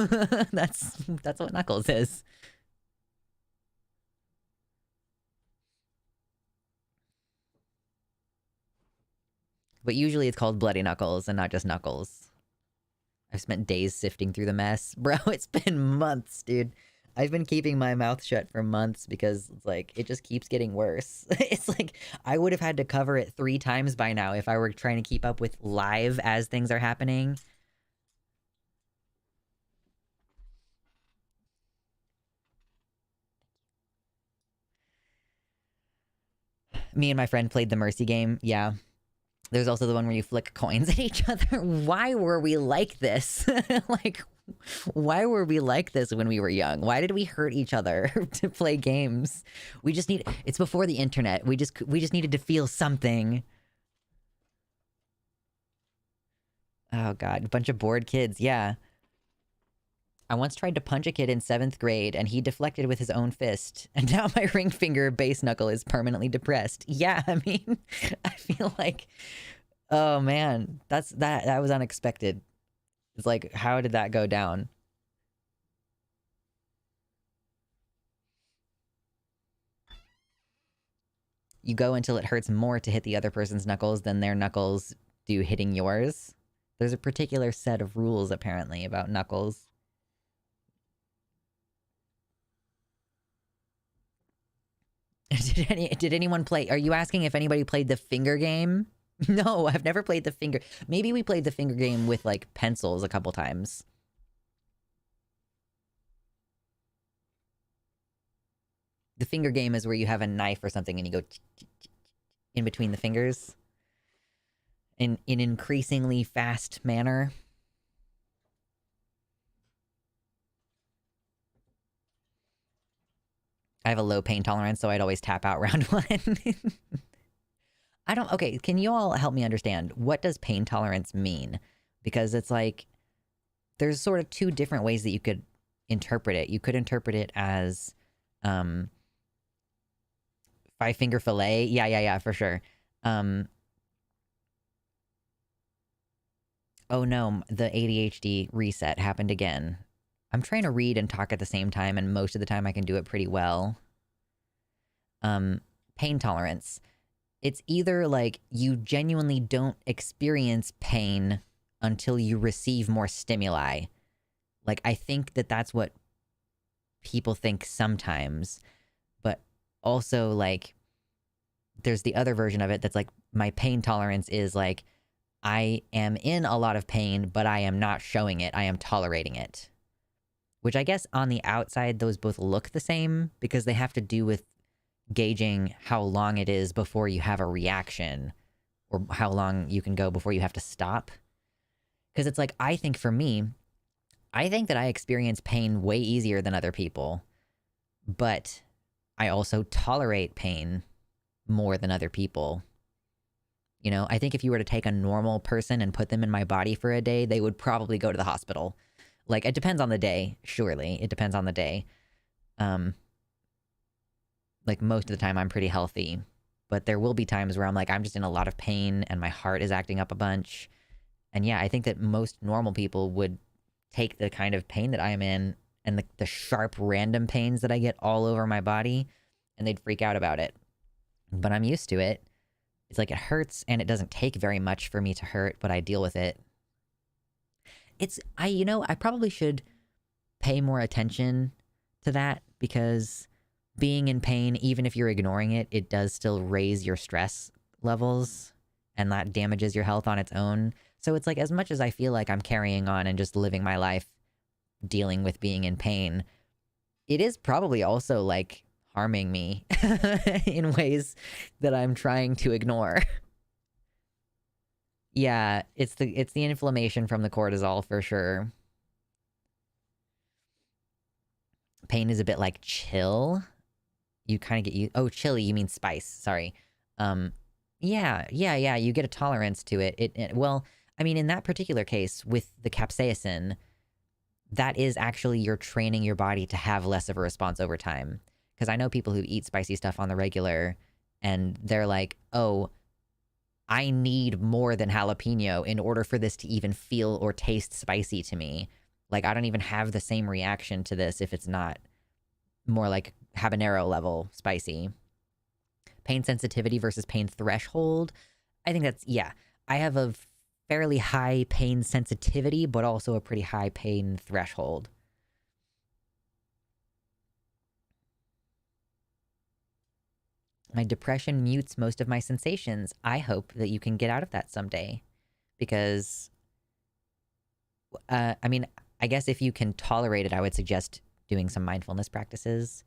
That's what Knuckles is. But usually it's called Bloody Knuckles and not just Knuckles. I've spent days sifting through the mess. Bro, it's been months, dude. I've been keeping my mouth shut for months because it's like, it just keeps getting worse. It's like, I would have had to cover it 3 times by now if I were trying to keep up with live as things are happening. Me and my friend played the Mercy game. Yeah. There's also the one where you flick coins at each other. Why were we like this? Like, why were we like this when we were young? Why did we hurt each other to play games? We just need, it's before the internet. We just needed to feel something. Oh God, a bunch of bored kids. Yeah. I once tried to punch a kid in 7th grade and he deflected with his own fist. And now my ring finger base knuckle is permanently depressed. Yeah, I mean, I feel like, oh man, that was unexpected. It's like, how did that go down? You go until it hurts more to hit the other person's knuckles than their knuckles do hitting yours. There's a particular set of rules, apparently, about knuckles. Did anyone play? Are you asking if anybody played the finger game? No, I've never played the finger. Maybe we played the finger game with like pencils a couple times. The finger game is where you have a knife or something and you go in between the fingers in an increasingly fast manner. I have a low pain tolerance, so I'd always tap out round 1. Okay, can you all help me understand, what does pain tolerance mean? Because it's like, there's sort of 2 different ways that you could interpret it. You could interpret it as, 5-finger fillet. Yeah, for sure. Oh no, the ADHD reset happened again. I'm trying to read and talk at the same time, and most of the time I can do it pretty well. Pain tolerance. It's either like you genuinely don't experience pain until you receive more stimuli. Like, I think that that's what people think sometimes. But also, like, there's the other version of it that's like, my pain tolerance is like, I am in a lot of pain, but I am not showing it. I am tolerating it. Which I guess on the outside, those both look the same because they have to do with gauging how long it is before you have a reaction or how long you can go before you have to stop. Because it's like, I think for me, I think that I experience pain way easier than other people, but I also tolerate pain more than other people. You know, I think if you were to take a normal person and put them in my body for a day, they would probably go to the hospital. Like, it depends on the day, surely. It depends on the day. Like, most of the time I'm pretty healthy. But there will be times where I'm like, I'm just in a lot of pain and my heart is acting up a bunch. And yeah, I think that most normal people would take the kind of pain that I am in and the sharp random pains that I get all over my body, and they'd freak out about it. But I'm used to it. It's like, it hurts and it doesn't take very much for me to hurt, but I deal with it. I probably should pay more attention to that, because being in pain, even if you're ignoring it, it does still raise your stress levels, and that damages your health on its own. So it's like, as much as I feel like I'm carrying on and just living my life dealing with being in pain, it is probably also like harming me in ways that I'm trying to ignore. Yeah, it's the inflammation from the cortisol for sure. Pain is a bit like chill. You kind of get chili, you mean spice, sorry. Yeah, you get a tolerance to it. Well, I mean, in that particular case with the capsaicin, that is actually you're training your body to have less of a response over time. Because I know people who eat spicy stuff on the regular and they're like, oh, I need more than jalapeno in order for this to even feel or taste spicy to me. Like, I don't even have the same reaction to this if it's not more like habanero level spicy. Pain sensitivity versus pain threshold. I think that's, yeah. I have a fairly high pain sensitivity, but also a pretty high pain threshold. My depression mutes most of my sensations. I hope that you can get out of that someday. Because, I mean, I guess if you can tolerate it, I would suggest doing some mindfulness practices.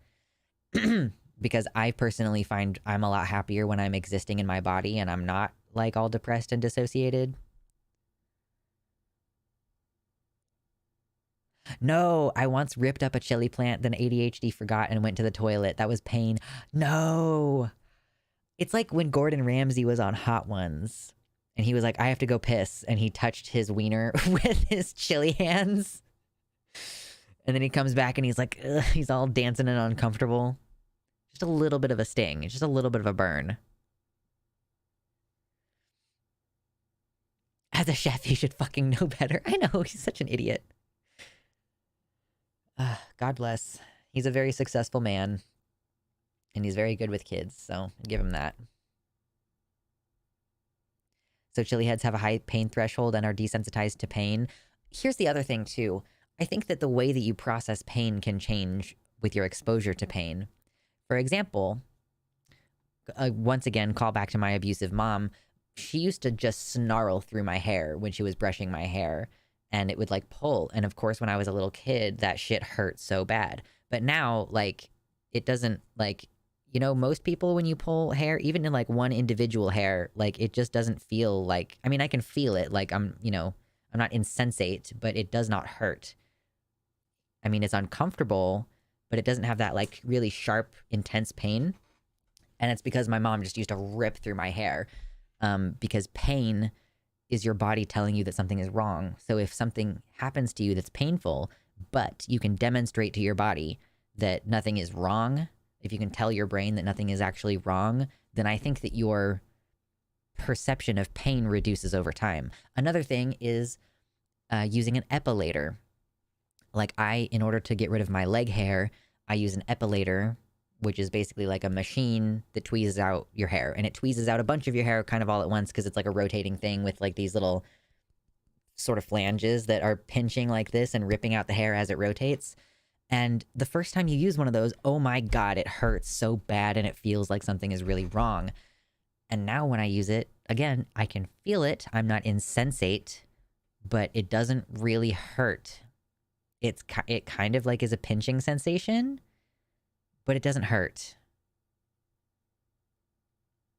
Because I personally find I'm a lot happier when I'm existing in my body and I'm not like all depressed and dissociated. No, I once ripped up a chili plant, then ADHD forgot and went to the toilet. That was pain. No. It's like when Gordon Ramsay was on Hot Ones and he was like, I have to go piss. And he touched his wiener with his chili hands. And then he comes back and he's like, ugh, he's all dancing and uncomfortable. Just a little bit of a sting. Just a little bit of a burn. As a chef, you should fucking know better. I know, he's such an idiot. God bless. He's a very successful man. And he's very good with kids, so give him that. So chili heads have a high pain threshold and are desensitized to pain. Here's the other thing, too. I think that the way that you process pain can change with your exposure to pain. For example, once again, call back to my abusive mom. She used to just snarl through my hair when she was brushing my hair. And it would like pull. And of course, when I was a little kid, that shit hurt so bad. But now, like, it doesn't, like, you know, most people when you pull hair, even in like one individual hair, like it just doesn't feel like, I mean, I can feel it. Like I'm, you know, I'm not insensate, but it does not hurt. I mean, it's uncomfortable, but it doesn't have that like really sharp, intense pain. And it's because my mom just used to rip through my hair. Because pain is your body telling you that something is wrong. So if something happens to you that's painful, but you can demonstrate to your body that nothing is wrong, if you can tell your brain that nothing is actually wrong, then I think that your perception of pain reduces over time. Another thing is using an epilator. Like in order to get rid of my leg hair, I use an epilator, which is basically like a machine that tweezes out your hair. And it tweezes out a bunch of your hair kind of all at once because it's like a rotating thing with like these little sort of flanges that are pinching like this and ripping out the hair as it rotates. And the first time you use one of those, oh my God, it hurts so bad and it feels like something is really wrong. And now when I use it, again, I can feel it. I'm not insensate, but it doesn't really hurt. It kind of like is a pinching sensation, but it doesn't hurt.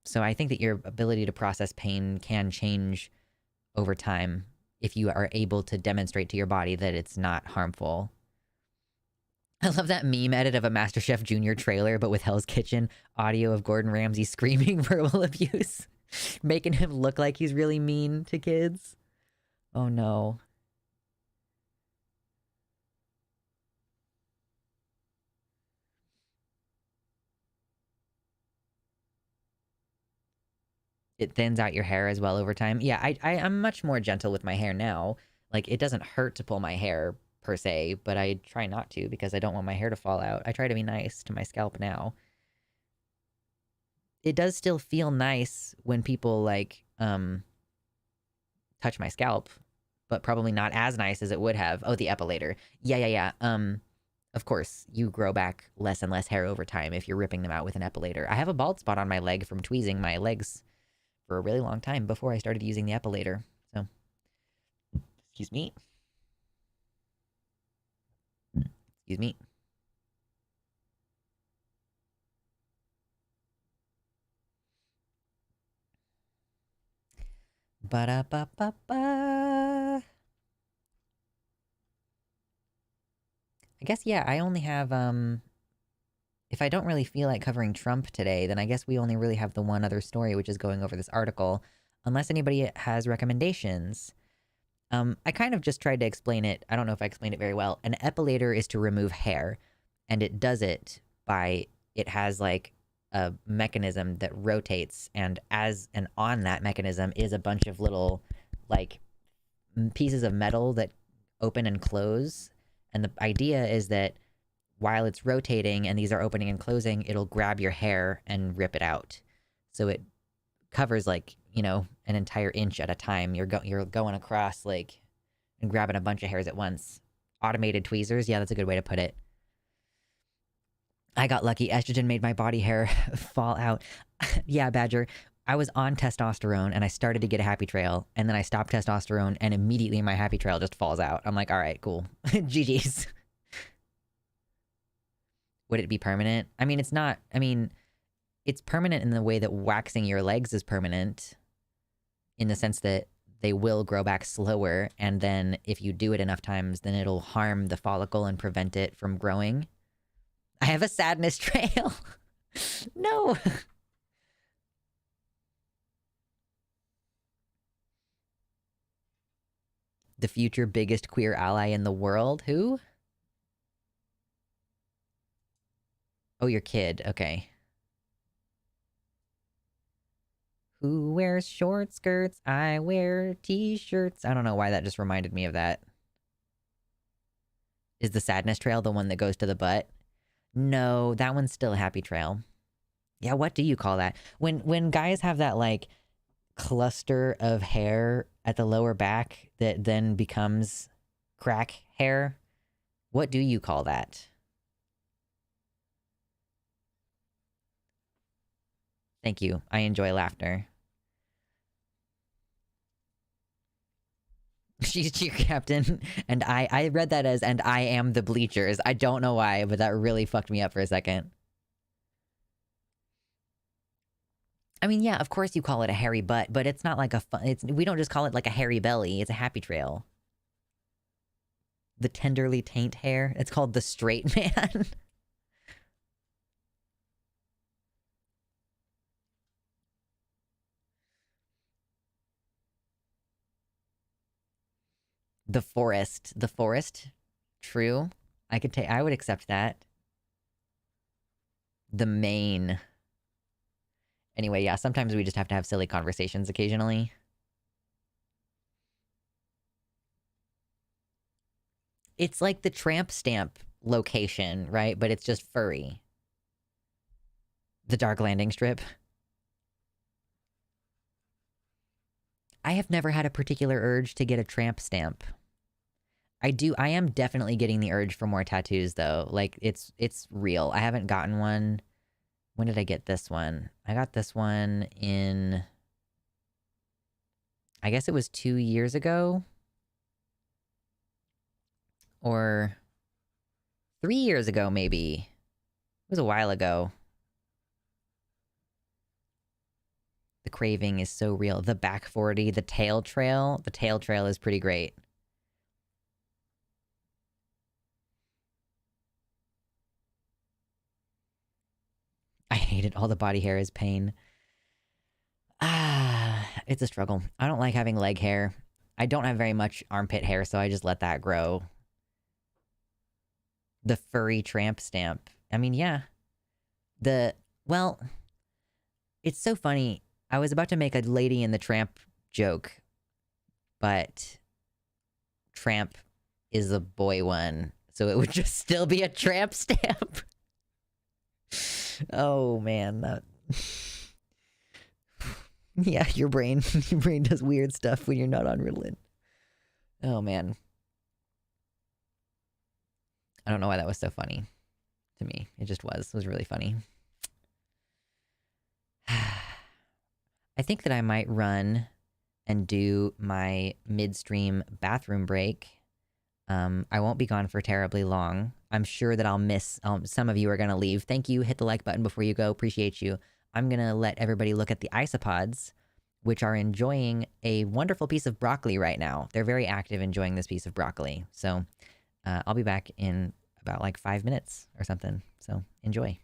So I think that your ability to process pain can change over time if you are able to demonstrate to your body that it's not harmful. I love that meme edit of a MasterChef Junior trailer, but with Hell's Kitchen audio of Gordon Ramsay screaming verbal abuse, making him look like he's really mean to kids. Oh no. It thins out your hair as well over time. Yeah, I'm much more gentle with my hair now. Like, it doesn't hurt to pull my hair per se, but I try not to because I don't want my hair to fall out. I try to be nice to my scalp now. It does still feel nice when people like touch my scalp, but probably not as nice as it would have. Oh, the epilator. Yeah. Of course, you grow back less and less hair over time if you're ripping them out with an epilator. I have a bald spot on my leg from tweezing my legs for a really long time before I started using the epilator. So, excuse me. Excuse me. Ba-da-ba-ba-ba. I guess, yeah, I only have, if I don't really feel like covering Trump today, then I guess we only really have the one other story, which is going over this article, unless anybody has recommendations. I kind of just tried to explain it. I don't know if I explained it very well. An epilator is to remove hair, and it does it by, it has like a mechanism that rotates, and on that mechanism is a bunch of little like pieces of metal that open and close. And the idea is that while it's rotating and these are opening and closing, it'll grab your hair and rip it out. So it covers like, an entire inch at a time. You're going across like and grabbing a bunch of hairs at once. Automated tweezers, yeah, that's a good way to put it. I got lucky. Estrogen made my body hair fall out. Yeah, Badger. I was on testosterone and I started to get a happy trail, and then I stopped testosterone and immediately my happy trail just falls out. I'm like, all right, cool. GG's. Would it be permanent? I mean, it's not. I mean, it's permanent in the way that waxing your legs is permanent, in the sense that they will grow back slower, and then if you do it enough times, then it'll harm the follicle and prevent it from growing. I have a sadness trail. No. The future biggest queer ally in the world? Who? Oh, your kid. Okay. Who wears short skirts? I wear t-shirts. I don't know why that just reminded me of that. Is the sadness trail the one that goes to the butt? No, that one's still a happy trail. Yeah, what do you call that? When guys have that like cluster of hair at the lower back that then becomes crack hair, what do you call that? Thank you. I enjoy laughter. She's cheer captain, and I read that as, and I am the bleachers. I don't know why, but that really fucked me up for a second. I mean, yeah, of course you call it a hairy butt, but it's not like a fun, we don't just call it like a hairy belly. It's a happy trail. The tenderly taint hair. It's called the straight man. The forest. The forest. True. I would accept that. The mane. Anyway, yeah, sometimes we just have to have silly conversations occasionally. It's like the tramp stamp location, right? But it's just furry. The dark landing strip. I have never had a particular urge to get a tramp stamp. I am definitely getting the urge for more tattoos though. Like it's real. I haven't gotten one. When did I get this one? I got this one in, I guess it was 2 years ago. Or 3 years ago, maybe. It was a while ago. The craving is so real. The back 40, the tail trail. The tail trail is pretty great. I hate it. All the body hair is pain. It's a struggle. I don't like having leg hair. I don't have very much armpit hair, so I just let that grow. The furry tramp stamp. I mean, yeah. Well, it's so funny. I was about to make a Lady in the Tramp joke, but tramp is a boy one, so it would just still be a tramp stamp. Oh, man. Yeah, your brain does weird stuff when you're not on Ritalin. Oh, man. I don't know why that was so funny to me. It just was. It was really funny. I think that I might run and do my midstream bathroom break. I won't be gone for terribly long. I'm sure that I'll miss, some of you are going to leave. Thank you. Hit the like button before you go. Appreciate you. I'm going to let everybody look at the isopods, which are enjoying a wonderful piece of broccoli right now. They're very active enjoying this piece of broccoli. So I'll be back in about like 5 minutes or something. So enjoy.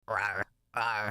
Rawr, rawr.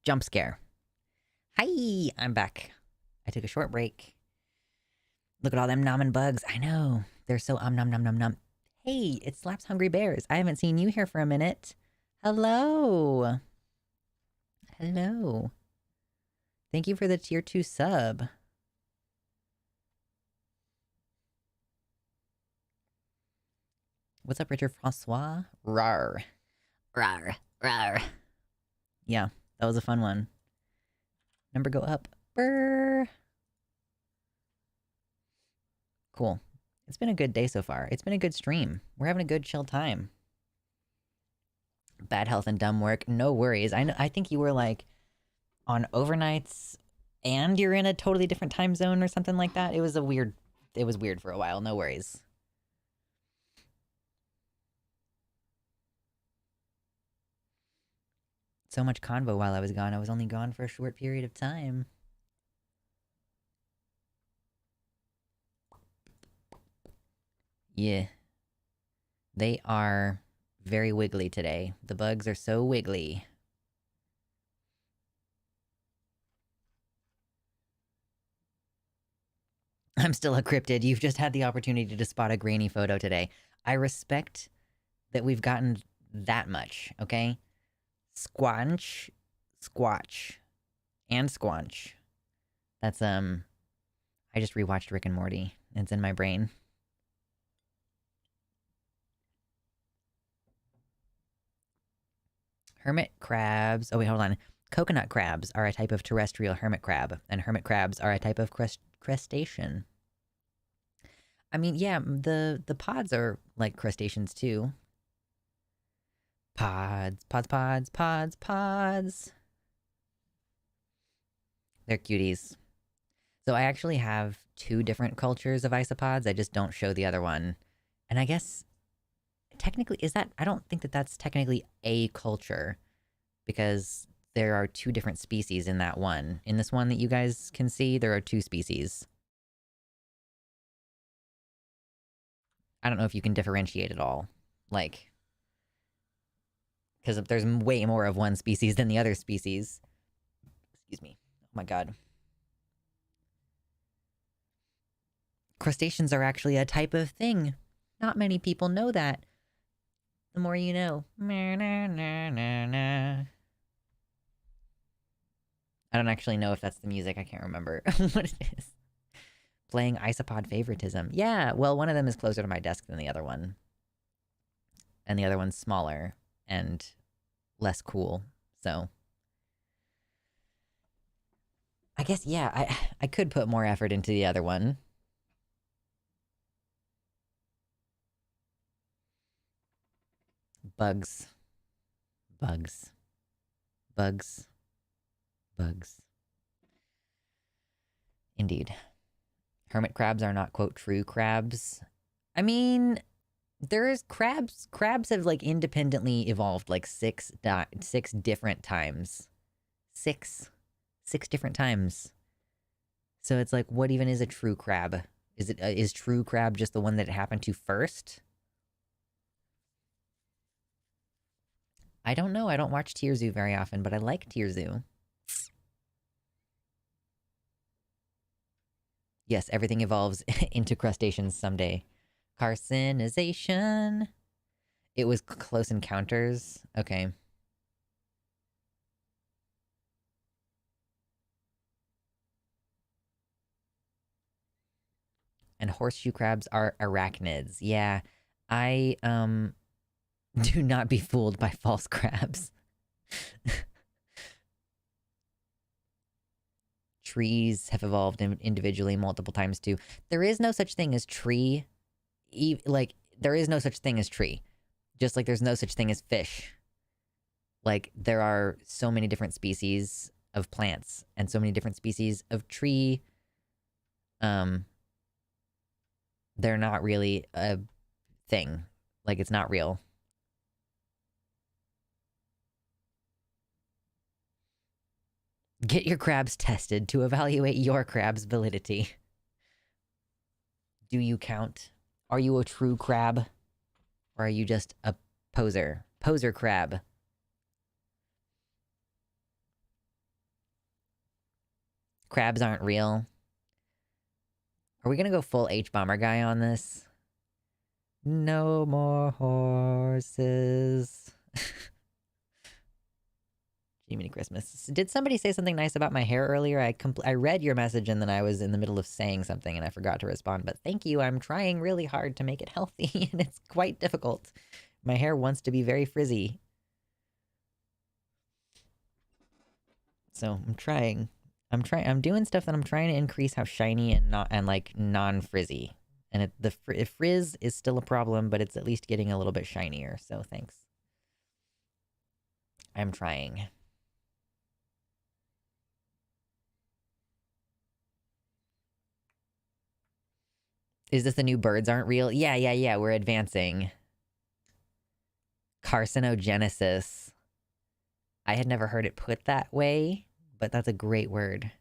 Jump scare. Hi, I'm back. I took a short break. Look at all them nomming bugs. I know. They're so nom nom nom nom. Hey, it Slaps Hungry Bears. I haven't seen you here for a minute. Hello. Hello. Thank you for the tier 2 sub. What's up, Richard Francois? Rar. Rar. Rar. Yeah, that was a fun one. Number go up. Brr. Cool. It's been a good day so far. It's been a good stream. We're having a good chill time. Bad health and dumb work. No worries. I think you were like on overnights and you're in a totally different time zone or something like that. It was weird for a while. No worries. So much convo while I was gone. I was only gone for a short period of time. Yeah. They are very wiggly today. The bugs are so wiggly. I'm still a cryptid. You've just had the opportunity to spot a grainy photo today. I respect that we've gotten that much, okay? Squanch, squatch, and squanch. That's, I just rewatched Rick and Morty. It's in my brain. Hermit crabs. Oh, wait, hold on. Coconut crabs are a type of terrestrial hermit crab, and hermit crabs are a type of crustacean. I mean, yeah, the pods are like crustaceans too. Pods, pods, pods, pods, pods. They're cuties. So I actually have 2 different cultures of isopods. I just don't show the other one. And I guess technically I don't think that that's technically a culture because there are 2 different species in that one. In this one that you guys can see, there are 2 species. I don't know if you can differentiate at all. Like, because there's way more of one species than the other species. Excuse me. Oh my god. Crustaceans are actually a type of thing. Not many people know that. The more you know. I don't actually know if that's the music. I can't remember what it is. Playing isopod favoritism. Yeah, well, one of them is closer to my desk than the other one. And the other one's smaller and less cool. So I guess, yeah, I could put more effort into the other one. Bugs. Bugs. Bugs. Bugs. Indeed. Hermit crabs are not, quote, true crabs. I mean, there's crabs. Crabs have, like, independently evolved, like, 6 different times. 6 different times. So it's like, what even is a true crab? Is true crab just the one that it happened to first? I don't know. I don't watch Tier Zoo very often, but I like Tier Zoo. Yes, everything evolves into crustaceans someday. Carcinization. It was Close Encounters. Okay. And horseshoe crabs are arachnids. Yeah. I do not be fooled by false crabs. Trees have evolved individually multiple times too. There is no such thing as tree. Like, there is no such thing as tree. Just like there's no such thing as fish. Like, there are so many different species of plants and so many different species of tree. They're not really a thing. Like, it's not real. Get your crabs tested to evaluate your crab's validity. Do you count? Are you a true crab? Or are you just a poser? Poser crab. Crabs aren't real. Are we gonna go full H-Bomber guy on this? No more horses. Jiminy Christmas. Did somebody say something nice about my hair earlier? I read your message and then I was in the middle of saying something and I forgot to respond. But thank you. I'm trying really hard to make it healthy and it's quite difficult. My hair wants to be very frizzy. So I'm trying. I'm doing stuff that I'm trying to increase how shiny and like non-frizzy. And the frizz is still a problem, but it's at least getting a little bit shinier. So thanks. I'm trying. Is this the new birds aren't real? Yeah. We're advancing. Carcinogenesis. I had never heard it put that way, but that's a great word.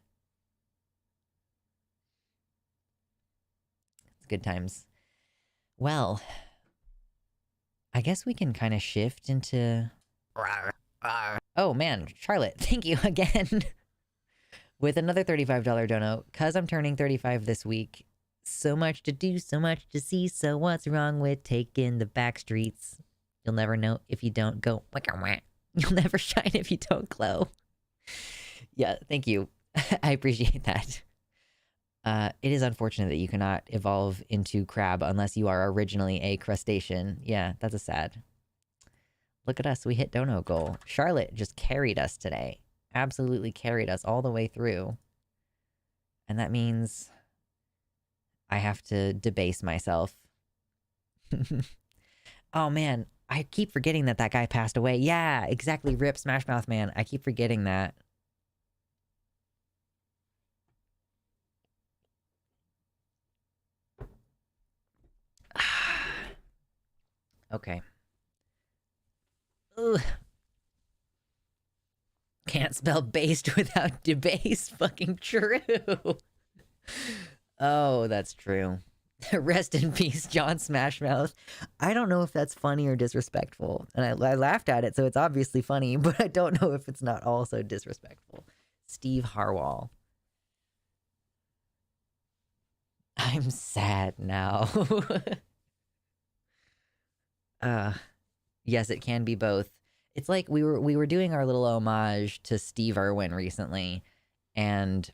It's good times. Well, I guess we can kind of shift into... Oh man, Charlotte, thank you again. With another $35 dono, cause I'm turning 35 this week. So much to do, so much to see, so what's wrong with taking the back streets? You'll never know if you don't go. You'll never shine if you don't glow. Yeah, thank you. I appreciate that. It is unfortunate that you cannot evolve into crab unless you are originally a crustacean. Yeah, that's a sad. Look at us, we hit dono goal. Charlotte just carried us today. Absolutely carried us all the way through. And that means I have to debase myself. Oh man, I keep forgetting that guy passed away. Yeah, exactly, rip Smash Mouth Man. I keep forgetting that. Okay. Ugh. Can't spell based without debase. Fucking true. Oh, that's true. Rest in peace, John Smashmouth. I don't know if that's funny or disrespectful. And I laughed at it, so it's obviously funny, but I don't know if it's not also disrespectful. Steve Harwell. I'm sad now. Yes, it can be both. It's like we were doing our little homage to Steve Irwin recently, and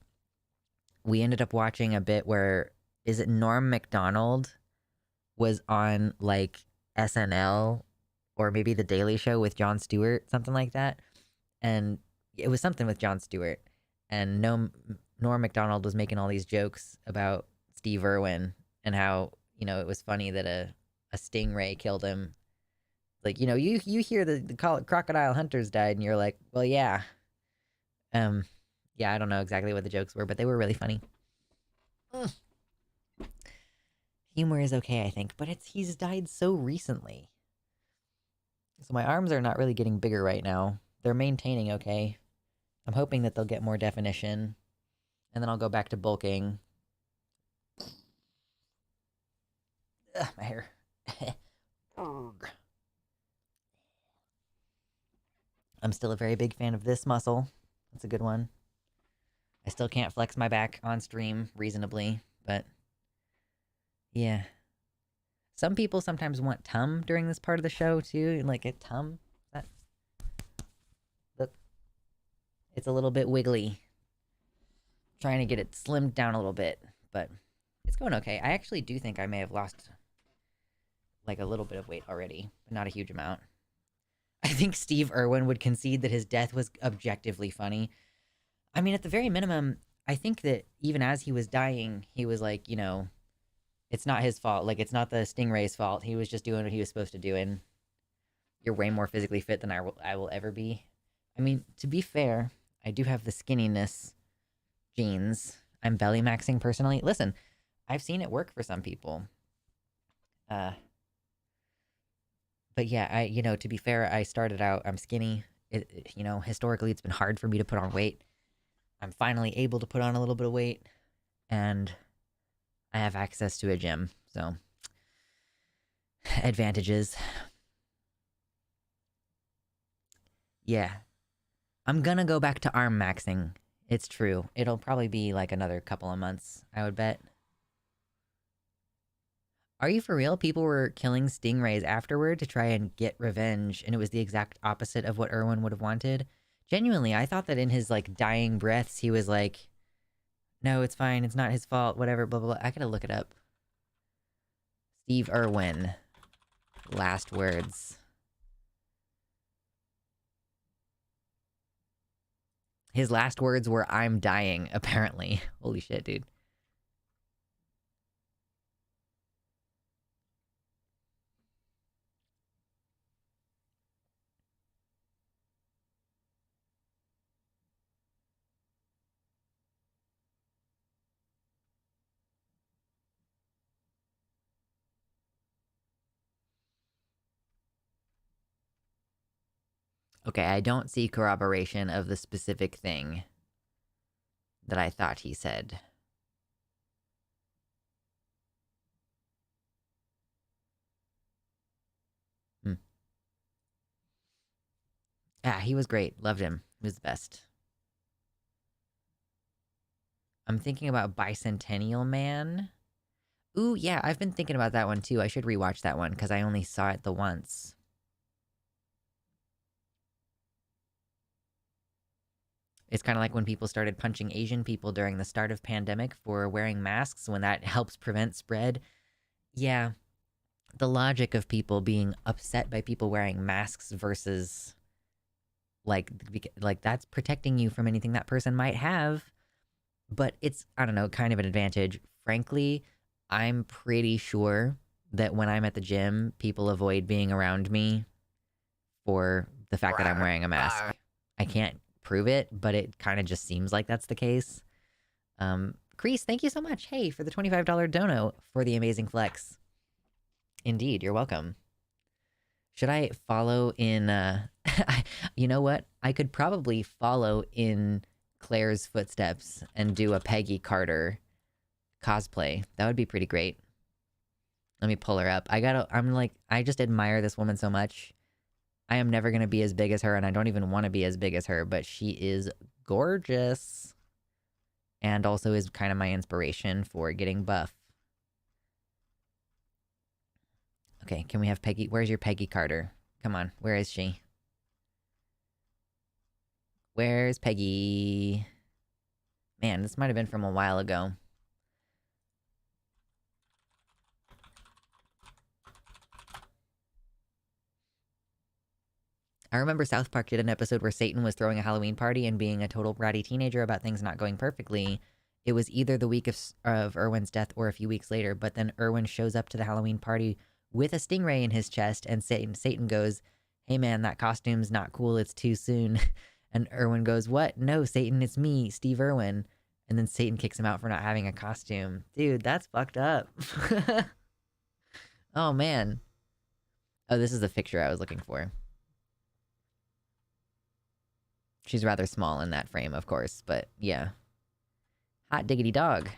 we ended up watching a bit where, is it Norm Macdonald was on like SNL or maybe The Daily Show with Jon Stewart, something like that. And it was something with Jon Stewart. And Norm Macdonald was making all these jokes about Steve Irwin and how, you know, it was funny that a stingray killed him. Like, you know, you hear the crocodile hunters died and you're like, well, yeah. Yeah, I don't know exactly what the jokes were, but they were really funny. Ugh. Humor is okay, I think, but he's died so recently. So my arms are not really getting bigger right now. They're maintaining okay. I'm hoping that they'll get more definition, and then I'll go back to bulking. Ugh, my hair. Urgh. I'm still a very big fan of this muscle. That's a good one. I still can't flex my back on stream reasonably, but yeah. Some people sometimes want tum during this part of the show too, like a tum. That look, it's a little bit wiggly. Trying to get it slimmed down a little bit, but it's going okay. I actually do think I may have lost like a little bit of weight already, but not a huge amount. I think Steve Irwin would concede that his death was objectively funny. I mean, at the very minimum, I think that even as he was dying, he was like, it's not his fault. Like, it's not the Stingray's fault. He was just doing what he was supposed to do, and you're way more physically fit than I will ever be. I mean, to be fair, I do have the skinniness genes. I'm belly maxing personally. Listen, I've seen it work for some people. But yeah, to be fair, I started out, I'm skinny. Historically, it's been hard for me to put on weight. I'm finally able to put on a little bit of weight, and I have access to a gym, so advantages. Yeah. I'm gonna go back to arm maxing. It's true. It'll probably be like another couple of months, I would bet. Are you for real? People were killing stingrays afterward to try and get revenge, and it was the exact opposite of what Irwin would have wanted? Genuinely, I thought that in his, like, dying breaths, he was like, no, it's fine, it's not his fault, whatever, blah, blah, blah. I gotta look it up. Steve Irwin. Last words. His last words were, I'm dying, apparently. Holy shit, dude. Okay, I don't see corroboration of the specific thing that I thought he said. Yeah, he was great. Loved him. He was the best. I'm thinking about Bicentennial Man. Ooh, yeah, I've been thinking about that one too. I should rewatch that one because I only saw it the once. It's kind of like when people started punching Asian people during the start of pandemic for wearing masks when that helps prevent spread. Yeah, the logic of people being upset by people wearing masks versus like that's protecting you from anything that person might have, but it's, I don't know, kind of an advantage. Frankly, I'm pretty sure that when I'm at the gym, people avoid being around me for the fact that I'm wearing a mask. I can't prove it, but it kind of just seems like that's the case. Crease, thank you so much. Hey, for the $25 dono for the amazing flex. Indeed, you're welcome. Should I follow in, you know what? I could probably follow in Claire's footsteps and do a Peggy Carter cosplay. That would be pretty great. Let me pull her up. I just admire this woman so much. I am never going to be as big as her, and I don't even want to be as big as her, but she is gorgeous. And also is kind of my inspiration for getting buff. Okay, can we have Peggy? Where's your Peggy Carter? Come on, where is she? Where's Peggy? Man, this might have been from a while ago. I remember South Park did an episode where Satan was throwing a Halloween party and being a total bratty teenager about things not going perfectly. It was either the week of Irwin's death or a few weeks later, but then Irwin shows up to the Halloween party with a stingray in his chest, and Satan goes, hey man, that costume's not cool, it's too soon. And Irwin goes, what? No, Satan, it's me, Steve Irwin. And then Satan kicks him out for not having a costume. Dude, that's fucked up. Oh man. Oh, this is the picture I was looking for. She's rather small in that frame, of course, but yeah. Hot diggity dog.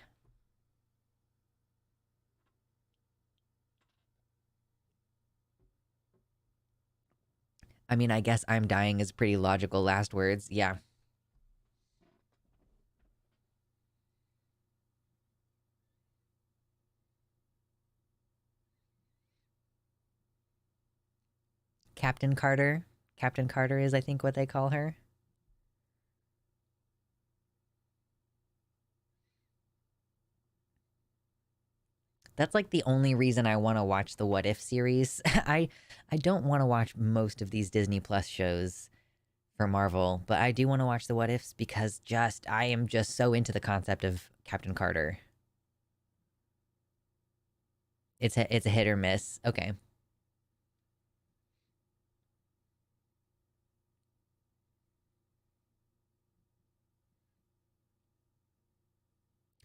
I mean, I guess I'm dying is pretty logical last words. Yeah. Captain Carter. Captain Carter is, I think, what they call her. That's like the only reason I want to watch the What If series. I don't want to watch most of these Disney Plus shows for Marvel, but I do want to watch the What Ifs because just I am just so into the concept of Captain Carter. It's a hit or miss. Okay.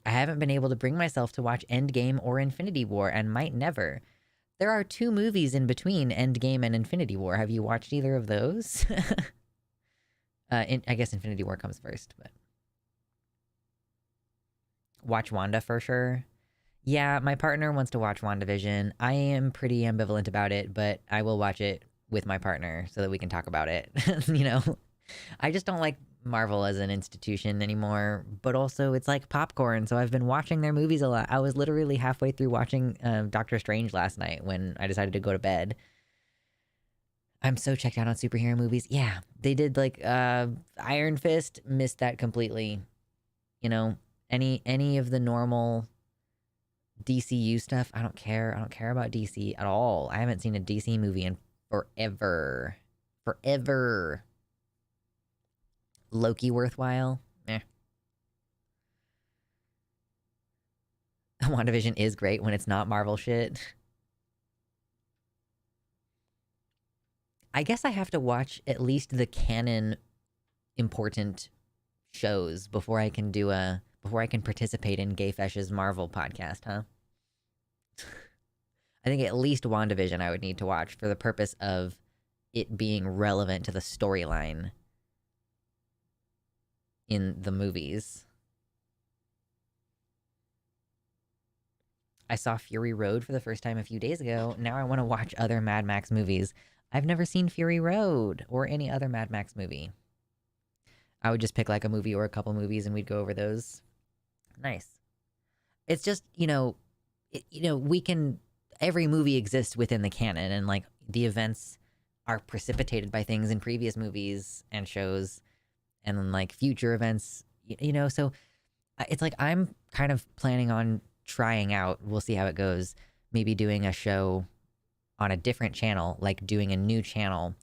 I haven't been able to bring myself to watch Endgame or Infinity War and might never. There are two movies in between Endgame and Infinity War. Have you watched either of those? I guess Infinity War comes first, but watch Wanda for sure. Yeah, my partner wants to watch WandaVision. I am pretty ambivalent about it, but I will watch it with my partner so that we can talk about it. you know, I just don't like Marvel as an institution anymore, but also it's like popcorn. So I've been watching their movies a lot. I was literally halfway through watching Doctor Strange last night when I decided to go to bed. I'm so checked out on superhero movies. Yeah, they did like Iron Fist, missed that completely. You know, any of the normal DCU stuff, I don't care. I don't care about DC at all. I haven't seen a DC movie in forever. Forever. Loki worthwhile? Eh. WandaVision is great when it's not Marvel shit. I guess I have to watch at least the canon important shows before I can participate in Gay Fesh's Marvel podcast, huh? I think at least WandaVision I would need to watch for the purpose of it being relevant to the storyline in the movies. I saw Fury Road for the first time a few days ago. Now I want to watch other Mad Max movies. I've never seen Fury Road or any other Mad Max movie. I would just pick like a movie or a couple movies and we'd go over those. Nice. It's just, we can every movie exists within the canon and like the events are precipitated by things in previous movies and shows and then like future events, so it's like I'm kind of planning on trying out, we'll see how it goes, maybe doing a show on a different channel, like doing a new channel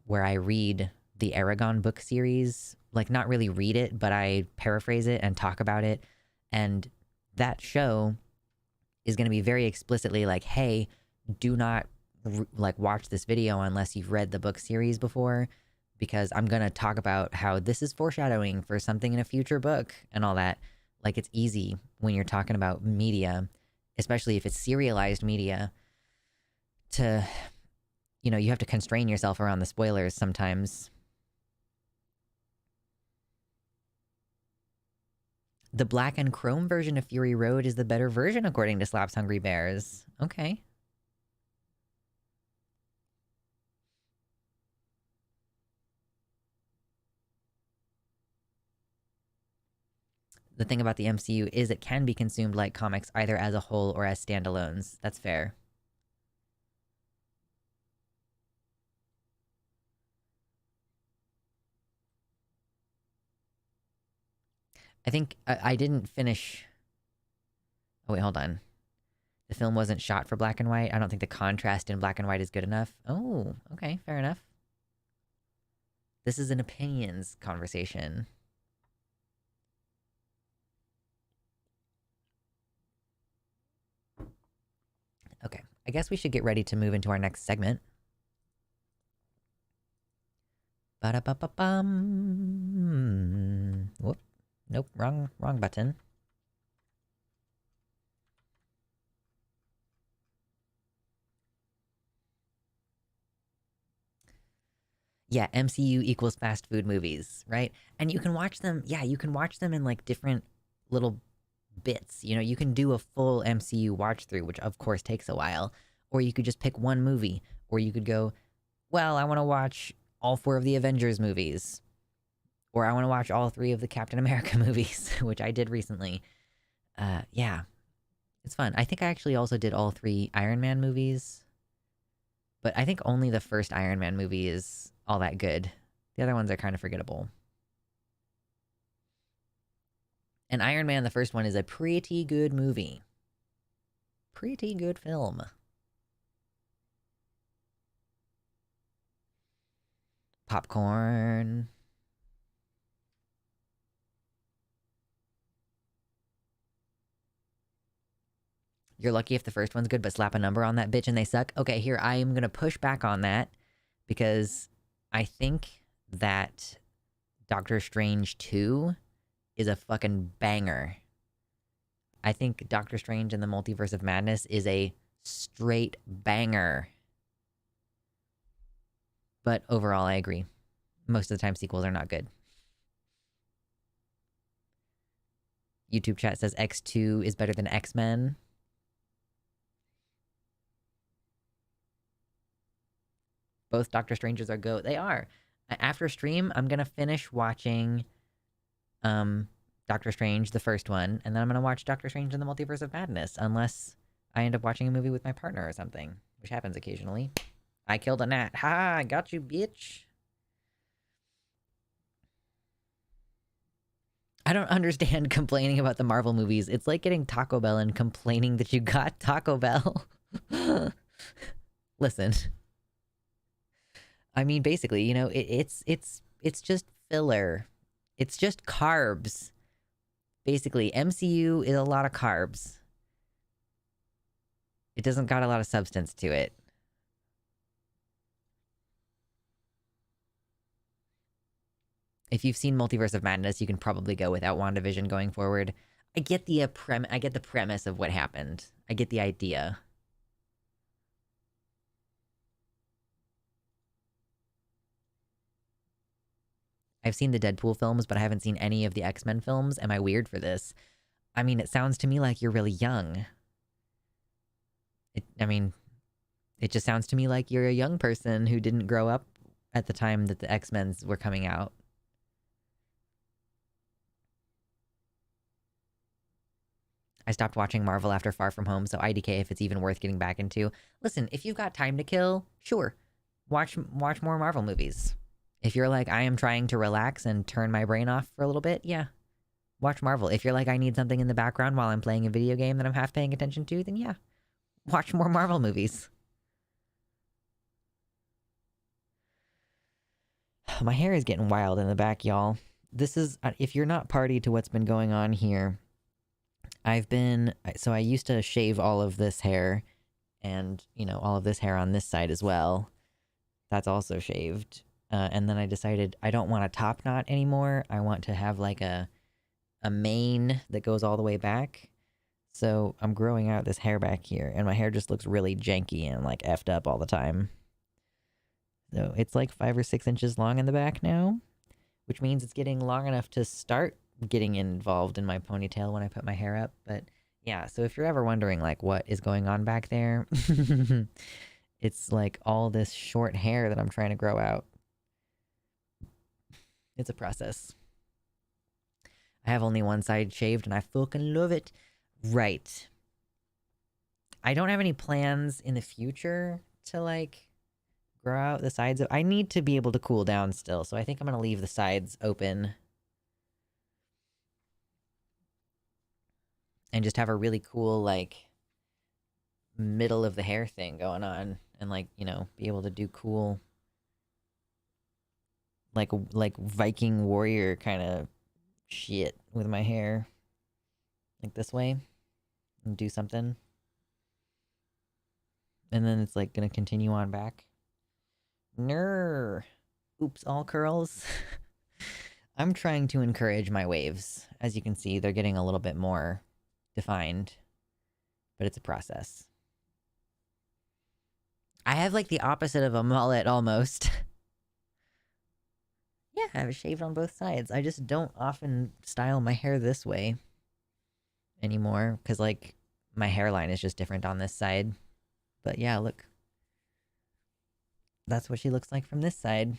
where I read the Aragon book series, like not really read it, but I paraphrase it and talk about it. And that show is going to be very explicitly like, hey, do not like watch this video unless you've read the book series before, because I'm going to talk about how this is foreshadowing for something in a future book and all that. Like it's easy when you're talking about media, especially if it's serialized media, to, you have to constrain yourself around the spoilers sometimes. The black and chrome version of Fury Road is the better version, according to Slaps Hungry Bears. Okay. The thing about the MCU is it can be consumed like comics either as a whole or as standalones. That's fair. I think I didn't finish... Oh, wait, hold on. The film wasn't shot for black and white. I don't think the contrast in black and white is good enough. Oh, okay, fair enough. This is an opinions conversation. Okay, I guess we should get ready to move into our next segment. Ba-da-ba-ba-bum. Whoop. Nope, wrong button. Yeah, MCU equals fast food movies, right? And you can watch them, you can watch them in like different little bits. You can do a full MCU watch through, which of course takes a while. Or you could just pick one movie. Or you could go well, I want to watch all 4 of the Avengers movies, or I want to watch all 3 of the Captain America movies, which I did recently. Yeah, it's fun. I think I actually also did all 3 Iron Man movies, but I think only the first Iron Man movie is all that good. The other ones are kind of forgettable. And Iron Man, the first one, is a pretty good movie. Pretty good film. Popcorn. You're lucky if the first one's good, but slap a number on that bitch and they suck. Okay, here, I am gonna push back on that because I think that Doctor Strange 2 is a fucking banger. I think Doctor Strange and the Multiverse of Madness is a straight banger. But overall, I agree. Most of the time, sequels are not good. YouTube chat says X2 is better than X-Men. Both Doctor Strangers are go. They are. After stream, I'm gonna finish watching Doctor Strange, the first one, and then I'm gonna watch Doctor Strange in the Multiverse of Madness, unless I end up watching a movie with my partner or something, which happens occasionally. I killed a gnat. Ha! I got you, bitch. I don't understand complaining about the Marvel movies. It's like getting Taco Bell and complaining that you got Taco Bell. Listen. I mean, basically, you know, it's just filler. It's just carbs. Basically, MCU is a lot of carbs. It doesn't got a lot of substance to it. If you've seen Multiverse of Madness, you can probably go without WandaVision going forward. I get the premise of what happened. I get the idea. I've seen the Deadpool films, but I haven't seen any of the X-Men films. Am I weird for this? I mean, it sounds to me like you're really young. It just sounds to me like you're a young person who didn't grow up at the time that the X-Men's were coming out. I stopped watching Marvel after Far From Home, so IDK if it's even worth getting back into. Listen, if you've got time to kill, sure. Watch more Marvel movies. If you're like, I am trying to relax and turn my brain off for a little bit, yeah. Watch Marvel. If you're like, I need something in the background while I'm playing a video game that I'm half paying attention to, then yeah. Watch more Marvel movies. My hair is getting wild in the back, y'all. This is, if you're not party to what's been going on here, I used to shave all of this hair and, you know, all of this hair on this side as well. That's also shaved. And then I decided I don't want a top knot anymore. I want to have like a mane that goes all the way back. So I'm growing out this hair back here, and my hair just looks really janky and like effed up all the time. So it's like 5 or 6 inches long in the back now, which means it's getting long enough to start getting involved in my ponytail when I put my hair up. But yeah, so if you're ever wondering like what is going on back there, it's like all this short hair that I'm trying to grow out. It's a process. I have only one side shaved and I fucking love it. Right. I don't have any plans in the future to like grow out the sides of. I need to be able to cool down still, so I think I'm gonna leave the sides open and just have a really cool like middle of the hair thing going on, and like, you know, be able to do cool like Viking warrior kind of shit with my hair, like this way, and do something, and then it's like gonna continue on back. Ner. Oops, all curls. I'm trying to encourage my waves. As you can see, they're getting a little bit more defined, but it's a process. I have like the opposite of a mullet almost. Yeah, I have it shaved on both sides. I just don't often style my hair this way anymore because like my hairline is just different on this side. But yeah, look. That's what she looks like from this side.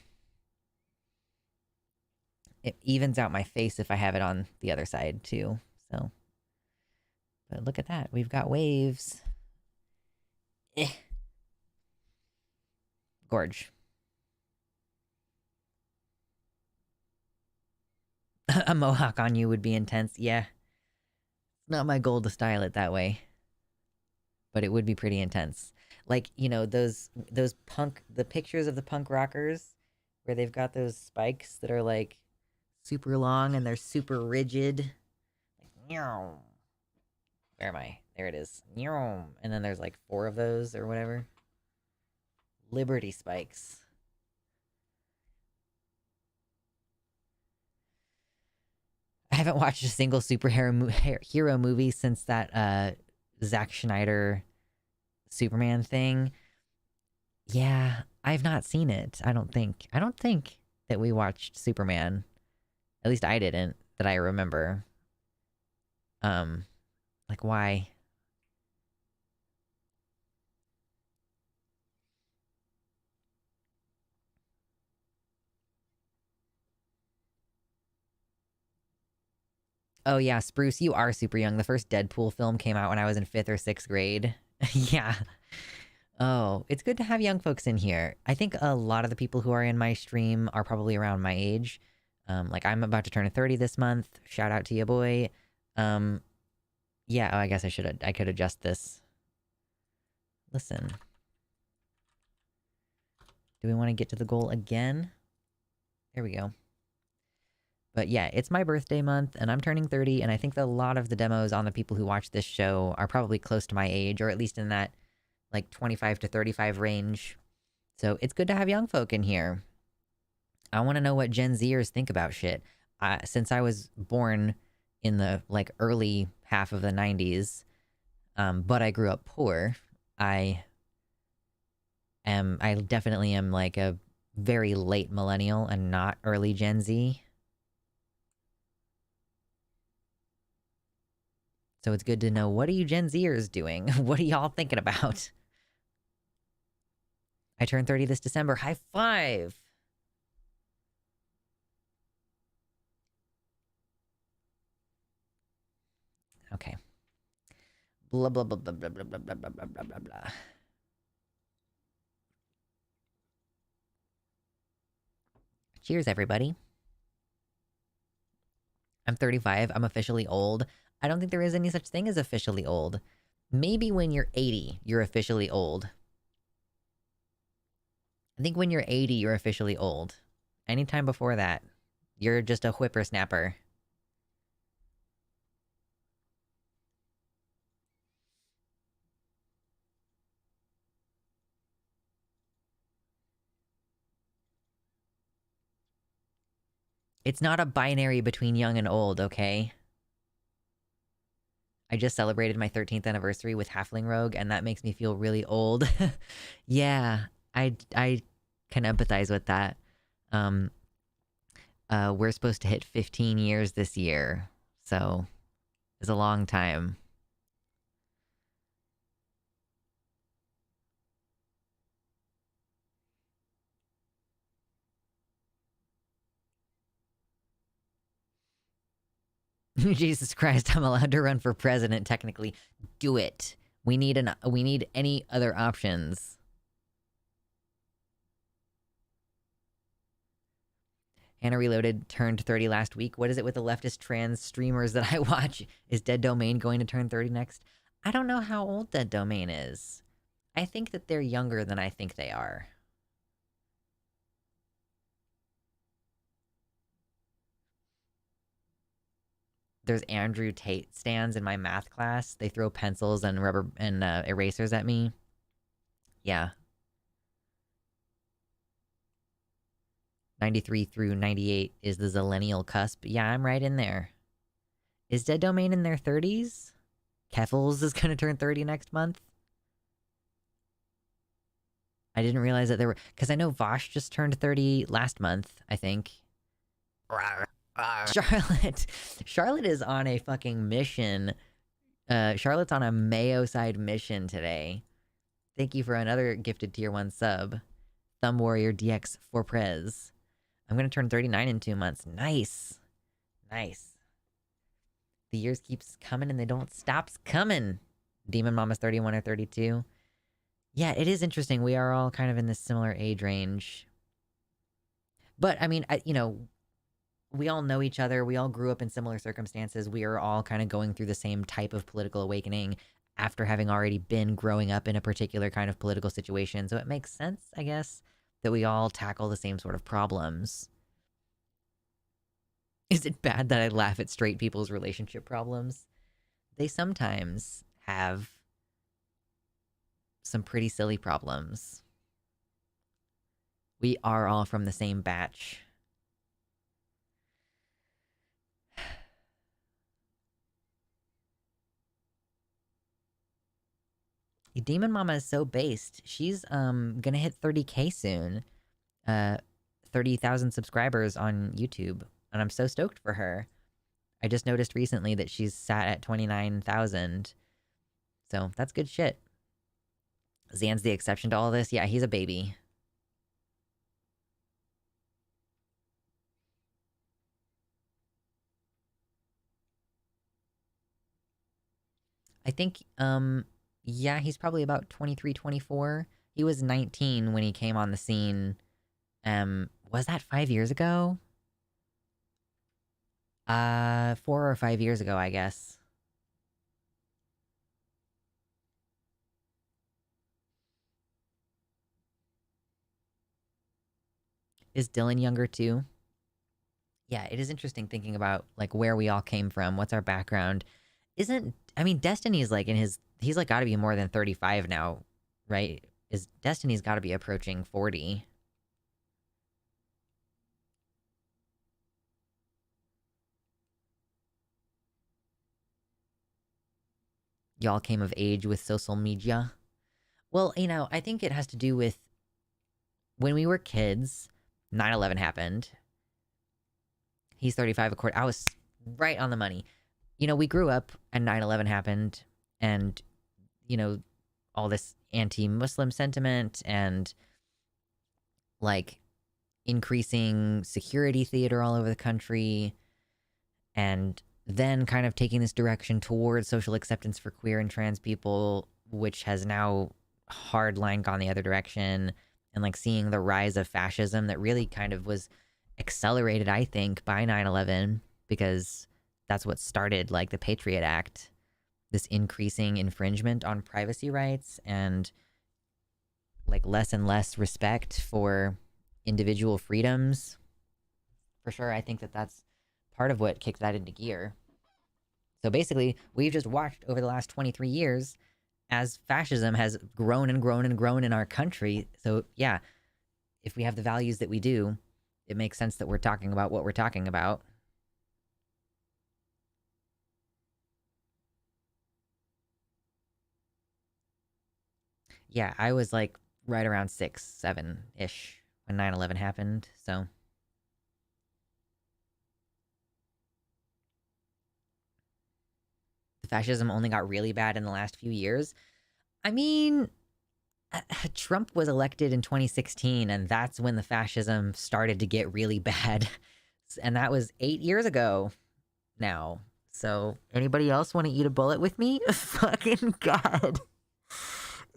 It evens out my face if I have it on the other side too. So, but look at that. We've got waves. Eh. Gorge. A mohawk on you would be intense. Yeah. It's not my goal to style it that way. But it would be pretty intense. Like, you know, those the pictures of the punk rockers where they've got those spikes that are like super long and they're super rigid. Like, where am I? There it is. And then there's like 4 of those or whatever. Liberty spikes. I haven't watched a single superhero hero movie since that Zack Schneider Superman thing. Yeah, I've not seen it. I don't think that we watched Superman. At least I didn't, that I remember. Like why? Oh yeah, Spruce, you are super young. The first Deadpool film came out when I was in 5th or 6th grade. Yeah. Oh, it's good to have young folks in here. I think a lot of the people who are in my stream are probably around my age. Like I'm about to turn 30 this month. Shout out to you, boy. Yeah, oh, I guess I could adjust this. Listen. Do we want to get to the goal again? There we go. But yeah, it's my birthday month, and I'm turning 30, and I think that a lot of the demos on the people who watch this show are probably close to my age, or at least in that, like, 25 to 35 range. So it's good to have young folk in here. I want to know what Gen Zers think about shit. Since I was born in the, like, early half of the 90s, but I grew up poor, I definitely am, like, a very late millennial and not early Gen Z. So it's good to know, what are you Gen Zers doing? What are y'all thinking about? I turned 30 this December. High five! Okay. Blah, blah, blah, blah, blah, blah, blah, blah, blah, blah, blah, blah. Cheers, everybody. I'm 35. I'm officially old. I don't think there is any such thing as officially old. Maybe when you're 80, you're officially old. I think when you're 80, you're officially old. Anytime before that, you're just a whippersnapper. It's not a binary between young and old, okay? I just celebrated my 13th anniversary with Halfling Rogue, and that makes me feel really old. Yeah, I can empathize with that. We're supposed to hit 15 years this year, so it's a long time. Jesus Christ, I'm allowed to run for president technically. Do it. We need any other options. Hannah Reloaded turned 30 last week. What is it with the leftist trans streamers that I watch? Is Dead Domain going to turn 30 next? I don't know how old Dead Domain is. I think that they're younger than I think they are. There's Andrew Tate stands in my math class. They throw pencils and rubber and erasers at me. Yeah. 93 through 98 is the zillennial cusp. Yeah, I'm right in there. Is Dead Domain in their 30s? Keffels is going to turn 30 next month. I didn't realize that there were... Because I know Vosh just turned 30 last month, I think. Charlotte is on a fucking mission. Charlotte's on a Mayo side mission today. Thank you for another gifted tier 1 sub. Thumb Warrior DX for Prez. I'm going to turn 39 in 2 months. Nice. Nice. The years keeps coming and they don't stops coming. Demon Mama's 31 or 32. Yeah, it is interesting. We are all kind of in this similar age range. But, I mean, we all know each other. We all grew up in similar circumstances. We are all kind of going through the same type of political awakening after having already been growing up in a particular kind of political situation. So it makes sense, I guess, that we all tackle the same sort of problems. Is it bad that I laugh at straight people's relationship problems? They sometimes have some pretty silly problems. We are all from the same batch. Demon Mama is so based. She's gonna hit 30K soon. 30,000 subscribers on YouTube, and I'm so stoked for her. I just noticed recently that she's sat at 29,000. So that's good shit. Zan's the exception to all this. Yeah, he's a baby. I think, yeah, he's probably about 23, 24. He was 19 when he came on the scene. Was that 5 years ago? 4 or 5 years ago, I guess. Is Dylan younger too? Yeah, it is interesting thinking about like where we all came from, what's our background. Destiny is like he's like gotta be more than 35 now, right? Destiny's gotta be approaching 40. Y'all came of age with social media. Well, I think it has to do with when we were kids, 9/11 happened. He's 35 a quarter. I was right on the money. We grew up and 9/11 happened, and, all this anti-Muslim sentiment and, like, increasing security theater all over the country, and then kind of taking this direction towards social acceptance for queer and trans people, which has now hardline gone the other direction, and, like, seeing the rise of fascism that really kind of was accelerated, I think, by 9/11, because that's what started, like, the Patriot Act, this increasing infringement on privacy rights and, like, less and less respect for individual freedoms. For sure, I think that that's part of what kicked that into gear. So basically, we've just watched over the last 23 years as fascism has grown and grown and grown in our country. So yeah, if we have the values that we do, it makes sense that we're talking about what we're talking about. Yeah, I was like right around 6, 7-ish when 9/11 happened, so. The fascism only got really bad in the last few years. I mean, Trump was elected in 2016, and that's when the fascism started to get really bad. And that was 8 years ago now. So, anybody else want to eat a bullet with me? Fucking God.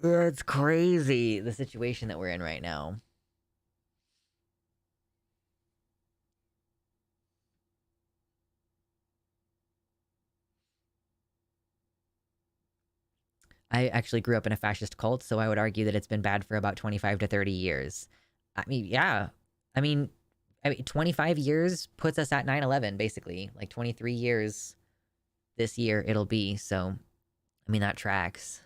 It's crazy, the situation that we're in right now. I actually grew up in a fascist cult, so I would argue that it's been bad for about 25 to 30 years. I mean, yeah. I mean, 25 years puts us at 9/11, basically. Like, 23 years this year it'll be, so, I mean, that tracks.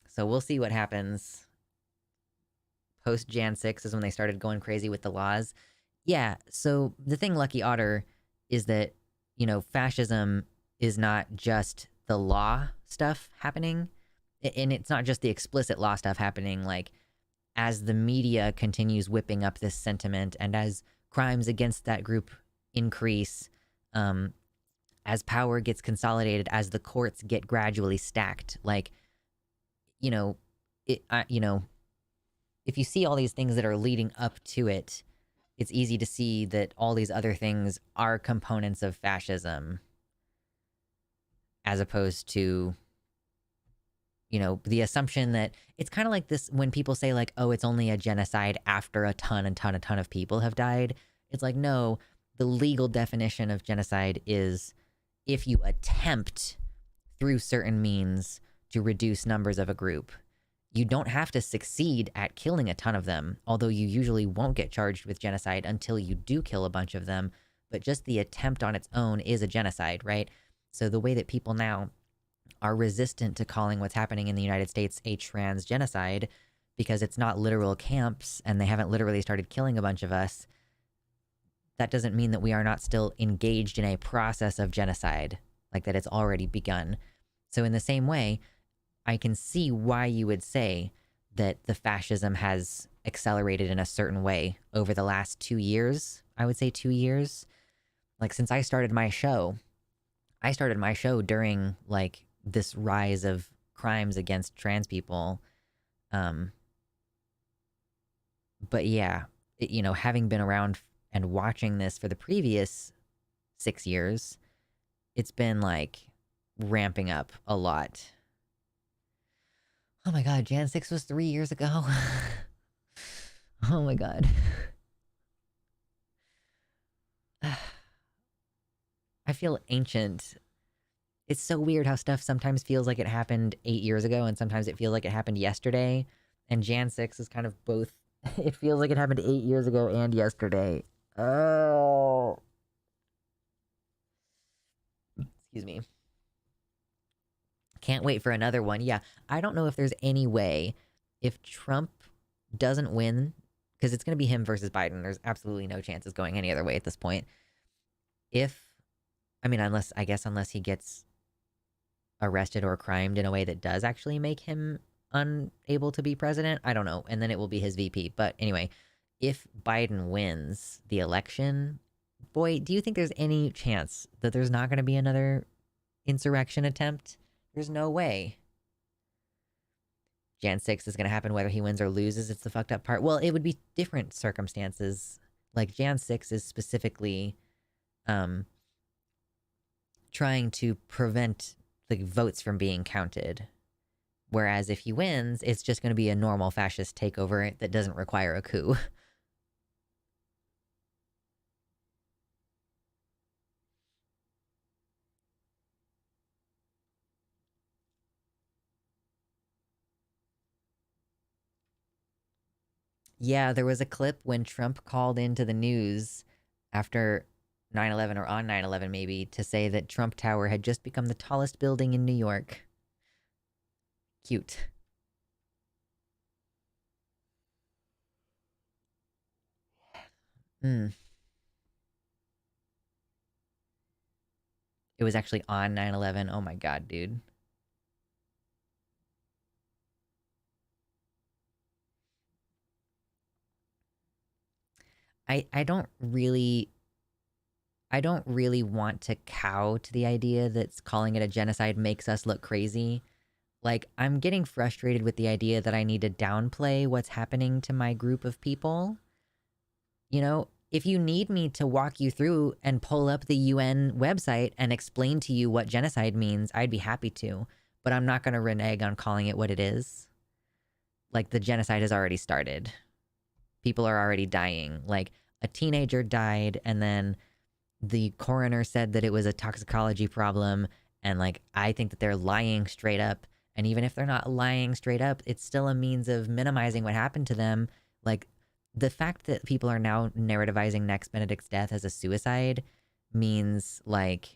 So we'll see what happens. Post Jan 6 is when they started going crazy with the laws. Yeah, so the thing, Lucky Otter, is that, fascism is not just the law stuff happening, and it's not just the explicit law stuff happening. Like, as the media continues whipping up this sentiment, and as crimes against that group increase, um, as power gets consolidated, as the courts get gradually stacked. Like, you know, you know, if you see all these things that are leading up to it, it's easy to see that all these other things are components of fascism, as opposed to, the assumption that it's kind of like this when people say, like, oh, it's only a genocide after a ton of people have died. It's like, no, the legal definition of genocide is if you attempt through certain means to reduce numbers of a group. You don't have to succeed at killing a ton of them, although you usually won't get charged with genocide until you do kill a bunch of them. But just the attempt on its own is a genocide, right? So the way that people now are resistant to calling what's happening in the United States a trans genocide, because it's not literal camps and they haven't literally started killing a bunch of us, that doesn't mean that we are not still engaged in a process of genocide, like that it's already begun. So in the same way, I can see why you would say that the fascism has accelerated in a certain way over the last 2 years. I would say 2 years. Like, since I started my show during, like, this rise of crimes against trans people. But yeah, having been around and watching this for the previous 6 years, it's been, like, ramping up a lot. Oh my god, Jan 6 was 3 years ago. Oh my god. I feel ancient. It's so weird how stuff sometimes feels like it happened 8 years ago and sometimes it feels like it happened yesterday. And Jan 6 is kind of both. It feels like it happened 8 years ago and yesterday. Oh. Excuse me. Can't wait for another one. Yeah, I don't know if there's any way, if Trump doesn't win, because it's going to be him versus Biden. There's absolutely no chances going any other way at this point. Unless he gets arrested or crimed in a way that does actually make him unable to be president. I don't know. And then it will be his VP. But anyway, if Biden wins the election, boy, do you think there's any chance that there's not going to be another insurrection attempt? There's no way. Jan 6 is going to happen whether he wins or loses. It's the fucked up part. Well, it would be different circumstances. Like, Jan 6 is specifically trying to prevent the votes from being counted. Whereas if he wins, it's just going to be a normal fascist takeover that doesn't require a coup. Yeah, there was a clip when Trump called into the news after 9/11, or on 9/11 maybe, to say that Trump Tower had just become the tallest building in New York. Cute. Hmm. It was actually on 9/11. Oh my god, dude. I don't really want to cow to the idea that calling it a genocide makes us look crazy. Like, I'm getting frustrated with the idea that I need to downplay what's happening to my group of people. If you need me to walk you through and pull up the UN website and explain to you what genocide means, I'd be happy to. But I'm not going to renege on calling it what it is. Like, the genocide has already started. People are already dying. Like, a teenager died, and then the coroner said that it was a toxicology problem. And, like, I think that they're lying straight up. And even if they're not lying straight up, it's still a means of minimizing what happened to them. Like, the fact that people are now narrativizing Next Benedict's death as a suicide means, like,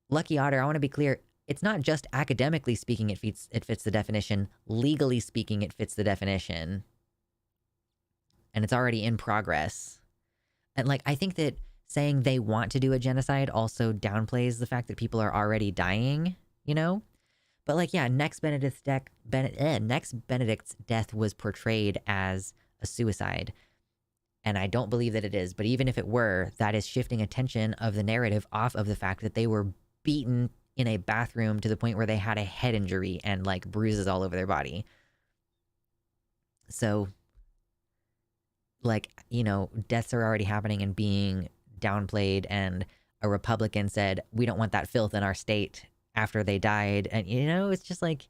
Lucky Otter, I want to be clear, it's not just academically speaking it fits the definition. Legally speaking, it fits the definition. And it's already in progress. And, like, I think that saying they want to do a genocide also downplays the fact that people are already dying, But, like, yeah, Next Benedict's death was portrayed as a suicide. And I don't believe that it is. But even if it were, that is shifting attention of the narrative off of the fact that they were beaten in a bathroom to the point where they had a head injury and like bruises all over their body. So, like, you know, deaths are already happening and being downplayed. And a Republican said, we don't want that filth in our state after they died. And, you know, it's just like,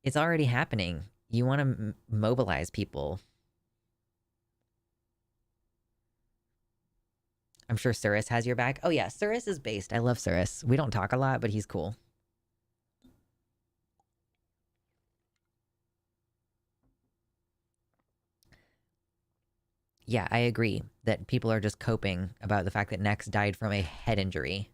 it's already happening. You want to mobilize people. I'm sure Surus has your back. Oh yeah, Surus is based. I love Surus. We don't talk a lot, but he's cool. Yeah, I agree that people are just coping about the fact that Nex died from a head injury.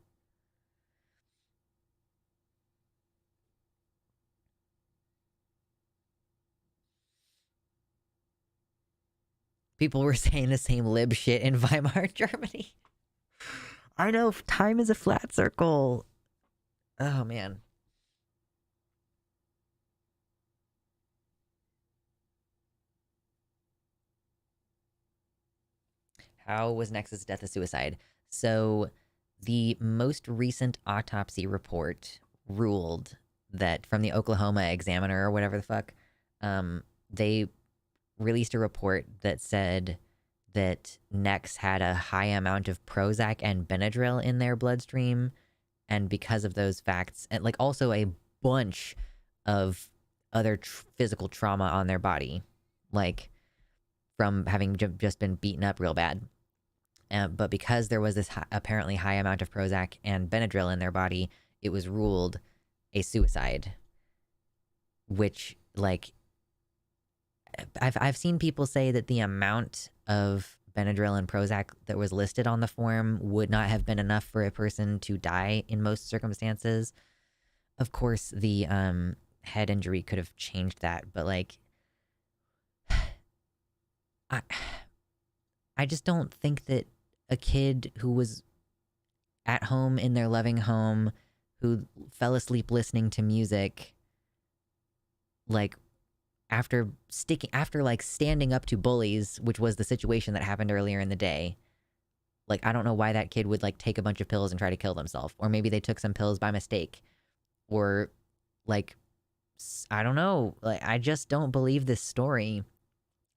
People were saying the same lib shit in Weimar, Germany. I know, time is a flat circle. Oh, man. How was Nex's death a suicide? So, the most recent autopsy report ruled that from the Oklahoma Examiner or whatever the fuck, they released a report that said that Nex had a high amount of Prozac and Benadryl in their bloodstream, and because of those facts, and like also a bunch of other physical trauma on their body, like from having just been beaten up real bad. But because there was this apparently high amount of Prozac and Benadryl in their body, it was ruled a suicide. Which, like, I've seen people say that the amount of Benadryl and Prozac that was listed on the form would not have been enough for a person to die in most circumstances. Of course, the head injury could have changed that, but like, I just don't think that a kid who was at home in their loving home, who fell asleep listening to music, like after like standing up to bullies, which was the situation that happened earlier in the day. Like, I don't know why that kid would like take a bunch of pills and try to kill themselves, or maybe they took some pills by mistake, or like, I don't know. Like, I just don't believe this story,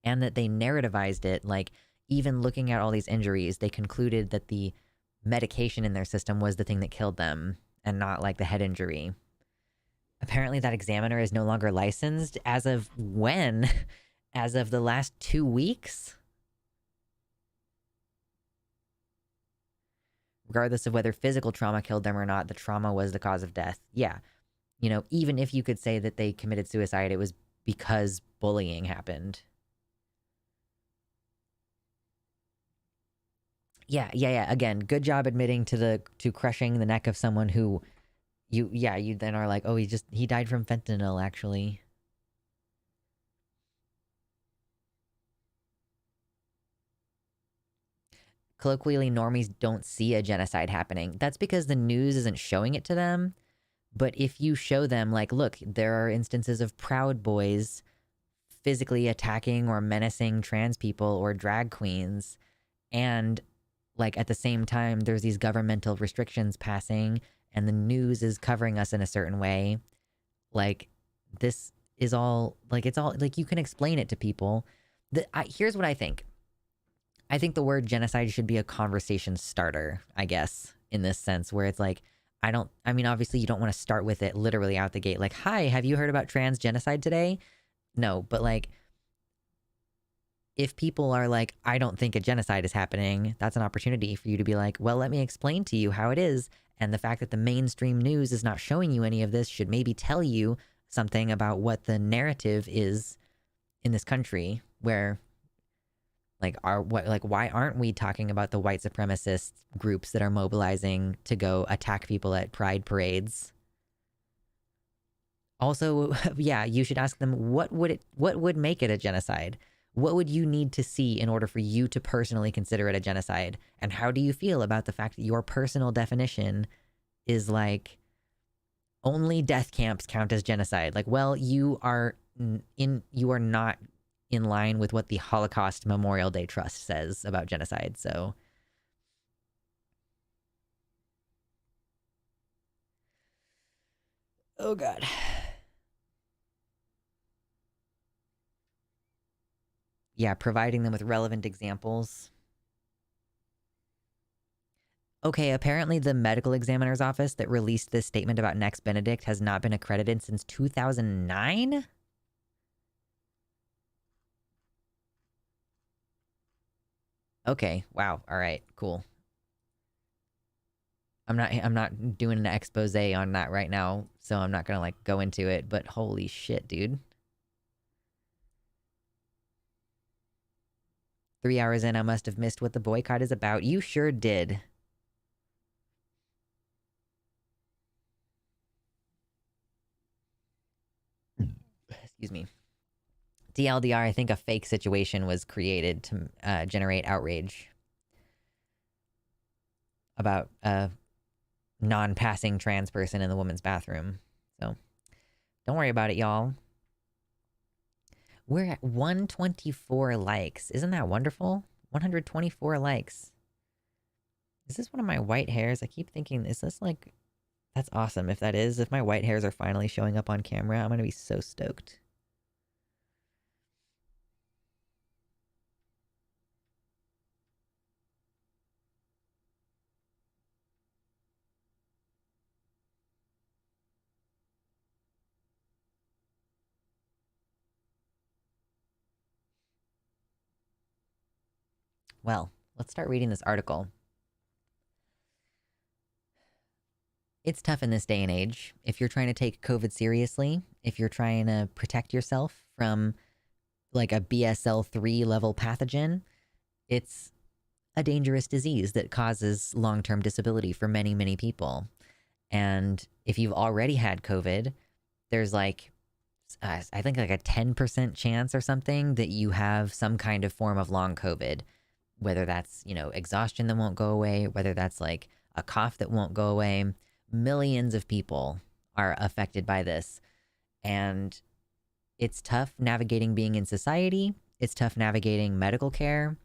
and that they narrativized it. Like, even looking at all these injuries, they concluded that the medication in their system was the thing that killed them, and not like the head injury. Apparently that examiner is no longer licensed. As of when? As of the last 2 weeks? Regardless of whether physical trauma killed them or not, the trauma was the cause of death. Yeah. You know, even if you could say that they committed suicide, it was because bullying happened. Yeah. Again, good job admitting to crushing the neck of someone who you then are like, oh, he died from fentanyl, actually. Colloquially, normies don't see a genocide happening. That's because the news isn't showing it to them. But if you show them, like, look, there are instances of Proud Boys physically attacking or menacing trans people or drag queens, and like at the same time there's these governmental restrictions passing and the news is covering us in a certain way, like, this is all like, it's all like, you can explain it to people. Here's what I think the word genocide should be a conversation starter, I guess, in this sense, where it's like, I mean, obviously you don't want to start with it literally out the gate, like, hi, have you heard about trans genocide today? No, but like, if people are like, I don't think a genocide is happening, that's an opportunity for you to be like, well, let me explain to you how it is. And the fact that the mainstream news is not showing you any of this should maybe tell you something about what the narrative is in this country, where like, why aren't we talking about the white supremacist groups that are mobilizing to go attack people at pride parades? Also, yeah, you should ask them, what would make it a genocide? What would you need to see in order for you to personally consider it a genocide? And how do you feel about the fact that your personal definition is like, only death camps count as genocide? Like, well, you are not in line with what the Holocaust Memorial Day Trust says about genocide. So, oh God. Yeah, providing them with relevant examples. Okay, apparently the medical examiner's office that released this statement about Next Benedict has not been accredited since 2009? Okay, wow. All right, cool. I'm not doing an expose on that right now, so I'm not gonna like go into it, but holy shit, dude. 3 hours in, I must have missed what the boycott is about. You sure did. Excuse me. TLDR, I think a fake situation was created to generate outrage about a non-passing trans person in the women's bathroom. So don't worry about it, y'all. We're at 124 likes. Isn't that wonderful? 124 likes. Is this one of my white hairs? I keep thinking, is this like... That's awesome. If that is, if my white hairs are finally showing up on camera, I'm going to be so stoked. Well, let's start reading this article. It's tough in this day and age. If you're trying to take COVID seriously, if you're trying to protect yourself from like a BSL-3 level pathogen, it's a dangerous disease that causes long-term disability for many, many people. And if you've already had COVID, there's like, I think like a 10% chance or something that you have some kind of form of long COVID, whether that's, you know, exhaustion that won't go away, whether that's like a cough that won't go away. Millions of people are affected by this. And it's tough navigating being in society. It's tough navigating medical care.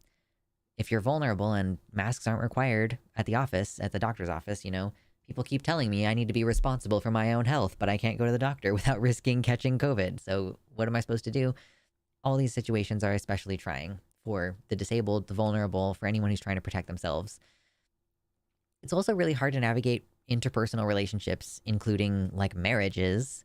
If you're vulnerable and masks aren't required at the office, at the doctor's office, you know, people keep telling me I need to be responsible for my own health, but I can't go to the doctor without risking catching COVID. So what am I supposed to do? All these situations are especially trying for the disabled, the vulnerable, for anyone who's trying to protect themselves. It's also really hard to navigate interpersonal relationships, including like marriages.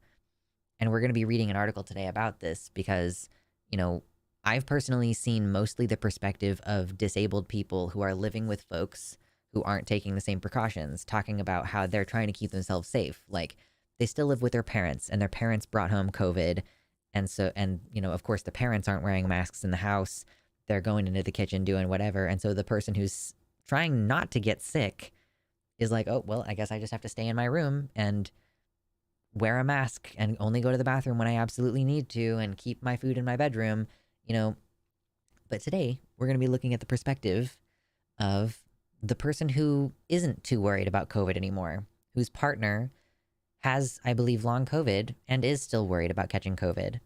And we're going to be reading an article today about this because, you know, I've personally seen mostly the perspective of disabled people who are living with folks who aren't taking the same precautions, talking about how they're trying to keep themselves safe. Like, they still live with their parents, and their parents brought home COVID. And so, and, you know, of course, the parents aren't wearing masks in the house. They're going into the kitchen doing whatever. And so the person who's trying not to get sick is like, oh, well, I guess I just have to stay in my room and wear a mask and only go to the bathroom when I absolutely need to and keep my food in my bedroom, you know. But today, we're going to be looking at the perspective of the person who isn't too worried about COVID anymore, whose partner has, I believe, long COVID and is still worried about catching COVID.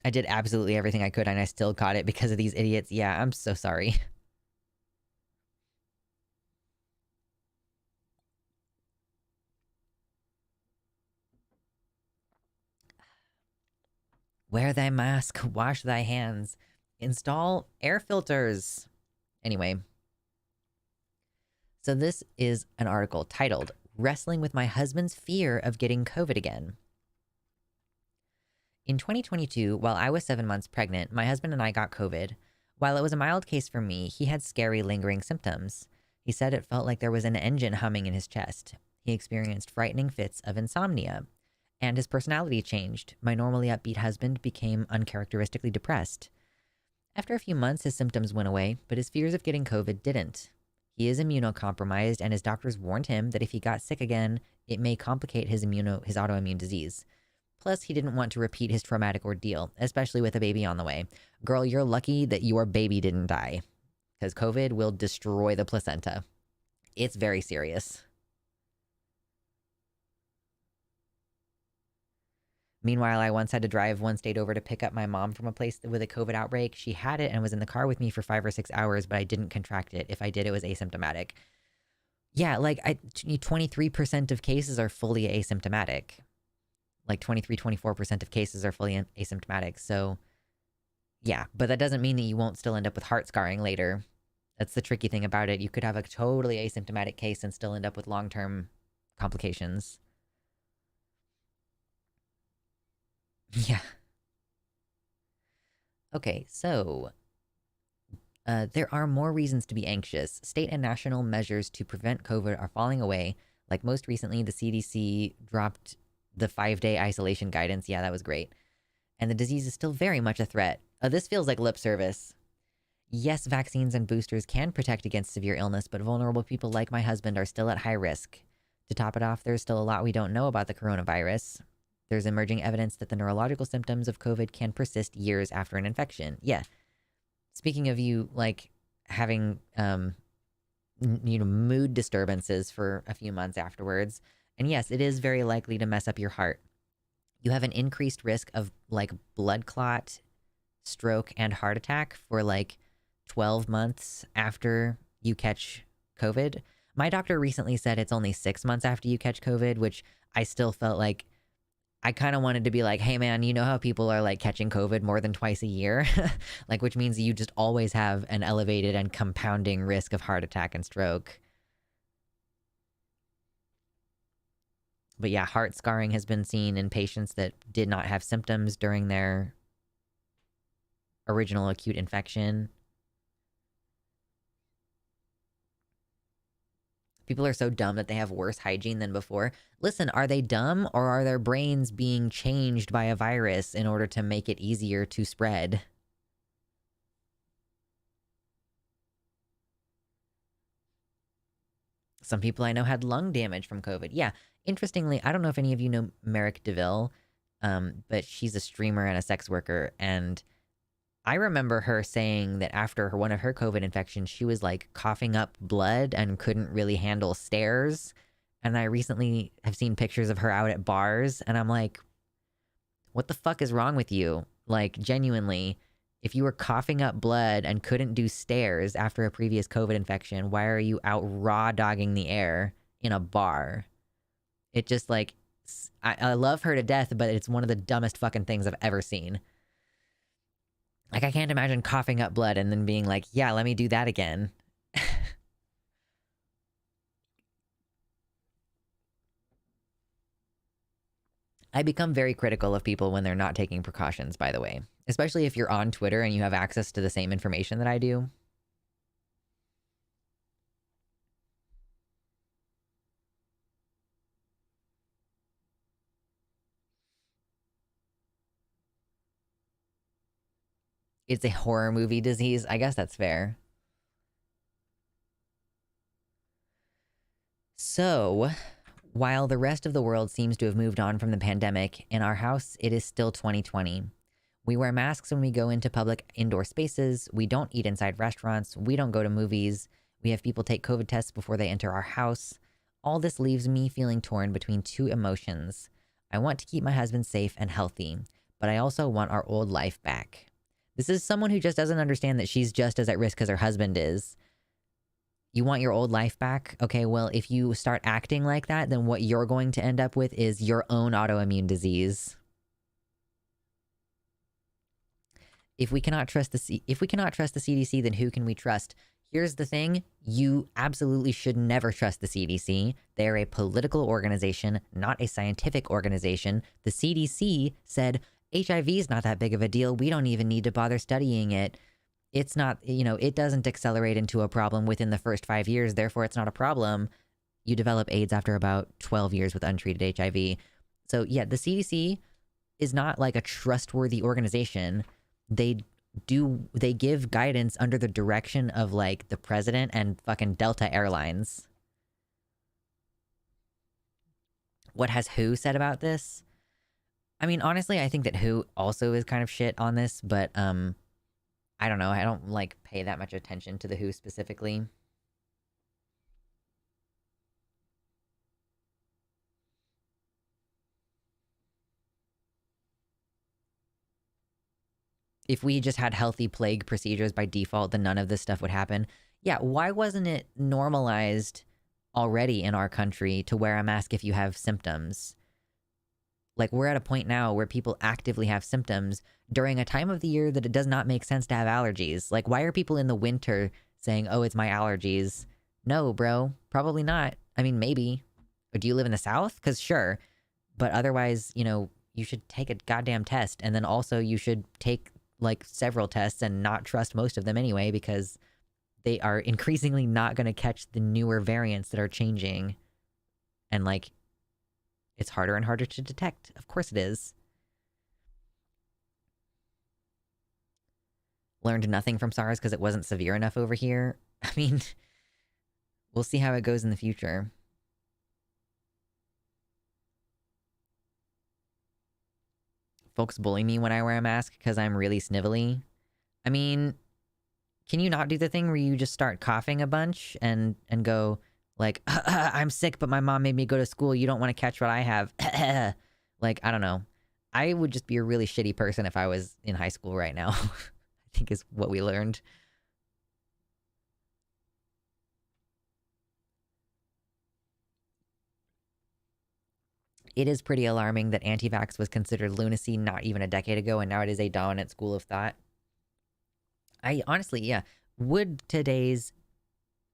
I did absolutely everything I could and I still caught it because of these idiots. Yeah, I'm so sorry. Wear thy mask, wash thy hands, install air filters. Anyway, so this is an article titled, Wrestling with My Husband's Fear of Getting COVID Again. In 2022, while I was 7 months pregnant, my husband and I got COVID. While it was a mild case for me, he had scary lingering symptoms. He said it felt like there was an engine humming in his chest. He experienced frightening fits of insomnia. And his personality changed. My normally upbeat husband became uncharacteristically depressed. After a few months, his symptoms went away, but his fears of getting COVID didn't. He is immunocompromised, and his doctors warned him that if he got sick again, it may complicate his autoimmune disease. Plus, he didn't want to repeat his traumatic ordeal, especially with a baby on the way. Girl, you're lucky that your baby didn't die, because COVID will destroy the placenta. It's very serious. Meanwhile, I once had to drive one state over to pick up my mom from a place with a COVID outbreak. She had it and was in the car with me for 5 or 6 hours, but I didn't contract it. If I did, it was asymptomatic. Yeah, like 23% of cases are fully asymptomatic. Like 24% of cases are fully asymptomatic. So yeah, but that doesn't mean that you won't still end up with heart scarring later. That's the tricky thing about it. You could have a totally asymptomatic case and still end up with long-term complications. Yeah. Okay, so there are more reasons to be anxious. State and national measures to prevent COVID are falling away. Like most recently, the CDC dropped the 5-day isolation guidance. Yeah, that was great. And the disease is still very much a threat. This feels like lip service. Yes, vaccines and boosters can protect against severe illness, but vulnerable people like my husband are still at high risk. To top it off, there's still a lot we don't know about the coronavirus. There's emerging evidence that the neurological symptoms of COVID can persist years after an infection. Yeah. Speaking of you, like, having, mood disturbances for a few months afterwards, and yes, it is very likely to mess up your heart. You have an increased risk of, like, blood clot, stroke, and heart attack for, like, 12 months after you catch COVID. My doctor recently said it's only 6 months after you catch COVID, which I still felt like I kind of wanted to be like, hey man, you know how people are like catching COVID more than twice a year? Like, which means you just always have an elevated and compounding risk of heart attack and stroke. But yeah, heart scarring has been seen in patients that did not have symptoms during their original acute infection. People are so dumb that they have worse hygiene than before. Listen, are they dumb or are their brains being changed by a virus in order to make it easier to spread? Some people I know had lung damage from COVID. Yeah, interestingly, I don't know if any of you know Merrick DeVille, but she's a streamer and a sex worker, and I remember her saying that after one of her COVID infections, she was like coughing up blood and couldn't really handle stairs. And I recently have seen pictures of her out at bars, and I'm like, what the fuck is wrong with you? Like, genuinely, if you were coughing up blood and couldn't do stairs after a previous COVID infection, why are you out raw dogging the air in a bar? It just like, I love her to death, but it's one of the dumbest fucking things I've ever seen. Like, I can't imagine coughing up blood and then being like, yeah, let me do that again. I become very critical of people when they're not taking precautions, by the way. Especially if you're on Twitter and you have access to the same information that I do. It's a horror movie disease. I guess that's fair. So, while the rest of the world seems to have moved on from the pandemic, in our house, it is still 2020. We wear masks when we go into public indoor spaces. We don't eat inside restaurants. We don't go to movies. We have people take COVID tests before they enter our house. All this leaves me feeling torn between two emotions. I want to keep my husband safe and healthy, but I also want our old life back. This is someone who just doesn't understand that she's just as at risk as her husband is. You want your old life back? Okay, well, if you start acting like that, then what you're going to end up with is your own autoimmune disease. If we cannot trust the CDC, then who can we trust? Here's the thing, you absolutely should never trust the CDC. They are a political organization, not a scientific organization. The CDC said HIV is not that big of a deal. We don't even need to bother studying it. It's not, it doesn't accelerate into a problem within the first 5 years. Therefore, it's not a problem. You develop AIDS after about 12 years with untreated HIV. So yeah, the CDC is not like a trustworthy organization. They give guidance under the direction of like the president and fucking Delta Airlines. What has WHO said about this? I mean, honestly, I think that WHO also is kind of shit on this, but I don't know. I don't like pay that much attention to the WHO specifically. If we just had healthy plague procedures by default, then none of this stuff would happen. Yeah, why wasn't it normalized already in our country to wear a mask if you have symptoms? Like, we're at a point now where people actively have symptoms during a time of the year that it does not make sense to have allergies. Like, why are people in the winter saying, oh, it's my allergies? No, bro, probably not. I mean, maybe. Or do you live in the South? Because sure. But otherwise, you should take a goddamn test. And then also you should take like several tests and not trust most of them anyway, because they are increasingly not going to catch the newer variants that are changing. And like, it's harder and harder to detect. Of course it is. Learned nothing from SARS because it wasn't severe enough over here. I mean, we'll see how it goes in the future. Folks bully me when I wear a mask because I'm really snivelly. I mean, can you not do the thing where you just start coughing a bunch and go like, I'm sick, but my mom made me go to school. You don't want to catch what I have. Like, I don't know. I would just be a really shitty person if I was in high school right now. I think is what we learned. It is pretty alarming that anti-vax was considered lunacy not even a decade ago, and now it is a dominant school of thought. I honestly, yeah, would today's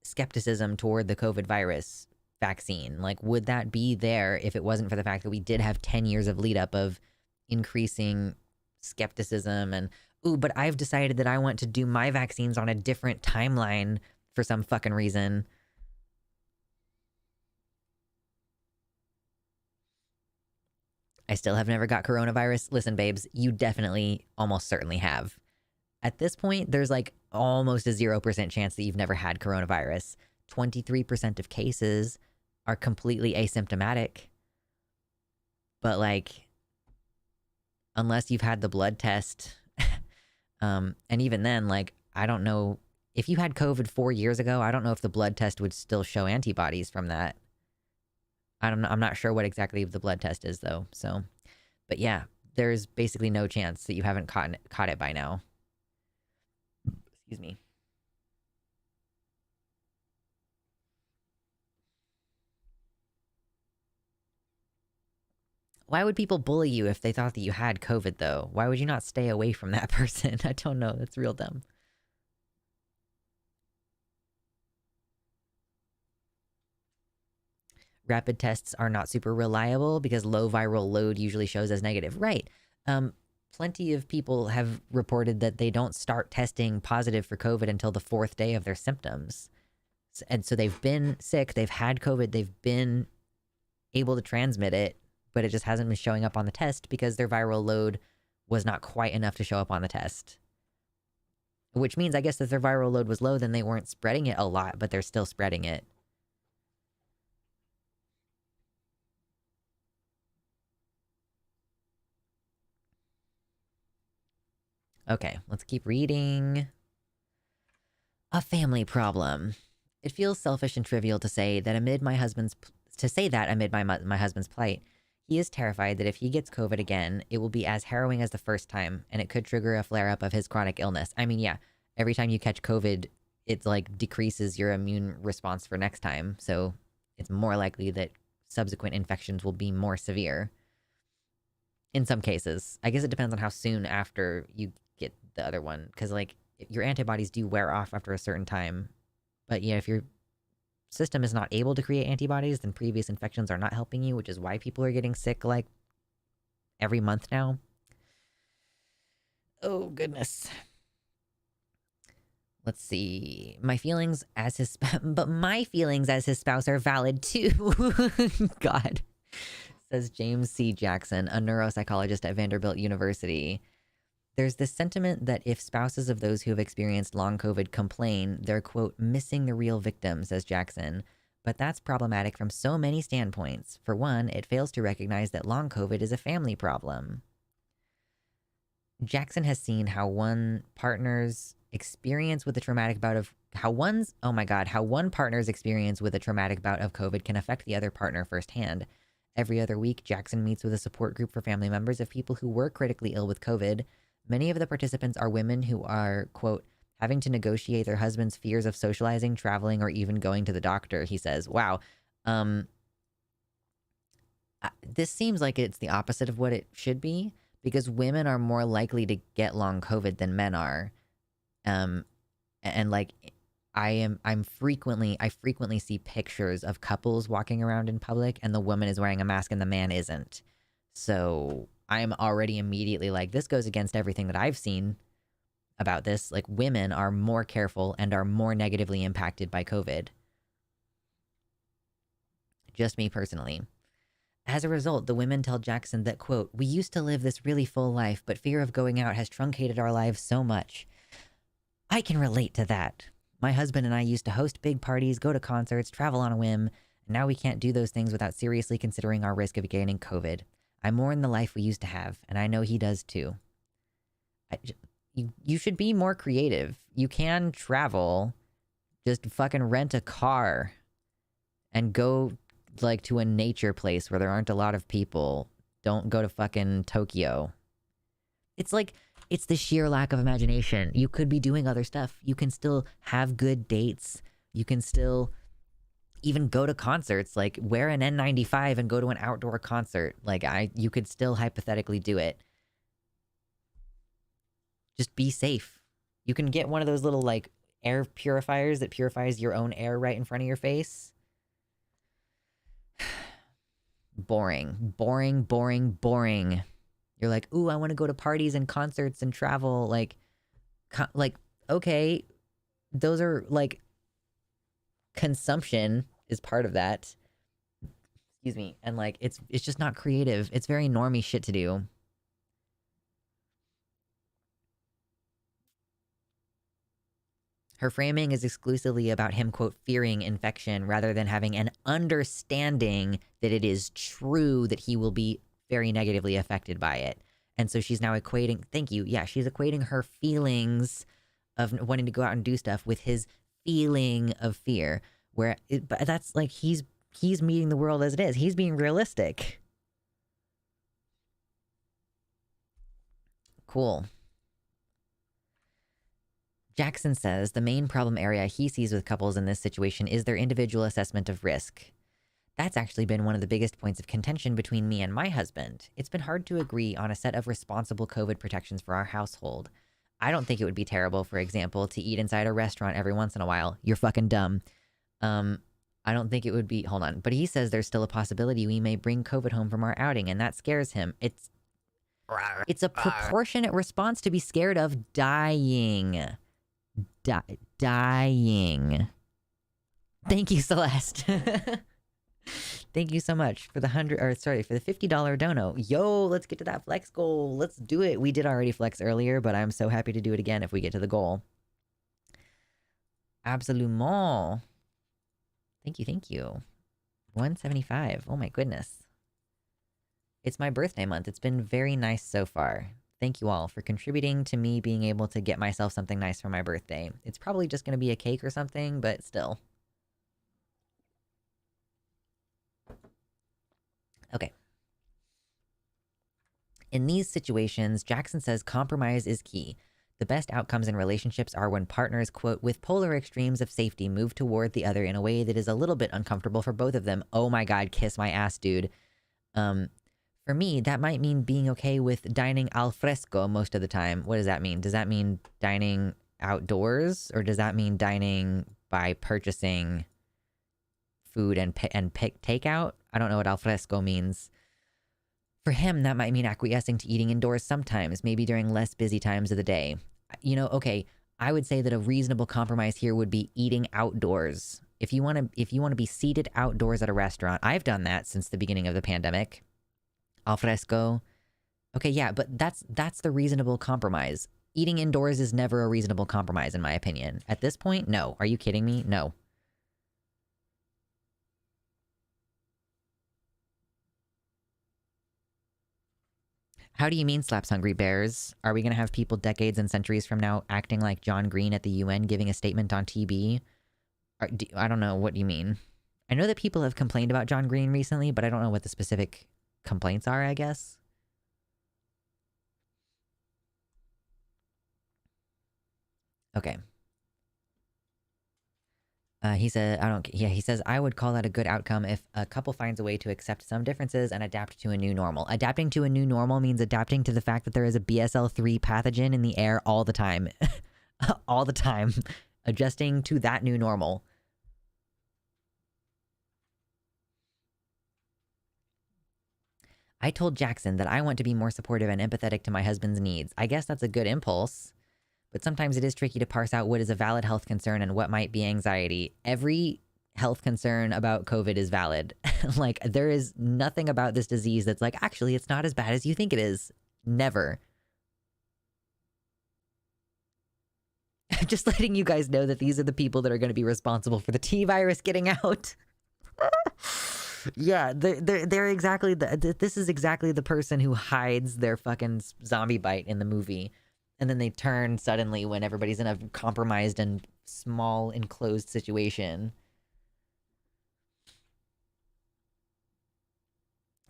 skepticism toward the COVID virus vaccine, like, would that be there if it wasn't for the fact that we did have 10 years of lead up of increasing skepticism and, ooh, but I've decided that I want to do my vaccines on a different timeline for some fucking reason. I still have never got coronavirus. Listen, babes, you definitely almost certainly have. At this point, there's like almost a 0% chance that you've never had coronavirus. 23% of cases are completely asymptomatic. But like, unless you've had the blood test, and even then, like, I don't know, if you had COVID 4 years ago, I don't know if the blood test would still show antibodies from that. I'm not sure what exactly the blood test is though. So, but yeah, there's basically no chance that you haven't caught it by now. Excuse me. Why would people bully you if they thought that you had COVID though? Why would you not stay away from that person? I don't know. That's real dumb. Rapid tests are not super reliable because low viral load usually shows as negative. Right. Plenty of people have reported that they don't start testing positive for COVID until the 4th day of their symptoms. And so they've been sick, they've had COVID, they've been able to transmit it, but it just hasn't been showing up on the test because their viral load was not quite enough to show up on the test. Which means, I guess, if their viral load was low, then they weren't spreading it a lot, but they're still spreading it. Okay, let's keep reading. A family problem. It feels selfish and trivial to say that amid my husband's plight, he is terrified that if he gets COVID again, it will be as harrowing as the first time, and it could trigger a flare-up of his chronic illness. I mean, yeah, every time you catch COVID, it like decreases your immune response for next time, so it's more likely that subsequent infections will be more severe. In some cases. I guess it depends on how soon after you get the other one, because like your antibodies do wear off after a certain time. But yeah, if your system is not able to create antibodies, then previous infections are not helping you, which is why people are getting sick like every month now. Oh goodness. Let's see. My feelings as his spouse are valid too. God. Says James C. Jackson, a neuropsychologist at Vanderbilt University. There's this sentiment that if spouses of those who have experienced long COVID complain, they're, quote, missing the real victim, says Jackson. But that's problematic from so many standpoints. For one, it fails to recognize that long COVID is a family problem. Jackson has seen how one partner's experience with a traumatic bout of how one partner's experience with a traumatic bout of COVID can affect the other partner firsthand. Every other week, Jackson meets with a support group for family members of people who were critically ill with COVID. Many of the participants are women who are, quote, having to negotiate their husband's fears of socializing, traveling, or even going to the doctor, he says. Wow. Um, this seems like it's the opposite of what it should be, because women are more likely to get long COVID than men are. And like, I frequently see pictures of couples walking around in public and the woman is wearing a mask and the man isn't. So I'm already immediately like, this goes against everything that I've seen about this. Like, women are more careful and are more negatively impacted by COVID. Just me personally. As a result, the women tell Jackson that, quote, we used to live this really full life, but fear of going out has truncated our lives so much. I can relate to that. My husband and I used to host big parties, go to concerts, travel on a whim, and now we can't do those things without seriously considering our risk of getting COVID. I mourn the life we used to have, and I know he does too. You should be more creative. You can travel. Just fucking rent a car and go like to a nature place where there aren't a lot of people. Don't go to fucking Tokyo. It's like, it's the sheer lack of imagination. You could be doing other stuff. You can still have good dates. You can still even go to concerts, like wear an N95 and go to an outdoor concert. Like you could still hypothetically do it. Just be safe. You can get one of those little like air purifiers that purifies your own air right in front of your face. Boring. You're like, ooh, I want to go to parties and concerts and travel. Like, okay, those are like, consumption is part of that. Excuse me. And like, it's just not creative. It's very normie shit to do. Her framing is exclusively about him, quote, fearing infection rather than having an understanding that it is true that he will be very negatively affected by it. And so she's now equating, thank you, yeah, she's equating her feelings of wanting to go out and do stuff with his feeling of fear. But that's like, he's meeting the world as it is. He's being realistic. Cool. Jackson says the main problem area he sees with couples in this situation is their individual assessment of risk. That's actually been one of the biggest points of contention between me and my husband. It's been hard to agree on a set of responsible COVID protections for our household. I don't think it would be terrible, for example, to eat inside a restaurant every once in a while. You're fucking dumb. I don't think it would be... Hold on. But he says there's still a possibility we may bring COVID home from our outing, and that scares him. It's a proportionate response to be scared of dying. Dying. Thank you, Celeste. Thank you so much for the $50 dono. Yo, let's get to that flex goal. Let's do it. We did already flex earlier, but I'm so happy to do it again if we get to the goal. Absolument. Thank you. 175. Oh my goodness. It's my birthday month. It's been very nice so far. Thank you all for contributing to me being able to get myself something nice for my birthday. It's probably just going to be a cake or something, but still. Okay. In these situations, Jackson says compromise is key. The best outcomes in relationships are when partners, quote, with polar extremes of safety move toward the other in a way that is a little bit uncomfortable for both of them. Oh my god, kiss my ass, dude. For me, that might mean being okay with dining al fresco most of the time. What does that mean? Does that mean dining outdoors? Or does that mean dining by purchasing food and pick takeout? I don't know what al fresco means. For him, that might mean acquiescing to eating indoors sometimes, maybe during less busy times of the day. You know, okay, I would say that a reasonable compromise here would be eating outdoors. If you want to be seated outdoors at a restaurant, I've done that since the beginning of the pandemic. Al fresco. Okay, yeah, but that's the reasonable compromise. Eating indoors is never a reasonable compromise, in my opinion. At this point, no. Are you kidding me? No. How do you mean slaps hungry bears? Are we going to have people decades and centuries from now acting like John Green at the UN giving a statement on TB? I don't know what you mean. I know that people have complained about John Green recently, but I don't know what the specific complaints are, I guess. Okay. He said, I don't, yeah, he says, I would call that a good outcome if a couple finds a way to accept some differences and adapt to a new normal. Adapting to a new normal means adapting to the fact that there is a BSL-3 pathogen in the air all the time. All the time. Adjusting to that new normal. I told Jackson that I want to be more supportive and empathetic to my husband's needs. I guess that's a good impulse. But sometimes it is tricky to parse out what is a valid health concern and what might be anxiety. Every health concern about COVID is valid. Like, there is nothing about this disease that's like, actually, it's not as bad as you think it is. Never. Just letting you guys know that these are the people that are going to be responsible for the T virus getting out. Yeah, they're exactly this is exactly the person who hides their fucking zombie bite in the movie. And then they turn suddenly when everybody's in a compromised and small enclosed situation.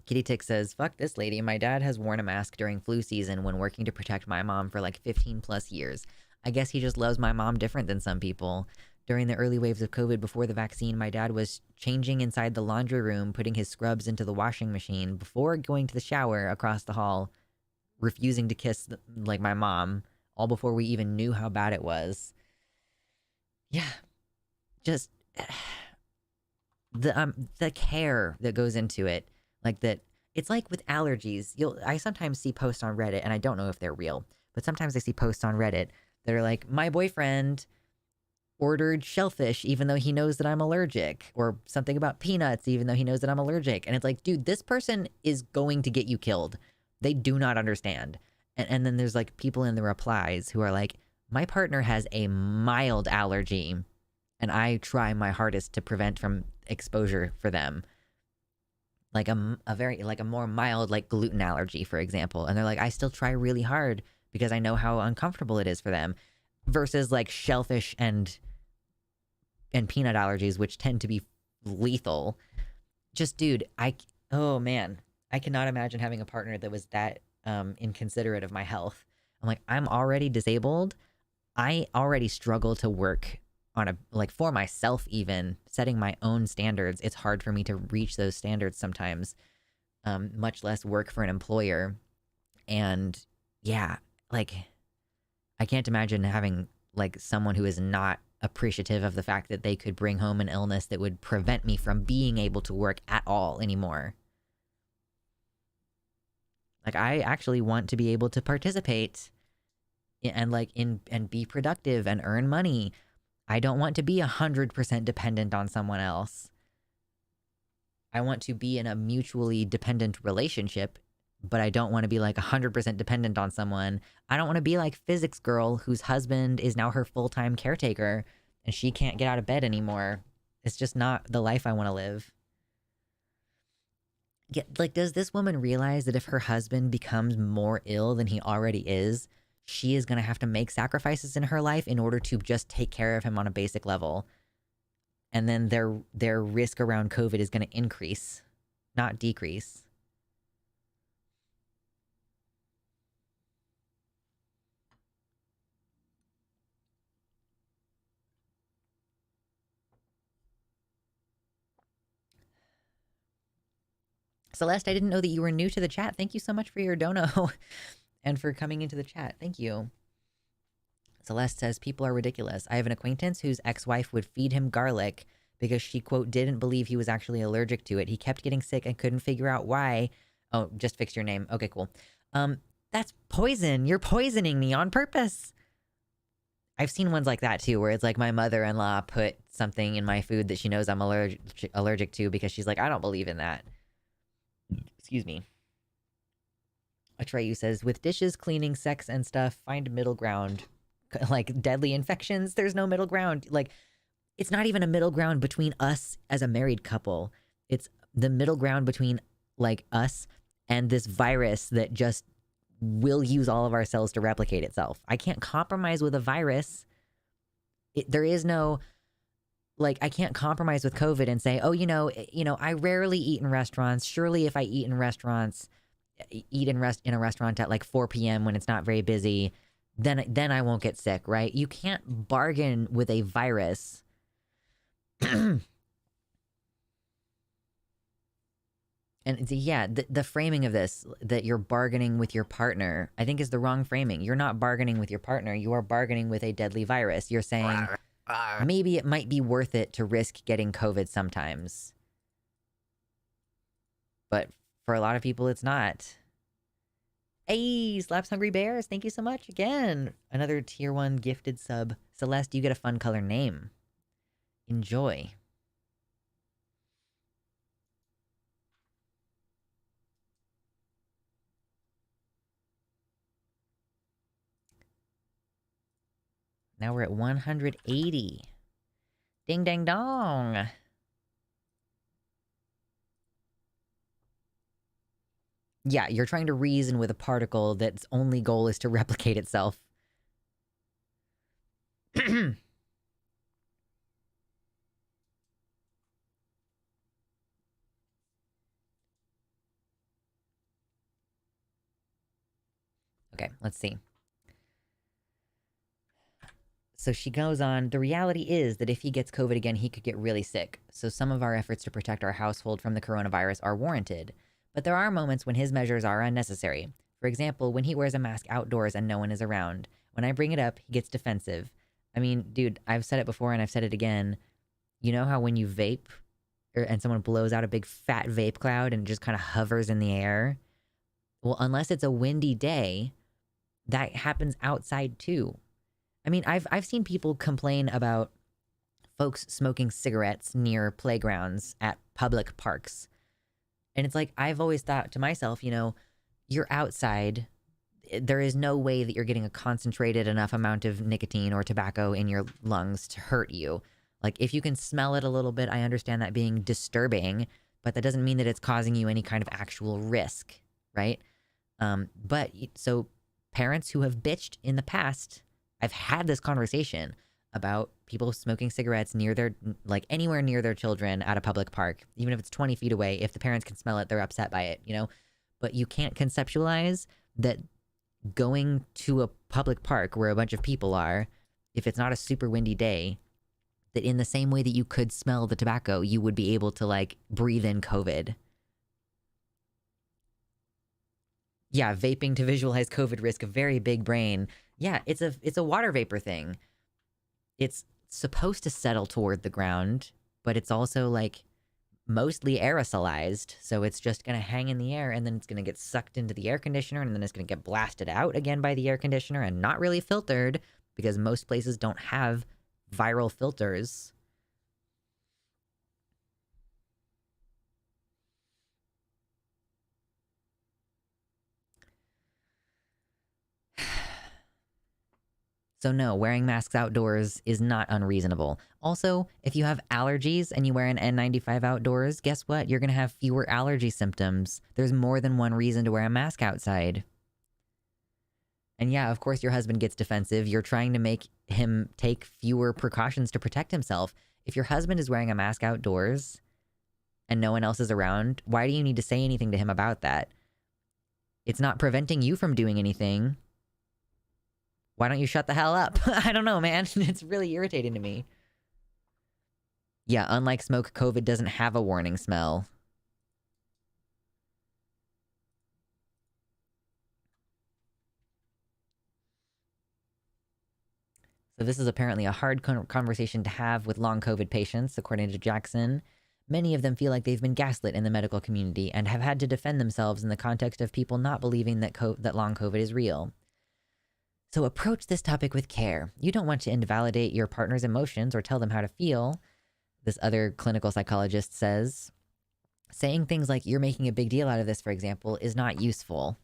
Kitty Tick says, fuck this lady. My dad has worn a mask during flu season when working to protect my mom for like 15 plus years. I guess he just loves my mom different than some people. During the early waves of COVID before the vaccine, my dad was changing inside the laundry room, putting his scrubs into the washing machine before going to the shower across the hall, refusing to kiss like my mom, all before we even knew how bad it was. Yeah, just the care that goes into it, like that. It's like with allergies. I sometimes see posts on Reddit, and I don't know if they're real, but sometimes I see posts on Reddit that are like, my boyfriend ordered shellfish even though he knows that I'm allergic, or something about peanuts even though he knows that I'm allergic. And it's like, dude, this person is going to get you killed. They do not understand. And then there's like people in the replies who are like, my partner has a mild allergy and I try my hardest to prevent from exposure for them. Like a very, like a more mild, like gluten allergy, for example. And they're like, I still try really hard because I know how uncomfortable it is for them, versus like shellfish and peanut allergies, which tend to be lethal. Just, dude, oh man, I cannot imagine having a partner that was that inconsiderate of my health. I'm like, I'm already disabled. I already struggle to work on a, like, for myself, even setting my own standards. It's hard for me to reach those standards sometimes, much less work for an employer. And yeah, like, I can't imagine having like someone who is not appreciative of the fact that they could bring home an illness that would prevent me from being able to work at all anymore. Like, I actually want to be able to participate and like and be productive and earn money. I don't want to be 100% dependent on someone else. I want to be in a mutually dependent relationship, but I don't want to be like 100% dependent on someone. I don't want to be like Physics Girl, whose husband is now her full-time caretaker and she can't get out of bed anymore. It's just not the life I want to live. Yeah, like, does this woman realize that if her husband becomes more ill than he already is, she is going to have to make sacrifices in her life in order to just take care of him on a basic level? And then their risk around COVID is going to increase, not decrease. Celeste, I didn't know that you were new to the chat. Thank you so much for your dono and for coming into the chat. Thank you. Celeste says, people are ridiculous. I have an acquaintance whose ex-wife would feed him garlic because she, quote, didn't believe he was actually allergic to it. He kept getting sick and couldn't figure out why. Oh, just fixed your name. Okay, cool. That's poison. You're poisoning me on purpose. I've seen ones like that too, where it's like my mother-in-law put something in my food that she knows I'm allergic to because she's like, I don't believe in that. Excuse me. Atreyu says, with dishes, cleaning, sex, and stuff, find middle ground. Like deadly infections, there's no middle ground. Like, it's not even a middle ground between us as a married couple. It's the middle ground between like us and this virus that just will use all of our cells to replicate itself. I can't compromise with a virus. There is no, like, I can't compromise with COVID and say, oh, I rarely eat in restaurants. Surely if I eat in restaurants, in a restaurant at like 4 p.m. when it's not very busy, then I won't get sick, right? You can't bargain with a virus. And yeah, the framing of this, that you're bargaining with your partner, I think is the wrong framing. You're not bargaining with your partner. You are bargaining with a deadly virus. You're saying maybe it might be worth it to risk getting COVID sometimes. But for a lot of people, it's not. Hey, Slaps Hungry Bears, thank you so much again. Another tier 1 gifted sub. Celeste, you get a fun color name. Enjoy. Now we're at 180. Ding dang dong. Yeah, you're trying to reason with a particle that's only goal is to replicate itself. Okay, let's see. So she goes on, the reality is that if he gets COVID again, he could get really sick. So some of our efforts to protect our household from the coronavirus are warranted. But there are moments when his measures are unnecessary. For example, when he wears a mask outdoors and no one is around. When I bring it up, he gets defensive. I mean, dude, I've said it before and I've said it again. You know how when you vape and someone blows out a big fat vape cloud and it just kind of hovers in the air? Well, unless it's a windy day, that happens outside too. I mean, I've seen people complain about folks smoking cigarettes near playgrounds at public parks. And it's like, I've always thought to myself, you know, you're outside. There is no way that you're getting a concentrated enough amount of nicotine or tobacco in your lungs to hurt you. Like, if you can smell it a little bit, I understand that being disturbing, but that doesn't mean that it's causing you any kind of actual risk, right? But so parents who have bitched in the past, I've had this conversation about people smoking cigarettes near their, like anywhere near their children at a public park, even if it's 20 feet away. If the parents can smell it, they're upset by it, you know? But you can't conceptualize that going to a public park where a bunch of people are, if it's not a super windy day, that in the same way that you could smell the tobacco, you would be able to like breathe in COVID. Yeah, vaping to visualize COVID risk, a very big brain. Yeah, it's a water vapor thing. It's supposed to settle toward the ground, but it's also like mostly aerosolized, so it's just going to hang in the air and then it's going to get sucked into the air conditioner and then it's going to get blasted out again by the air conditioner and not really filtered because most places don't have viral filters. So no, wearing masks outdoors is not unreasonable. Also, if you have allergies and you wear an N95 outdoors, guess what? You're going to have fewer allergy symptoms. There's more than one reason to wear a mask outside. And yeah, of course your husband gets defensive. You're trying to make him take fewer precautions to protect himself. If your husband is wearing a mask outdoors and no one else is around, why do you need to say anything to him about that? It's not preventing you from doing anything. Why don't you shut the hell up? I don't know, man. It's really irritating to me. Yeah, unlike smoke, COVID doesn't have a warning smell. So this is apparently a hard conversation to have with long COVID patients, according to Jackson. Many of them feel like they've been gaslit in the medical community and have had to defend themselves in the context of people not believing that that long COVID is real. So approach this topic with care. You don't want to invalidate your partner's emotions or tell them how to feel, this other clinical psychologist says. Saying things like, you're making a big deal out of this, for example, is not useful.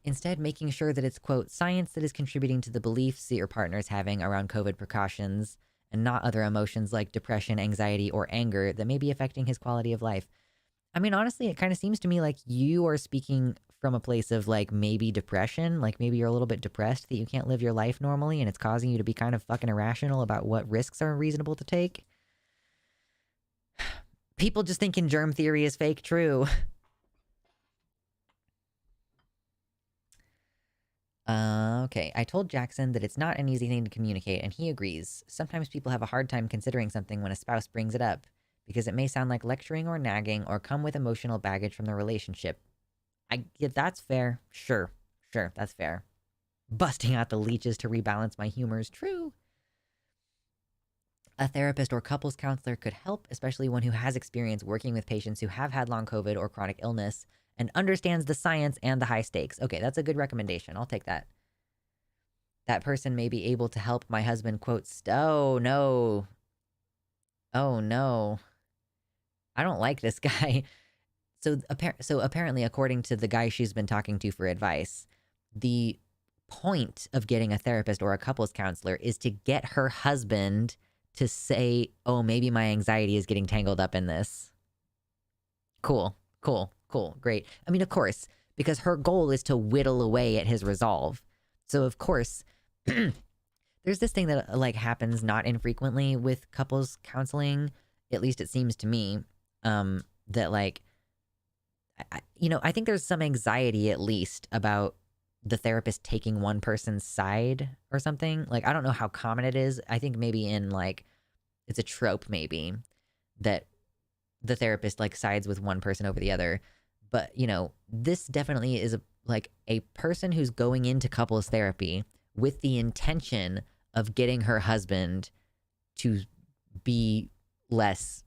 Instead, making sure that it's, quote, science that is contributing to the beliefs that your partner is having around COVID precautions and not other emotions like depression, anxiety, or anger that may be affecting his quality of life. I mean, honestly, it kind of seems to me like you are speaking from a place of like maybe depression, like maybe you're a little bit depressed that you can't live your life normally and it's causing you to be kind of fucking irrational about what risks are reasonable to take. People just thinking germ theory is fake true. Okay, I told Jackson that it's not an easy thing to communicate, and he agrees. Sometimes people have a hard time considering something when a spouse brings it up, because it may sound like lecturing or nagging or come with emotional baggage from the relationship. Yeah, that's fair. Sure, that's fair. Busting out the leeches to rebalance my humors, true. A therapist or couples counselor could help, especially one who has experience working with patients who have had long COVID or chronic illness and understands the science and the high stakes. Okay, that's a good recommendation. I'll take that. That person may be able to help my husband, quote, oh no. Oh no. I don't like this guy. So apparently, according to the guy she's been talking to for advice, the point of getting a therapist or a couples counselor is to get her husband to say, oh, maybe my anxiety is getting tangled up in this. Cool. Great. I mean, of course, because her goal is to whittle away at his resolve. So, of course, there's this thing that like happens not infrequently with couples counseling. At least it seems to me that like, I think there's some anxiety at least about the therapist taking one person's side or something. Like, I don't know how common it is. I think maybe in like, it's a trope maybe that the therapist like sides with one person over the other. But, this definitely is a person who's going into couples therapy with the intention of getting her husband to be less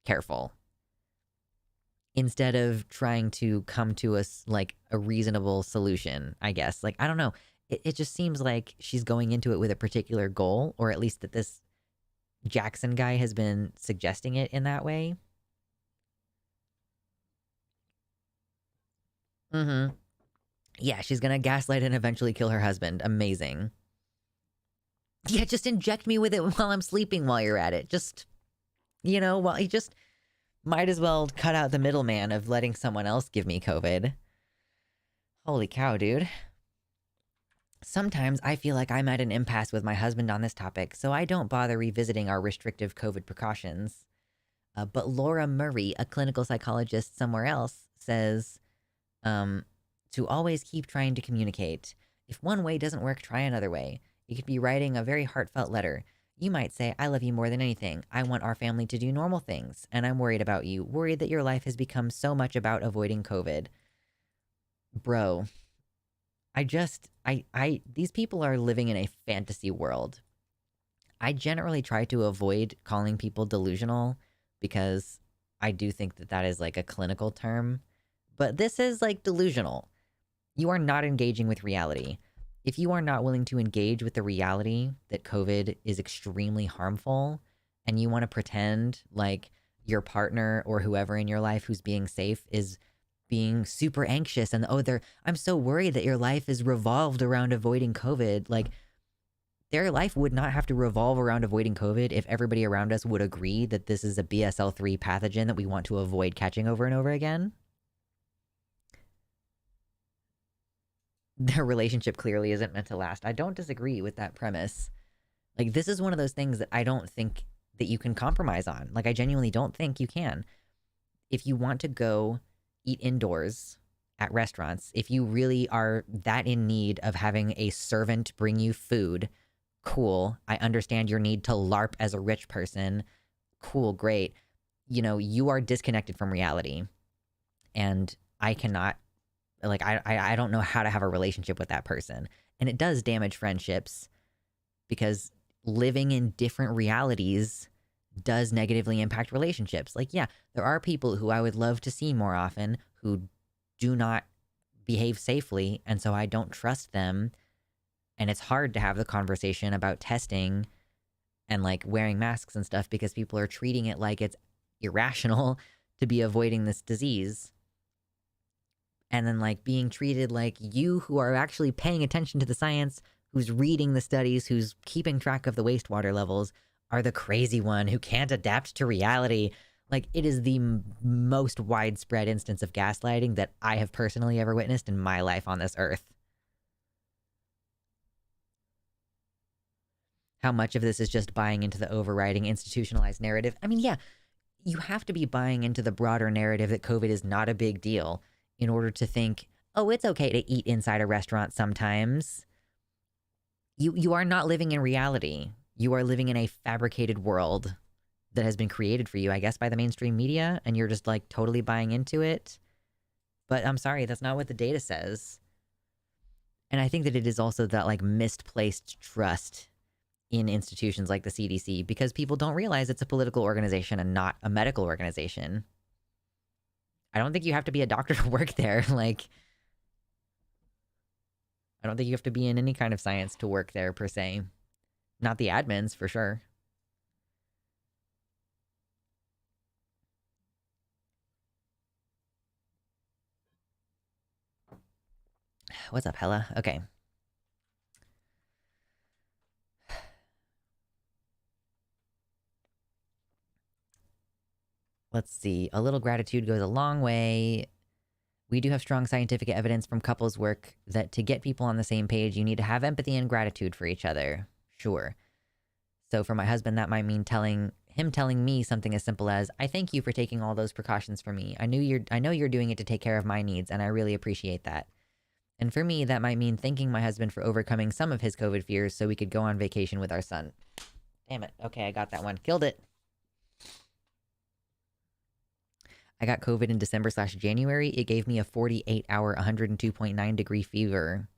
careful instead of trying to come to us like a reasonable solution, I guess. Like, I don't know. It just seems like she's going into it with a particular goal, or at least that this Jackson guy has been suggesting it in that way. Mm-hmm. Yeah, she's gonna gaslight and eventually kill her husband. Amazing. Yeah, just inject me with it while I'm sleeping while you're at it. Just, while you just might as well cut out the middleman of letting someone else give me COVID. Holy cow, dude. Sometimes I feel like I'm at an impasse with my husband on this topic, so I don't bother revisiting our restrictive COVID precautions. But Laura Murray, a clinical psychologist somewhere else, says to always keep trying to communicate. If one way doesn't work, try another way. You could be writing a very heartfelt letter. You might say, I love you more than anything. I want our family to do normal things, and I'm worried about you, worried that your life has become so much about avoiding COVID. Bro, these people are living in a fantasy world. I generally try to avoid calling people delusional because I do think that that is like a clinical term, but this is like delusional. You are not engaging with reality. If you are not willing to engage with the reality that COVID is extremely harmful and you want to pretend like your partner or whoever in your life who's being safe is being super anxious and I'm so worried that your life is revolved around avoiding COVID. Like, their life would not have to revolve around avoiding COVID if everybody around us would agree that this is a BSL-3 pathogen that we want to avoid catching over and over again. Their relationship clearly isn't meant to last. I don't disagree with that premise. Like, this is one of those things that I don't think that you can compromise on. Like, I genuinely don't think you can. If you want to go eat indoors at restaurants, if you really are that in need of having a servant bring you food, cool. I understand your need to LARP as a rich person. Cool, great. You are disconnected from reality. And I cannot, like, I don't know how to have a relationship with that person. And it does damage friendships because living in different realities does negatively impact relationships. Like, yeah, there are people who I would love to see more often who do not behave safely, and so I don't trust them. And it's hard to have the conversation about testing and like wearing masks and stuff because people are treating it like it's irrational to be avoiding this disease. And then like being treated like you who are actually paying attention to the science, who's reading the studies, who's keeping track of the wastewater levels, are the crazy one who can't adapt to reality. Like, it is the most widespread instance of gaslighting that I have personally ever witnessed in my life on this earth. How much of this is just buying into the overriding institutionalized narrative? I mean, yeah, you have to be buying into the broader narrative that COVID is not a big deal in order to think, oh, it's okay to eat inside a restaurant sometimes. You are not living in reality. You are living in a fabricated world that has been created for you, I guess, by the mainstream media, and you're just like totally buying into it. But I'm sorry, that's not what the data says. And I think that it is also that like misplaced trust in institutions like the CDC because people don't realize it's a political organization and not a medical organization. I don't think you have to be a doctor to work there. Like, I don't think you have to be in any kind of science to work there per se. Not the admins, for sure. What's up, Hella? Okay. Let's see. A little gratitude goes a long way. We do have strong scientific evidence from couples work that to get people on the same page, you need to have empathy and gratitude for each other. Sure. So for my husband, that might mean telling me something as simple as, I thank you for taking all those precautions for me. I know you're doing it to take care of my needs, and I really appreciate that. And for me, that might mean thanking my husband for overcoming some of his COVID fears so we could go on vacation with our son. Damn it. Okay, I got that one. Killed it. I got COVID in December/January. It gave me a 48-hour, 102.9 degree fever.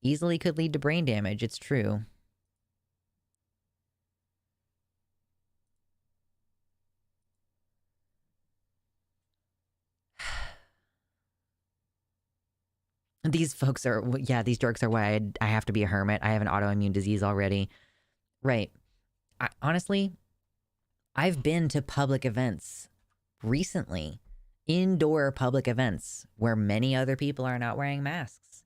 Easily could lead to brain damage, it's true. These folks are, yeah, these jerks are why I have to be a hermit. I have an autoimmune disease already. Right. Honestly, I've been to public events recently, indoor public events where many other people are not wearing masks.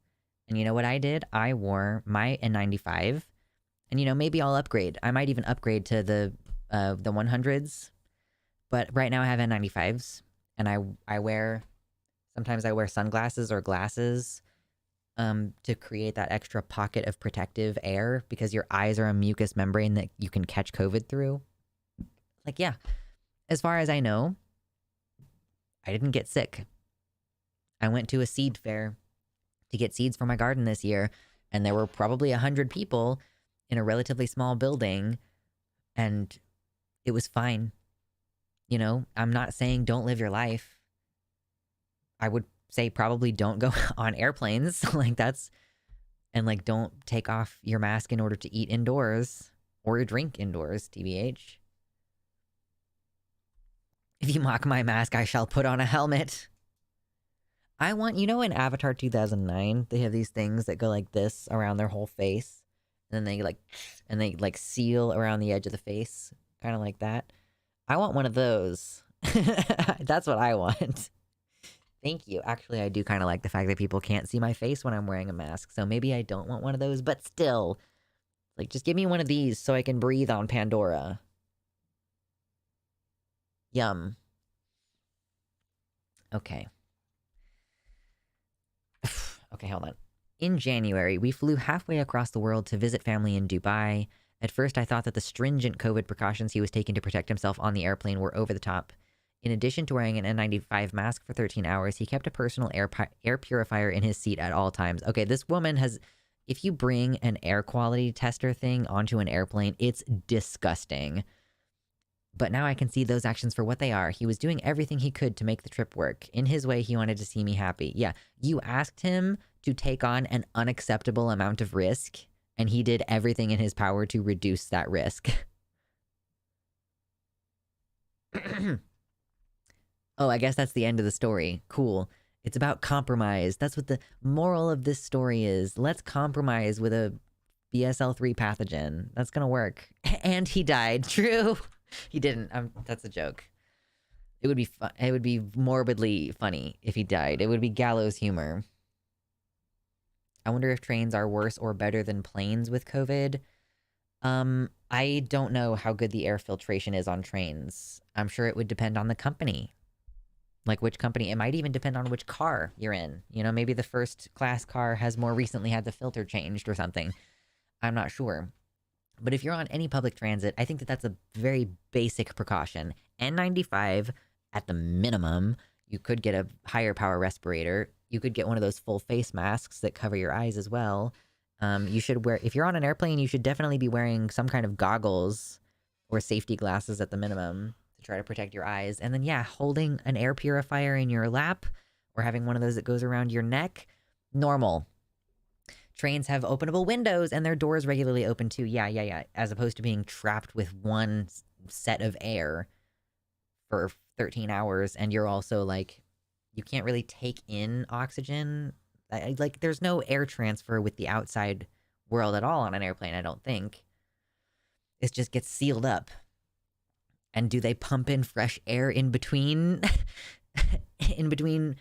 And you know what I did? I wore my N95. And you know, maybe I'll upgrade. I might even upgrade to the 100s. But right now I have N95s, and sometimes I wear sunglasses or glasses to create that extra pocket of protective air because your eyes are a mucous membrane that you can catch COVID through. Like, yeah, as far as I know, I didn't get sick. I went to a seed fair to get seeds for my garden this year, and there were probably 100 people in a relatively small building, and it was fine. You know, I'm not saying don't live your life. I would say probably don't go on airplanes like that's, and like don't take off your mask in order to eat indoors or drink indoors, TBH. If you mock my mask, I shall put on a helmet. I want, you know, in Avatar 2009, they have these things that go like this around their whole face, and then they seal around the edge of the face, kind of like that. I want one of those. That's what I want. Thank you. Actually, I do kind of like the fact that people can't see my face when I'm wearing a mask, so maybe I don't want one of those, but still, like, just give me one of these so I can breathe on Pandora. Yum. Okay. Okay, hold on. In January, we flew halfway across the world to visit family in Dubai. At first, I thought that the stringent COVID precautions he was taking to protect himself on the airplane were over the top. In addition to wearing an N95 mask for 13 hours, he kept a personal air purifier in his seat at all times. Okay, this woman has... If you bring an air quality tester thing onto an airplane, it's disgusting. But now I can see those actions for what they are. He was doing everything he could to make the trip work. In his way, he wanted to see me happy. Yeah, you asked him to take on an unacceptable amount of risk, and he did everything in his power to reduce that risk. Oh, I guess that's the end of the story. Cool. It's about compromise. That's what the moral of this story is. Let's compromise with a BSL-3 pathogen. That's gonna work. And he died. True. He didn't. That's a joke. It would be it would be morbidly funny if he died. It would be gallows humor. I wonder if trains are worse or better than planes with COVID. I don't know how good the air filtration is on trains. I'm sure it would depend on the company. Like which company. It might even depend on which car you're in. You know, maybe the first class car has more recently had the filter changed or something. I'm not sure. But if you're on any public transit, I think that that's a very basic precaution. N95 at the minimum. You could get a higher power respirator. You could get one of those full face masks that cover your eyes as well. You should wear, if you're on an airplane, you should definitely be wearing some kind of goggles or safety glasses at the minimum to try to protect your eyes. And then, yeah, holding an air purifier in your lap or having one of those that goes around your neck, normal. Trains have openable windows and their doors regularly open too. Yeah. As opposed to being trapped with one set of air for 13 hours. And you're also like, you can't really take in oxygen. Like, there's no air transfer with the outside world at all on an airplane, I don't think. It just gets sealed up. And do they pump in fresh air in between in between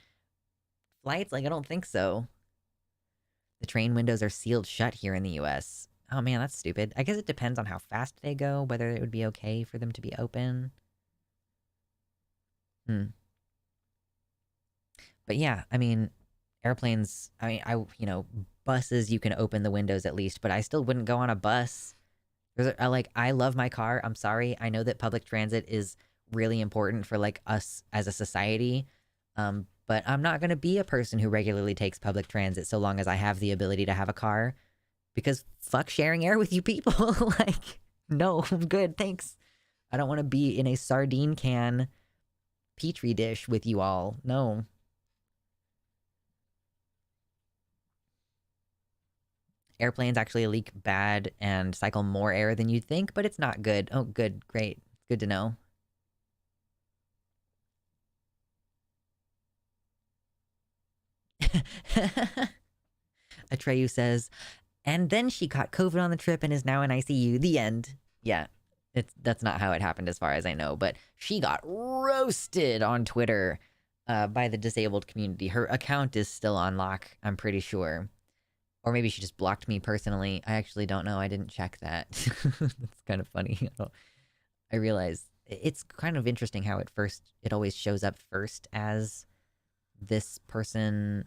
flights? Like, I don't think so. The train windows are sealed shut here in the US. Oh man, that's stupid. I guess it depends on how fast they go, whether it would be okay for them to be open. But yeah, I mean, airplanes, buses, you can open the windows at least, but I still wouldn't go on a bus. I love my car. I'm sorry. I know that public transit is really important for like us as a society. But I'm not going to be a person who regularly takes public transit so long as I have the ability to have a car, because fuck sharing air with you people. Like, no, I'm good. Thanks. I don't want to be in a sardine can petri dish with you all. No. Airplanes actually leak bad and cycle more air than you'd think, but it's not good. Oh, good. Great. Good to know. Atreyu says, and then she caught COVID on the trip and is now in ICU. The end. Yeah, that's not how it happened as far as I know, but she got roasted on Twitter by the disabled community. Her account is still on lock, I'm pretty sure. Or maybe she just blocked me personally. I actually don't know. I didn't check that. That's kind of funny. I realize it's kind of interesting how it always shows up first as this person,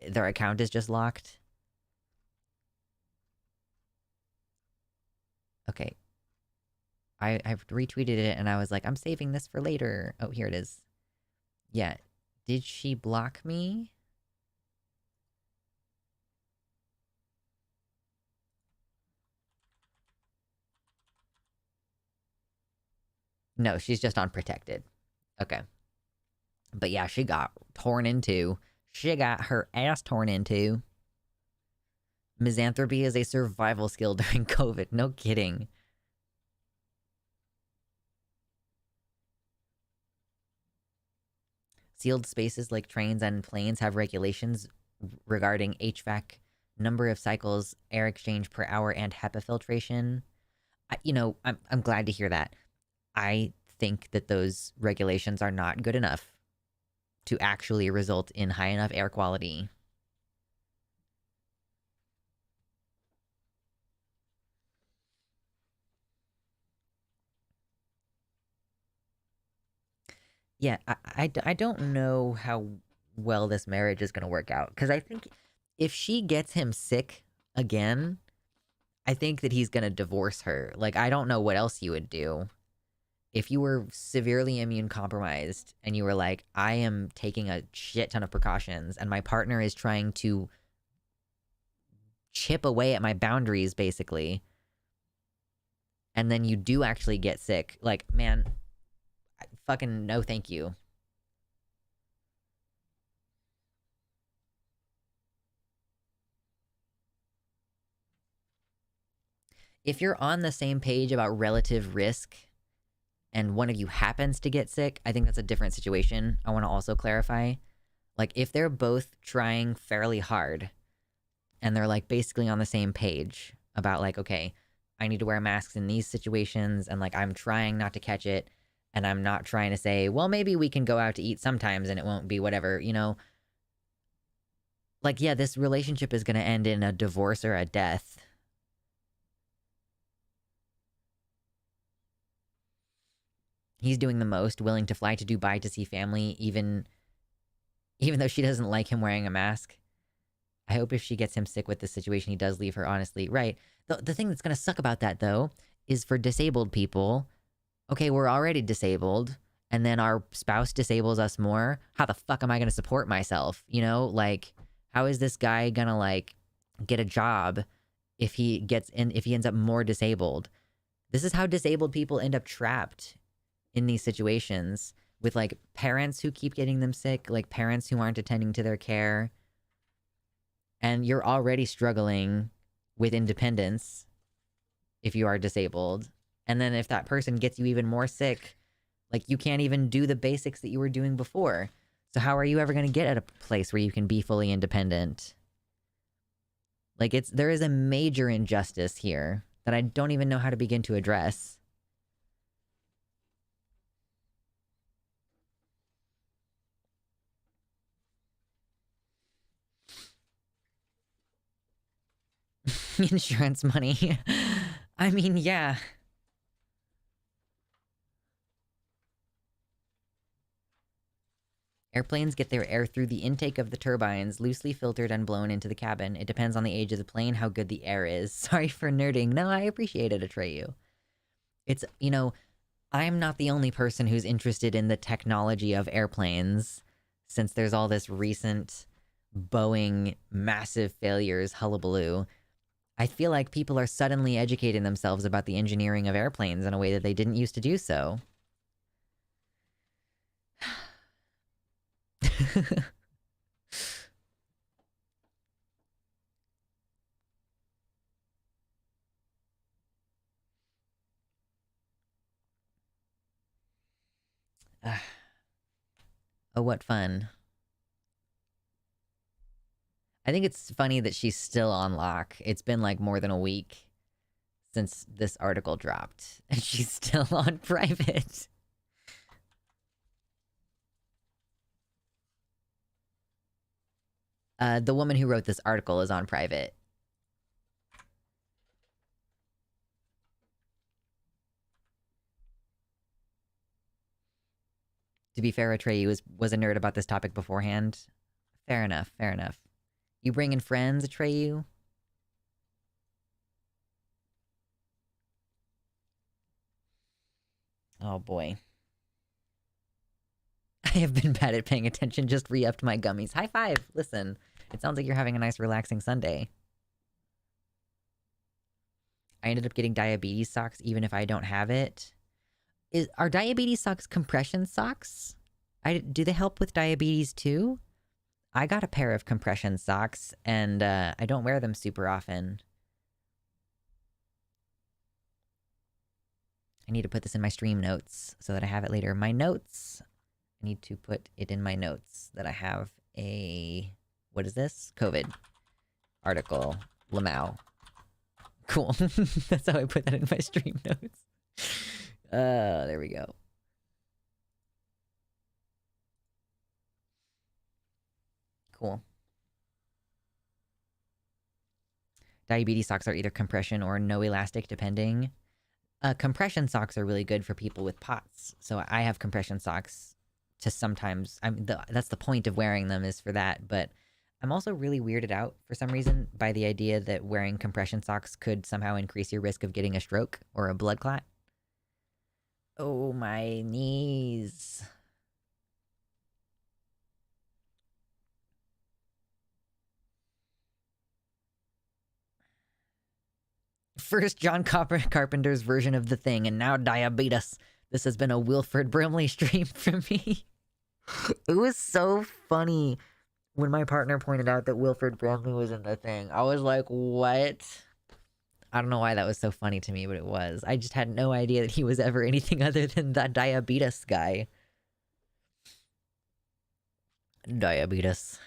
their account is just locked. Okay. I've retweeted it and I was like, I'm saving this for later. Oh, here it is. Yeah. Did she block me? No, she's just unprotected. Okay. But yeah, she got torn into. She got her ass torn into. Misanthropy is a survival skill during COVID. No kidding. Sealed spaces like trains and planes have regulations regarding HVAC, number of cycles, air exchange per hour, and HEPA filtration. I'm glad to hear that. I think that those regulations are not good enough to actually result in high enough air quality. Yeah, I don't know how well this marriage is going to work out, because I think if she gets him sick again, I think that he's going to divorce her. Like, I don't know what else you would do. If you were severely immune compromised and you were like, I am taking a shit ton of precautions and my partner is trying to chip away at my boundaries, basically, and then you do actually get sick, like, man, fucking no thank you. If you're on the same page about relative risk and one of you happens to get sick, I think that's a different situation. I want to also clarify. Like, if they're both trying fairly hard and they're like basically on the same page about like, okay, I need to wear masks in these situations and like I'm trying not to catch it and I'm not trying to say, well, maybe we can go out to eat sometimes and it won't be whatever, Like, yeah, this relationship is going to end in a divorce or a death. He's doing the most, willing to fly to Dubai to see family, even though she doesn't like him wearing a mask. I hope if she gets him sick with this situation, he does leave her, honestly. Right. The thing that's going to suck about that, though, is for disabled people, okay, we're already disabled, and then our spouse disables us more. How the fuck am I going to support myself? Like, how is this guy going to, like, get a job if he ends up more disabled. This is how disabled people end up trapped in these situations, with like parents who keep getting them sick, like parents who aren't attending to their care. And you're already struggling with independence if you are disabled. And then if that person gets you even more sick, like you can't even do the basics that you were doing before. So how are you ever going to get at a place where you can be fully independent? Like there is a major injustice here that I don't even know how to begin to address. Insurance money. I mean, yeah. Airplanes get their air through the intake of the turbines, loosely filtered and blown into the cabin. It depends on the age of the plane, how good the air is. Sorry for nerding. No, I appreciate it, Atreyu. It's, I'm not the only person who's interested in the technology of airplanes, since there's all this recent Boeing massive failures hullabaloo. I feel like people are suddenly educating themselves about the engineering of airplanes in a way that they didn't used to do so. Oh, what fun. I think it's funny that she's still on lock. It's been like more than a week since this article dropped, and she's still on private. The woman who wrote this article is on private. To be fair, Atreyu was a nerd about this topic beforehand. Fair enough, fair enough. You bring in friends, Atreyu? Oh boy. I have been bad at paying attention, just re-upped my gummies. High five! Listen, it sounds like you're having a nice relaxing Sunday. I ended up getting diabetes socks even if I don't have it. Are diabetes socks compression socks? Do they help with diabetes too? I got a pair of compression socks, and I don't wear them super often. I need to put this in my stream notes so that I have it later. My notes. I need to put it in my notes that I have a... What is this? COVID. Article. Lamau. Cool. That's how I put that in my stream notes. There we go. Cool. Diabetes socks are either compression or no elastic, depending. Compression socks are really good for people with POTS. So I have compression socks to sometimes... that's the point of wearing them, is for that. But I'm also really weirded out, for some reason, by the idea that wearing compression socks could somehow increase your risk of getting a stroke or a blood clot. Oh, my knees. First John Carpenter's version of the thing, and now diabetes. This has been a Wilford Brimley stream for me. It was so funny when my partner pointed out that Wilford Brimley was in the thing. I was like, what? I don't know why that was so funny to me, but it was. I just had no idea that he was ever anything other than that diabetes guy. Diabetes.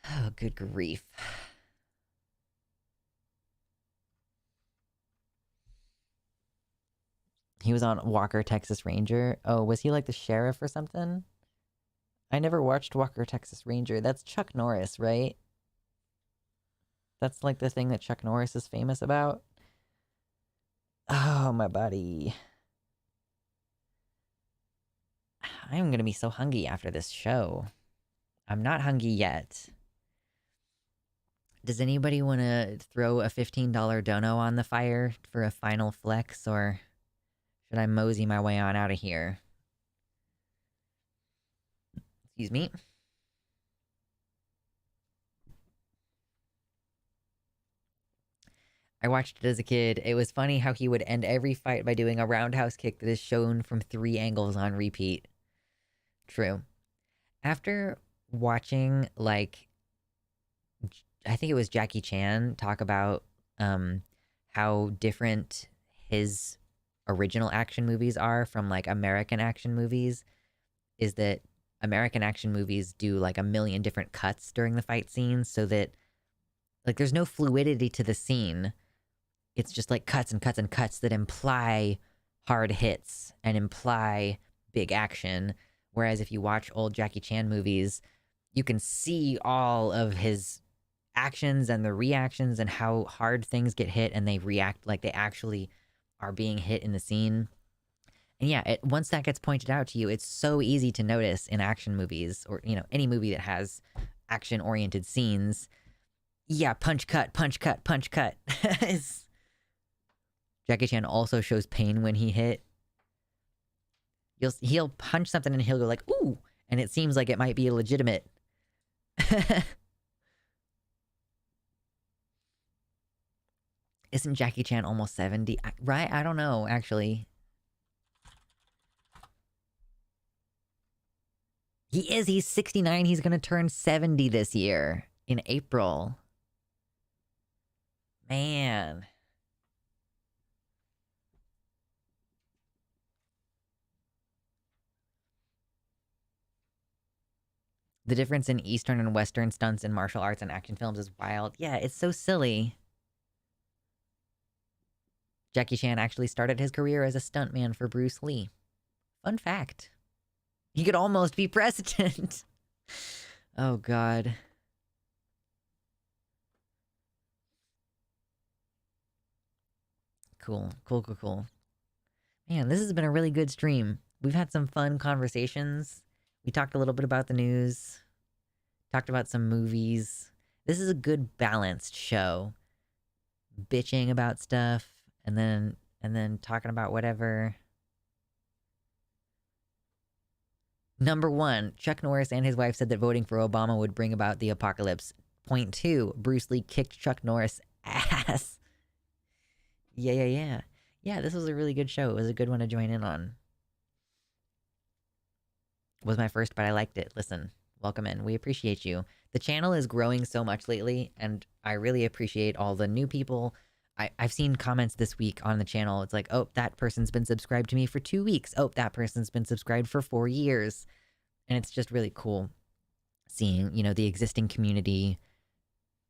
Oh, good grief. He was on Walker, Texas Ranger. Oh, was he like the sheriff or something? I never watched Walker, Texas Ranger. That's Chuck Norris, right? That's like the thing that Chuck Norris is famous about. Oh, my body. I'm gonna be so hungry after this show. I'm not hungry yet. Does anybody want to throw a $15 dono on the fire for a final flex, or should I mosey my way on out of here? Excuse me. I watched it as a kid. It was funny how he would end every fight by doing a roundhouse kick that is shown from 3 angles on repeat. True. After watching, like, I think it was Jackie Chan talk about how different his original action movies are from, like, American action movies, is that American action movies do, like, a million different cuts during the fight scenes so that, like, there's no fluidity to the scene. It's just, like, cuts and cuts and cuts that imply hard hits and imply big action. Whereas if you watch old Jackie Chan movies, you can see all of his actions and the reactions and how hard things get hit and they react like they actually are being hit in the scene. And yeah, once that gets pointed out to you, it's so easy to notice in action movies or, any movie that has action-oriented scenes. Yeah, punch, cut, punch, cut, punch, cut. Jackie Chan also shows pain when he hit. He'll punch something and he'll go like, ooh, and it seems like it might be legitimate. Isn't Jackie Chan almost 70? Right? I don't know, actually. He is. He's 69. He's going to turn 70 this year in April. Man. The difference in Eastern and Western stunts in martial arts and action films is wild. Yeah, it's so silly. Jackie Chan actually started his career as a stuntman for Bruce Lee. Fun fact. He could almost be president. Oh, God. Cool. Man, this has been a really good stream. We've had some fun conversations. We talked a little bit about the news. Talked about some movies. This is a good balanced show. Bitching about stuff and then talking about whatever. Number 1, Chuck Norris and his wife said that voting for Obama would bring about the apocalypse. Point 2, Bruce Lee kicked Chuck Norris' ass. Yeah. Yeah, this was a really good show. It was a good one to join in on. Was my first, but I liked it. Listen, welcome in. We appreciate you. The channel is growing so much lately, and I really appreciate all the new people. I've seen comments this week on the channel. It's like, oh, that person's been subscribed to me for 2 weeks. Oh, that person's been subscribed for 4 years. And it's just really cool seeing, the existing community.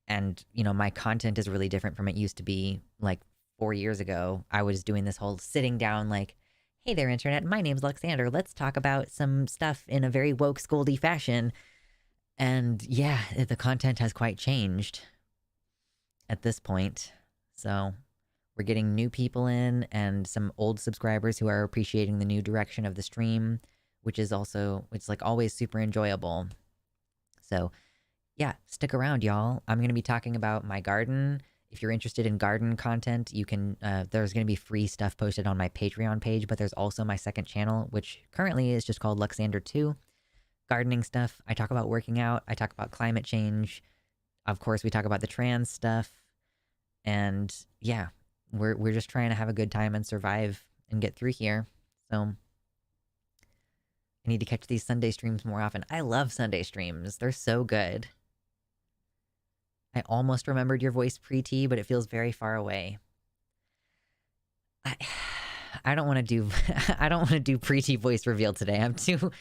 And, my content is really different from it used to be. Like 4 years ago, I was doing this whole sitting down like, hey there, internet, my name's Luxander. Let's talk about some stuff in a very woke, scoldy fashion. And yeah, the content has quite changed at this point. So we're getting new people in and some old subscribers who are appreciating the new direction of the stream, which is also, it's like always super enjoyable. So yeah, stick around, y'all. I'm going to be talking about my garden. If you're interested in garden content, you can, there's going to be free stuff posted on my Patreon page, but there's also my second channel, which currently is just called Luxander 2. Gardening stuff. I talk about working out. I talk about climate change. Of course, we talk about the trans stuff. And yeah, we're just trying to have a good time and survive and get through here. So I need to catch these Sunday streams more often. I love Sunday streams. They're so good. I almost remembered your voice pre-T, but it feels very far away. I don't want to do I don't want to do pre-T voice reveal today. I'm too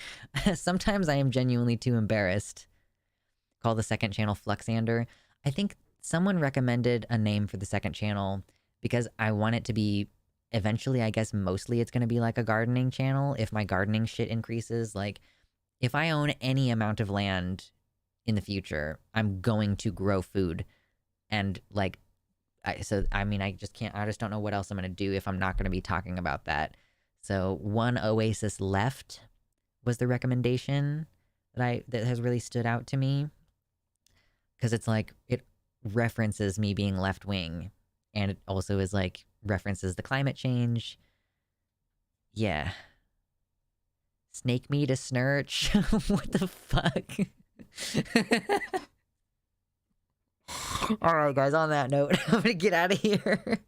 sometimes I am genuinely too embarrassed. Call the second channel Fluxander. I think someone recommended a name for the second channel because I want it to be eventually, I guess mostly it's going to be like a gardening channel if my gardening shit increases. Like if I own any amount of land in the future, I'm going to grow food. And like I just don't know what else I'm going to do if I'm not going to be talking about that. So one oasis left was the recommendation that has really stood out to me. Because it's like, it references me being left wing. And it also is like, references the climate change. Yeah. Snake me to snurch. What the fuck? All right, guys, on that note, I'm gonna get out of here.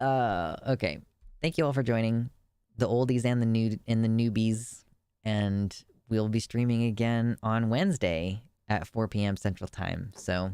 Okay. Thank you all for joining, the oldies and the newbies, and we'll be streaming again on Wednesday at 4 p.m. Central Time. So